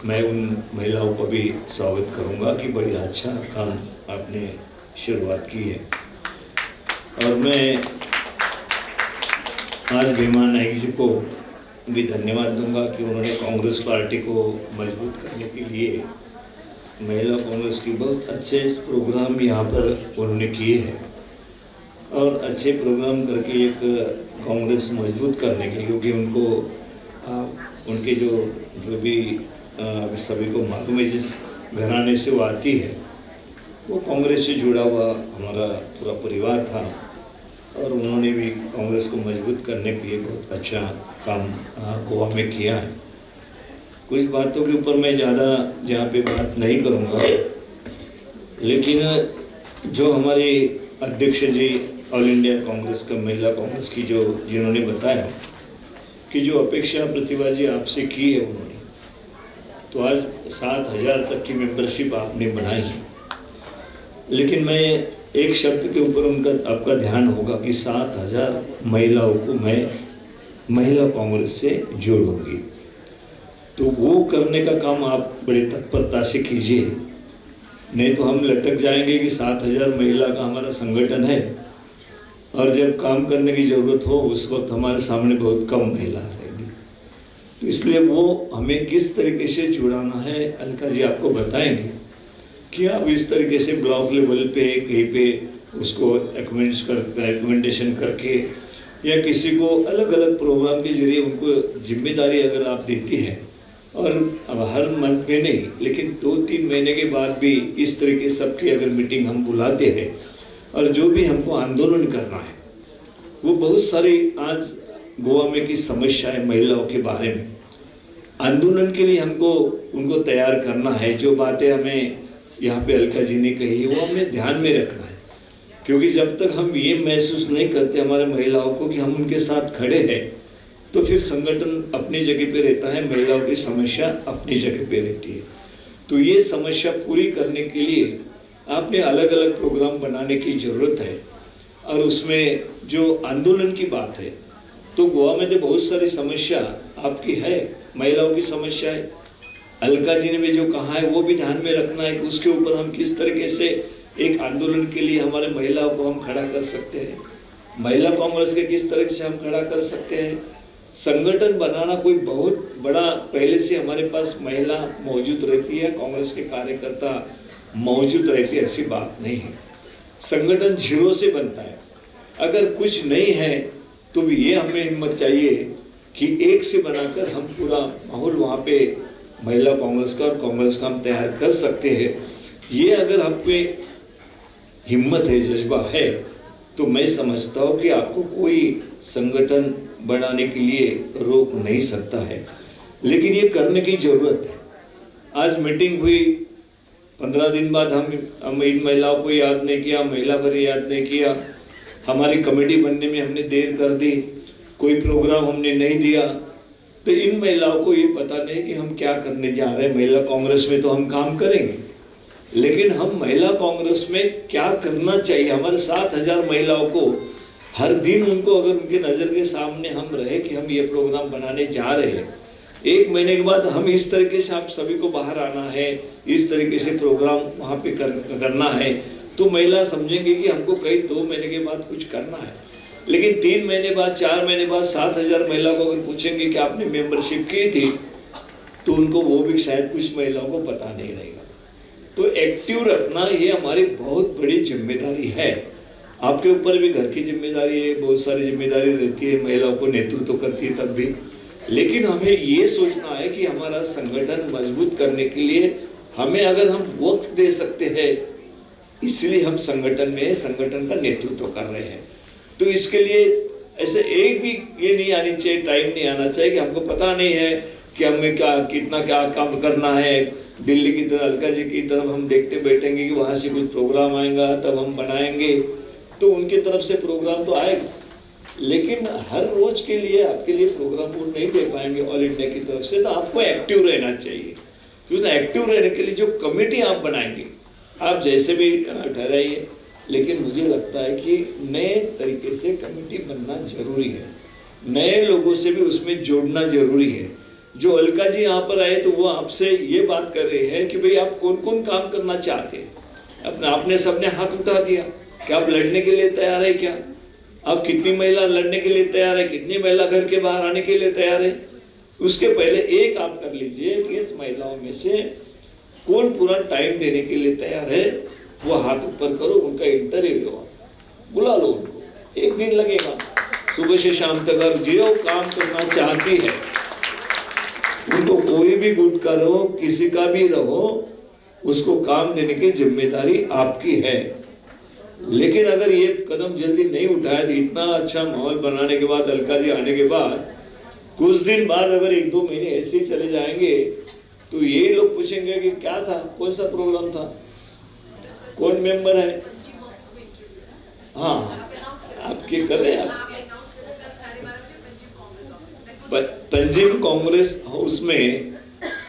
मैं उन महिलाओं को भी स्वागत करूँगा कि बड़ी अच्छा काम आपने शुरुआत की है। और मैं आज भीमा नाइक जी को भी धन्यवाद दूंगा कि उन्होंने कांग्रेस पार्टी को मजबूत करने के लिए महिला कांग्रेस की बहुत अच्छे प्रोग्राम यहाँ पर उन्होंने किए हैं, और अच्छे प्रोग्राम करके एक कांग्रेस मजबूत करने के, क्योंकि उनको उनके जो भी सभी को मालूम है जिस घराने से वो आती है, वो कांग्रेस से जुड़ा हुआ हमारा पूरा परिवार था, और उन्होंने भी कांग्रेस को मजबूत करने के लिए बहुत अच्छा काम गोवा में किया है। कुछ बातों के ऊपर मैं ज़्यादा यहाँ पे बात नहीं करूँगा, लेकिन जो हमारे अध्यक्ष जी ऑल इंडिया कांग्रेस का महिला कांग्रेस की जिन्होंने बताया कि जो अपेक्षा प्रतिभा जी आपसे की है उन्होंने, तो आज 7,000 तक की मेंबरशिप आपने बनाई है। लेकिन मैं एक शब्द के ऊपर आपका ध्यान होगा कि 7,000 महिलाओं को मैं महिला कांग्रेस से जोड़ूंगी, तो वो करने का काम आप बड़ी तत्परता से कीजिए, नहीं तो हम लटक जाएंगे कि 7,000 महिला का हमारा संगठन है, और जब काम करने की ज़रूरत हो उस वक्त हमारे सामने बहुत कम महिला रहेंगी। तो इसलिए वो हमें किस तरीके से जुड़ाना है, अलका जी आपको बताएंगे कि आप इस तरीके से ब्लॉक लेवल पे कहीं पे उसको रिकमेंडेशन करके, या किसी को अलग अलग प्रोग्राम के जरिए उनको जिम्मेदारी अगर आप देती हैं, और अब हर मंथ में नहीं लेकिन 2-3 महीने के बाद भी इस तरीके सबकी अगर मीटिंग हम बुलाते हैं, और जो भी हमको आंदोलन करना है, वो बहुत सारी आज गोवा में की समस्या है महिलाओं के बारे में, आंदोलन के लिए हमको उनको तैयार करना है। जो बातें हमें यहाँ पे अलका जी ने कही है वो हमें ध्यान में रखना है, क्योंकि जब तक हम ये महसूस नहीं करते हमारे महिलाओं को कि हम उनके साथ खड़े हैं, तो फिर संगठन अपनी जगह पे रहता है, महिलाओं की समस्या अपनी जगह पे रहती है। तो ये समस्या पूरी करने के लिए आपने अलग अलग प्रोग्राम बनाने की ज़रूरत है, और उसमें जो आंदोलन की बात है, तो गोवा में तो बहुत सारी समस्या आपकी है, महिलाओं की समस्या है, अलका जी ने भी जो कहा है वो भी ध्यान में रखना है कि उसके ऊपर हम किस तरीके से एक आंदोलन के लिए हमारे महिलाओं को हम खड़ा कर सकते हैं, महिला कांग्रेस के किस तरह से हम खड़ा कर सकते हैं। संगठन बनाना कोई बहुत बड़ा, पहले से हमारे पास महिला मौजूद रहती है, कांग्रेस के कार्यकर्ता मौजूद रहते हैं, ऐसी बात नहीं है। संगठन जीरो से बनता है, अगर कुछ नहीं है तो भी ये हमें हिम्मत चाहिए कि एक से बनाकर हम पूरा माहौल वहाँ पे महिला कांग्रेस का और कांग्रेस का हम तैयार कर सकते हैं। ये अगर हम पे हिम्मत है, जज्बा है, तो मैं समझता हूँ कि आपको कोई संगठन बनाने के लिए रोक नहीं सकता है, लेकिन ये करने की ज़रूरत है। आज मीटिंग हुई, 15 दिन बाद हम इन महिलाओं को याद नहीं किया, महिला भर याद नहीं किया, हमारी कमेटी बनने में हमने देर कर दी, कोई प्रोग्राम हमने नहीं दिया, तो इन महिलाओं को ये पता नहीं कि हम क्या करने जा रहे हैं। महिला कांग्रेस में तो हम काम करेंगे, लेकिन हम महिला कांग्रेस में क्या करना चाहिए, हमारे 7,000 महिलाओं को हर दिन उनको अगर उनके नज़र के सामने हम रहे कि हम ये प्रोग्राम बनाने जा रहे हैं, 1 महीने के बाद हम इस तरीके से आप सभी को बाहर आना है, इस तरीके से प्रोग्राम वहाँ पे करना है, तो महिला समझेंगे कि हमको कई 2 महीने के बाद कुछ करना है। लेकिन 3 महीने बाद, 4 महीने बाद 7,000 महिला को अगर पूछेंगे कि आपने मेंबरशिप की थी, तो उनको वो भी शायद कुछ महिलाओं को पता नहीं रहेगा। तो एक्टिव रखना ये हमारी बहुत बड़ी जिम्मेदारी है। आपके ऊपर भी घर की जिम्मेदारी है, बहुत सारी जिम्मेदारी रहती है, महिलाओं को नेतृत्व करती है तब भी। लेकिन हमें ये सोचना है कि हमारा संगठन मजबूत करने के लिए हमें अगर हम वक्त दे सकते हैं, इसलिए हम संगठन में संगठन का नेतृत्व कर रहे हैं। तो इसके लिए ऐसे एक भी ये नहीं आनी चाहिए, टाइम नहीं आना चाहिए कि हमको पता नहीं है कि हमें क्या काम करना है। दिल्ली की तरह अलका जी की तरफ हम देखते बैठेंगे कि वहाँ से कुछ प्रोग्राम आएगा तब हम बनाएंगे, तो उनकी तरफ से प्रोग्राम तो आएगा, लेकिन हर रोज के लिए आपके लिए प्रोग्राम वो नहीं दे पाएंगे ऑल इंडिया की तरफ से। तो आपको एक्टिव रहना चाहिए, क्योंकि एक्टिव रहने के लिए जो कमेटी आप बनाएंगे, आप जैसे भी ठहराइए, लेकिन मुझे लगता है कि नए तरीके से कमेटी बनना जरूरी है, नए लोगों से भी उसमें जोड़ना जरूरी है। जो अलका जी यहाँ पर आए तो वो आपसे ये बात कर रहे हैं कि भाई आप कौन कौन काम करना चाहते हैं। आपने सबने हाथ उठा दिया कि आप लड़ने के लिए तैयार है क्या, आप कितनी महिला लड़ने के लिए तैयार है, कितनी महिला घर के बाहर आने के लिए तैयार है। उसके पहले एक आप कर लीजिए कि इस महिलाओं में से कौन पूरा टाइम देने के लिए तैयार है, वो हाथ ऊपर करो, उनका इंटरव्यू लो, बुला लो उनको, एक दिन लगेगा सुबह से शाम तक। और जो काम करना चाहती है उनको कोई भी गुट का रहो, किसी का भी रहो, उसको काम देने की जिम्मेदारी आपकी है। लेकिन अगर ये कदम जल्दी नहीं उठाया तो इतना अच्छा माहौल बनाने के बाद, अलका जी आने के बाद कुछ दिन बाद अगर 1-2 महीने ऐसे ही चले जाएंगे तो ये लोग पूछेंगे कि क्या था, कौन सा प्रोग्राम था, कौन मेंबर है। हाँ, आपके कर रहे हैं आप पंजीम कांग्रेस हाउस में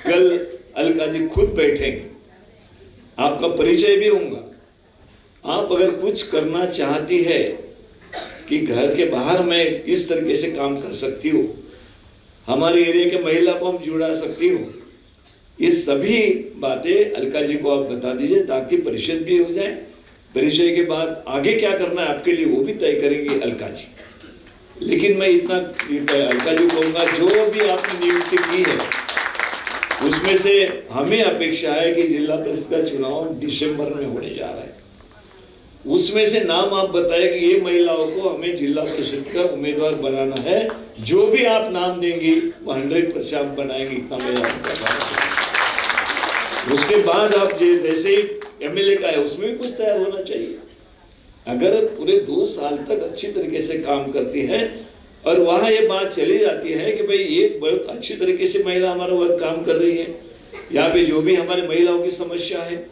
कल अलका जी खुद बैठेंगे, आपका परिचय भी होगा। आप अगर कुछ करना चाहती है कि घर के बाहर मैं इस तरीके से काम कर सकती हूँ, हमारे एरिया के महिला को हम जुड़ा सकती हूँ, ये सभी बातें अलका जी को आप बता दीजिए ताकि परिचय भी हो जाए। परिचय के बाद आगे क्या करना है आपके लिए वो भी तय करेंगी अलका जी। लेकिन मैं इतना अलका जी कहूँगा, जो भी आपने नियुक्ति की है उसमें से हमें अपेक्षा है कि जिला परिषद का चुनाव दिसंबर में होने जा रहा है, उसमें से नाम आप बताएं कि ये महिलाओं को हमें जिला परिषद का उम्मीदवार बनाना है। जो भी आप नाम देंगी वो 100% बनाएंगे, इतना मैं आपको बता रहा हूं। उसके बाद आप जैसे ही एमएलए का है उसमें भी कुछ तैयार होना चाहिए। अगर पूरे 2 साल तक अच्छी तरीके से काम करती है और वहां ये बात चली जाती है कि भाई ये बहुत अच्छी तरीके से महिला हमारा वर्क काम कर रही है, यहाँ पे जो भी हमारे महिलाओं की समस्या है,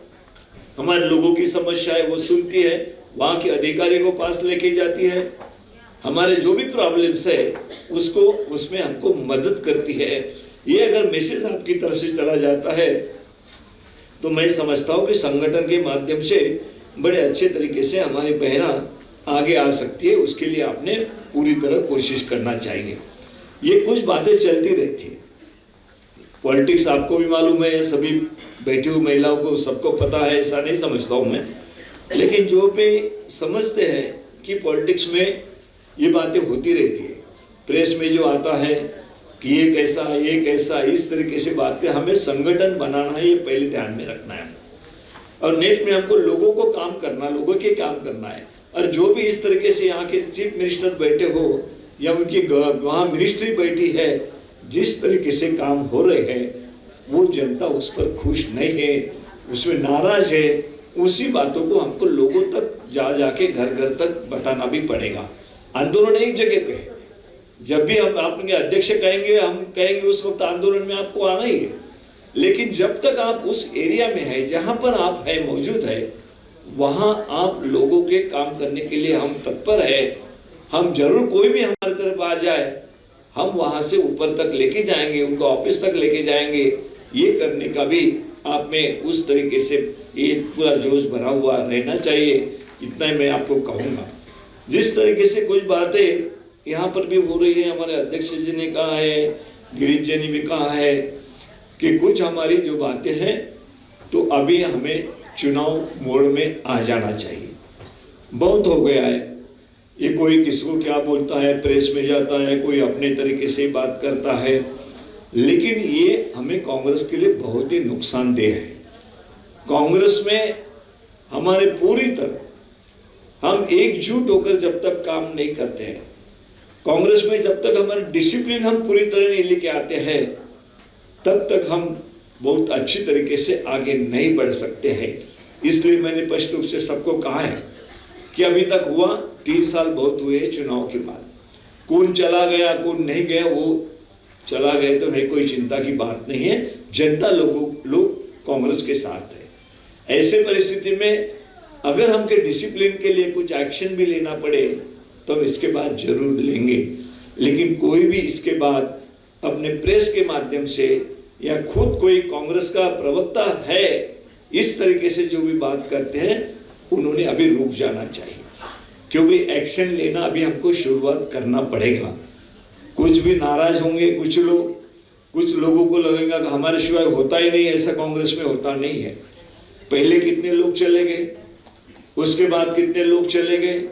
हमारे लोगों की समस्या है वो सुनती है, वहाँ के अधिकारी को पास लेके जाती है, हमारे जो भी प्रॉब्लम्स है उसको उसमें हमको मदद करती है। ये अगर मैसेज आपकी तरफ से चला जाता है तो मैं समझता हूँ कि संगठन के माध्यम से बड़े अच्छे तरीके से हमारी बहना आगे आ सकती है। उसके लिए आपने पूरी तरह कोशिश करना चाहिए। ये कुछ बातें चलती रहती है, पॉलिटिक्स आपको भी मालूम है, सभी बैठी हुई महिलाओं को सबको पता है, ऐसा नहीं समझता हूँ मैं। लेकिन जो भी समझते हैं कि पॉलिटिक्स में ये बातें होती रहती है, प्रेस में जो आता है कि ये कैसा इस तरीके से बात कर, हमें संगठन बनाना है, ये पहले ध्यान में रखना है। और नेक्स्ट में हमको लोगों को काम करना, लोगों के काम करना है। और जो भी इस तरीके से यहाँ के चीफ मिनिस्टर बैठे हो या उनकी वहाँ मिनिस्ट्री बैठी है, जिस तरीके से काम हो रहे हैं वो जनता उस पर खुश नहीं है, उसमें नाराज है। उसी बातों को हमको लोगों तक जाके घर घर तक बताना भी पड़ेगा। आंदोलन एक जगह पे है, जब भी हम आपके अध्यक्ष कहेंगे, हम कहेंगे उस वक्त आंदोलन में आपको आना ही है। लेकिन जब तक आप उस एरिया में है जहां पर आप है मौजूद है, वहां आप लोगों के काम करने के लिए हम तत्पर है। हम जरूर कोई भी हमारी तरफ आ जाए, हम वहां से ऊपर तक लेके जाएंगे, उनको ऑफिस तक लेके जाएंगे। ये करने का भी आप में उस तरीके से ये पूरा जोश भरा हुआ रहना चाहिए, इतना ही मैं आपको कहूँगा। जिस तरीके से कुछ बातें यहाँ पर भी हो रही है, हमारे अध्यक्ष जी ने कहा है, गिरीश जी ने भी कहा है कि कुछ हमारी जो बातें हैं तो अभी हमें चुनाव मोड में आ जाना चाहिए। बहुत हो गया है, ये कोई किसको क्या बोलता है, प्रेस में जाता है, कोई अपने तरीके से बात करता है, लेकिन ये हमें कांग्रेस के लिए बहुत ही नुकसानदेह है। कांग्रेस में हमारे पूरी तरह हम एकजुट होकर जब तक काम नहीं करते हैं, कांग्रेस में जब तक हमारे डिसिप्लिन हम पूरी तरह नहीं लेके आते हैं, तब तक हम बहुत अच्छी तरीके से आगे नहीं बढ़ सकते हैं। इसलिए मैंने स्पष्ट रूप से सबको कहा है कि अभी तक हुआ 3 साल बहुत हुए चुनाव के बाद, कौन चला गया कौन नहीं गया, वो चला गए तो नहीं, कोई चिंता की बात नहीं है। जनता लोग कांग्रेस के साथ है। ऐसे परिस्थिति में अगर हमके डिसिप्लिन के लिए कुछ एक्शन भी लेना पड़े तो हम इसके बाद जरूर लेंगे, लेकिन कोई भी इसके बाद अपने प्रेस के माध्यम से या खुद कोई कांग्रेस का प्रवक्ता है इस तरीके से जो भी बात करते हैं, उन्होंने अभी रुक जाना चाहिए, क्योंकि एक्शन लेना अभी हमको शुरुआत करना पड़ेगा। कुछ भी नाराज होंगे कुछ लोगों को लगेगा कि हमारे सिवाय होता ही नहीं, ऐसा कांग्रेस में होता नहीं है। पहले कितने लोग चले गए, उसके बाद कितने लोग चले गए,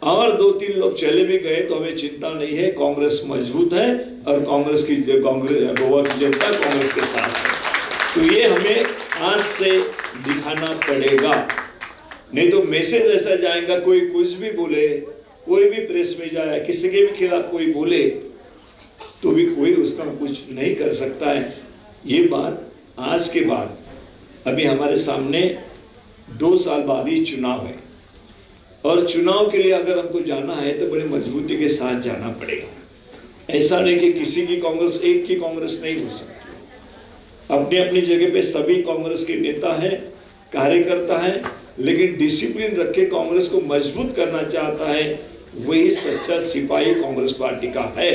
और 2-3 लोग चले भी गए तो हमें चिंता नहीं है। कांग्रेस मजबूत है और गोवा की जनता कांग्रेस के साथ है। तो ये हमें आज से दिखाना पड़ेगा, नहीं तो मैसेज ऐसा जाएगा, कोई कुछ भी बोले, कोई भी प्रेस में जाए, किसी के भी खिलाफ कोई बोले तो भी कोई उसका कुछ नहीं कर सकता है। ये बात आज के बाद, अभी हमारे सामने 2 साल बाद ही चुनाव है, और चुनाव के लिए अगर हमको जाना है तो बड़ी मजबूती के साथ जाना पड़ेगा। ऐसा नहीं कि किसी की कांग्रेस, एक की कांग्रेस नहीं हो सकती। अपनी अपनी जगह पे सभी कांग्रेस के नेता हैं, कार्यकर्ता हैं, लेकिन डिसिप्लिन रख के कांग्रेस को मजबूत करना चाहता है, वही सच्चा सिपाही कांग्रेस पार्टी का है।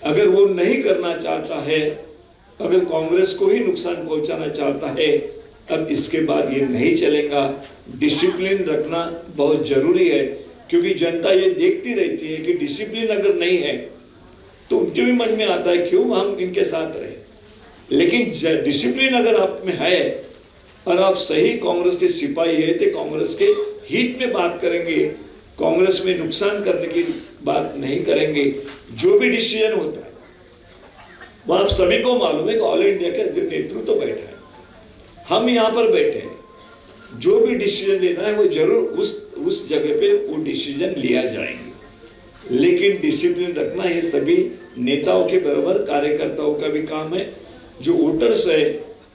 अगर वो नहीं करना चाहता है, अगर कांग्रेस को ही नुकसान पहुंचाना चाहता है, अब इसके बाद ये नहीं चलेगा। डिसिप्लिन रखना बहुत जरूरी है, क्योंकि जनता ये देखती रहती है कि डिसिप्लिन अगर नहीं है तो उनके भी मन में आता है क्यों हम इनके साथ रहे। लेकिन डिसिप्लिन अगर आप में है और आप सही कांग्रेस के सिपाही है तो कांग्रेस के हित में बात करेंगे, कांग्रेस में नुकसान करने की बात नहीं करेंगे। जो भी डिसीजन होता है वो आप सभी को मालूम है कि ऑल इंडिया का जो नेतृत्व तो बैठा है, हम यहाँ पर बैठे हैं, जो भी डिसीजन लेना है वो जरूर उस जगह पे वो डिसीजन लिया जाएंगे। लेकिन डिसिप्लिन रखना ये सभी नेताओं के बराबर कार्यकर्ताओं का भी काम है। जो वोटर्स है,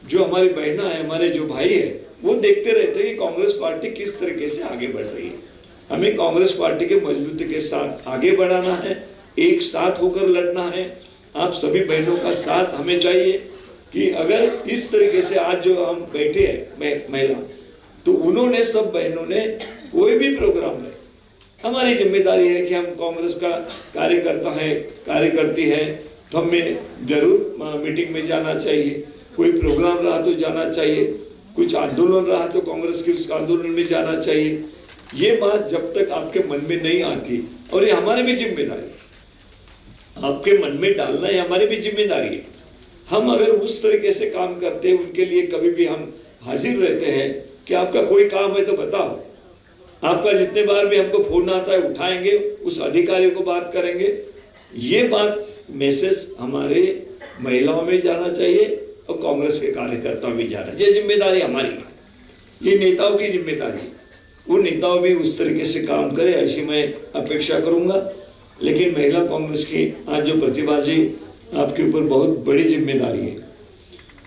जो हमारी बहना है, हमारे जो भाई है, वो देखते रहते हैं कि कांग्रेस पार्टी किस तरीके से आगे बढ़ रही है। हमें कांग्रेस पार्टी के मजबूती के साथ आगे बढ़ाना है, एक साथ होकर लड़ना है। आप सभी बहनों का साथ हमें चाहिए कि अगर इस तरीके से आज जो हम बैठे हैं महिला, तो उन्होंने सब बहनों ने कोई भी प्रोग्राम में, हमारी जिम्मेदारी है कि हम कांग्रेस का कार्यकर्ता है, कार्यकर्ती है, तो हमें जरूर मीटिंग में जाना चाहिए। कोई प्रोग्राम रहा तो जाना चाहिए, कुछ आंदोलन रहा तो कांग्रेस के उस आंदोलन में जाना चाहिए। ये बात जब तक आपके मन में नहीं आती, और ये हमारी भी जिम्मेदारी, आपके मन में डालना है हमारी भी जिम्मेदारी है। हम अगर उस तरीके से काम करते हैं, उनके लिए कभी भी हम हाजिर रहते हैं कि आपका कोई काम है तो बताओ, आपका जितने बार भी हमको फोन आता है उठाएंगे, उस अधिकारी को बात करेंगे। ये बात मैसेज हमारे महिलाओं में जाना चाहिए और कांग्रेस के कार्यकर्ताओं में जाना चाहिए। ये जिम्मेदारी हमारी है, ये नेताओं की जिम्मेदारी है। वो नेताओं भी उस तरीके से काम करे, ऐसी मैं अपेक्षा करूंगा। लेकिन महिला कांग्रेस की आज जो प्रतिभा जी, आपके ऊपर बहुत बड़ी जिम्मेदारी है।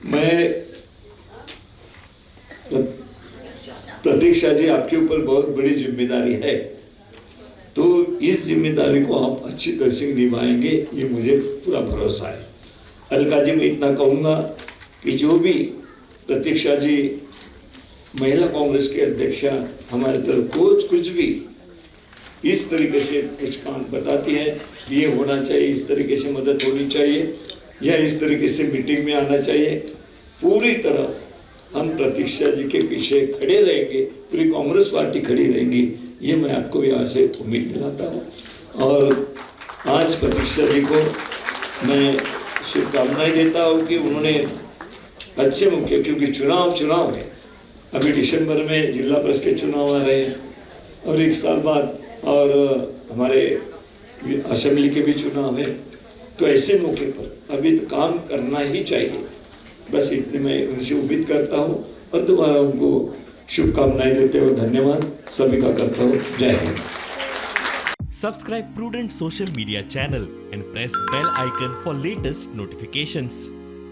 मैं प्रतीक्षा जी, आपके ऊपर बहुत बड़ी जिम्मेदारी है, तो इस जिम्मेदारी को आप अच्छी तरह से निभाएंगे, ये मुझे पूरा भरोसा है। अलका जी, मैं इतना कहूँगा कि जो भी प्रतीक्षा जी महिला कांग्रेस के अध्यक्षा हमारे तरफ कुछ भी इस तरीके से कुछ काम बताती है, ये होना चाहिए, इस तरीके से मदद होनी चाहिए, या इस तरीके से मीटिंग में आना चाहिए, पूरी तरह हम प्रतीक्षा जी के पीछे खड़े रहेंगे, पूरी कांग्रेस पार्टी खड़ी रहेंगी, ये मैं आपको यहाँ से उम्मीद दिलाता हूँ। और आज प्रतीक्षा जी को मैं शुभकामनाएं देता हूँ कि उन्होंने अच्छे मौके, क्योंकि चुनाव है, अभी दिसंबर में जिला परिषद के चुनाव आ रहे हैं और 1 साल बाद और हमारे असेंबली के भी चुनाव है, तो ऐसे मौके पर अभी तो काम करना ही चाहिए। बस इतने मैं उनसे उम्मीद करता हूँ और दोबारा उनको शुभकामनाएं देते हुए धन्यवाद सभी का करता हूँ। जय Hind. Subscribe Prudent social media channel and press bell icon for latest notifications.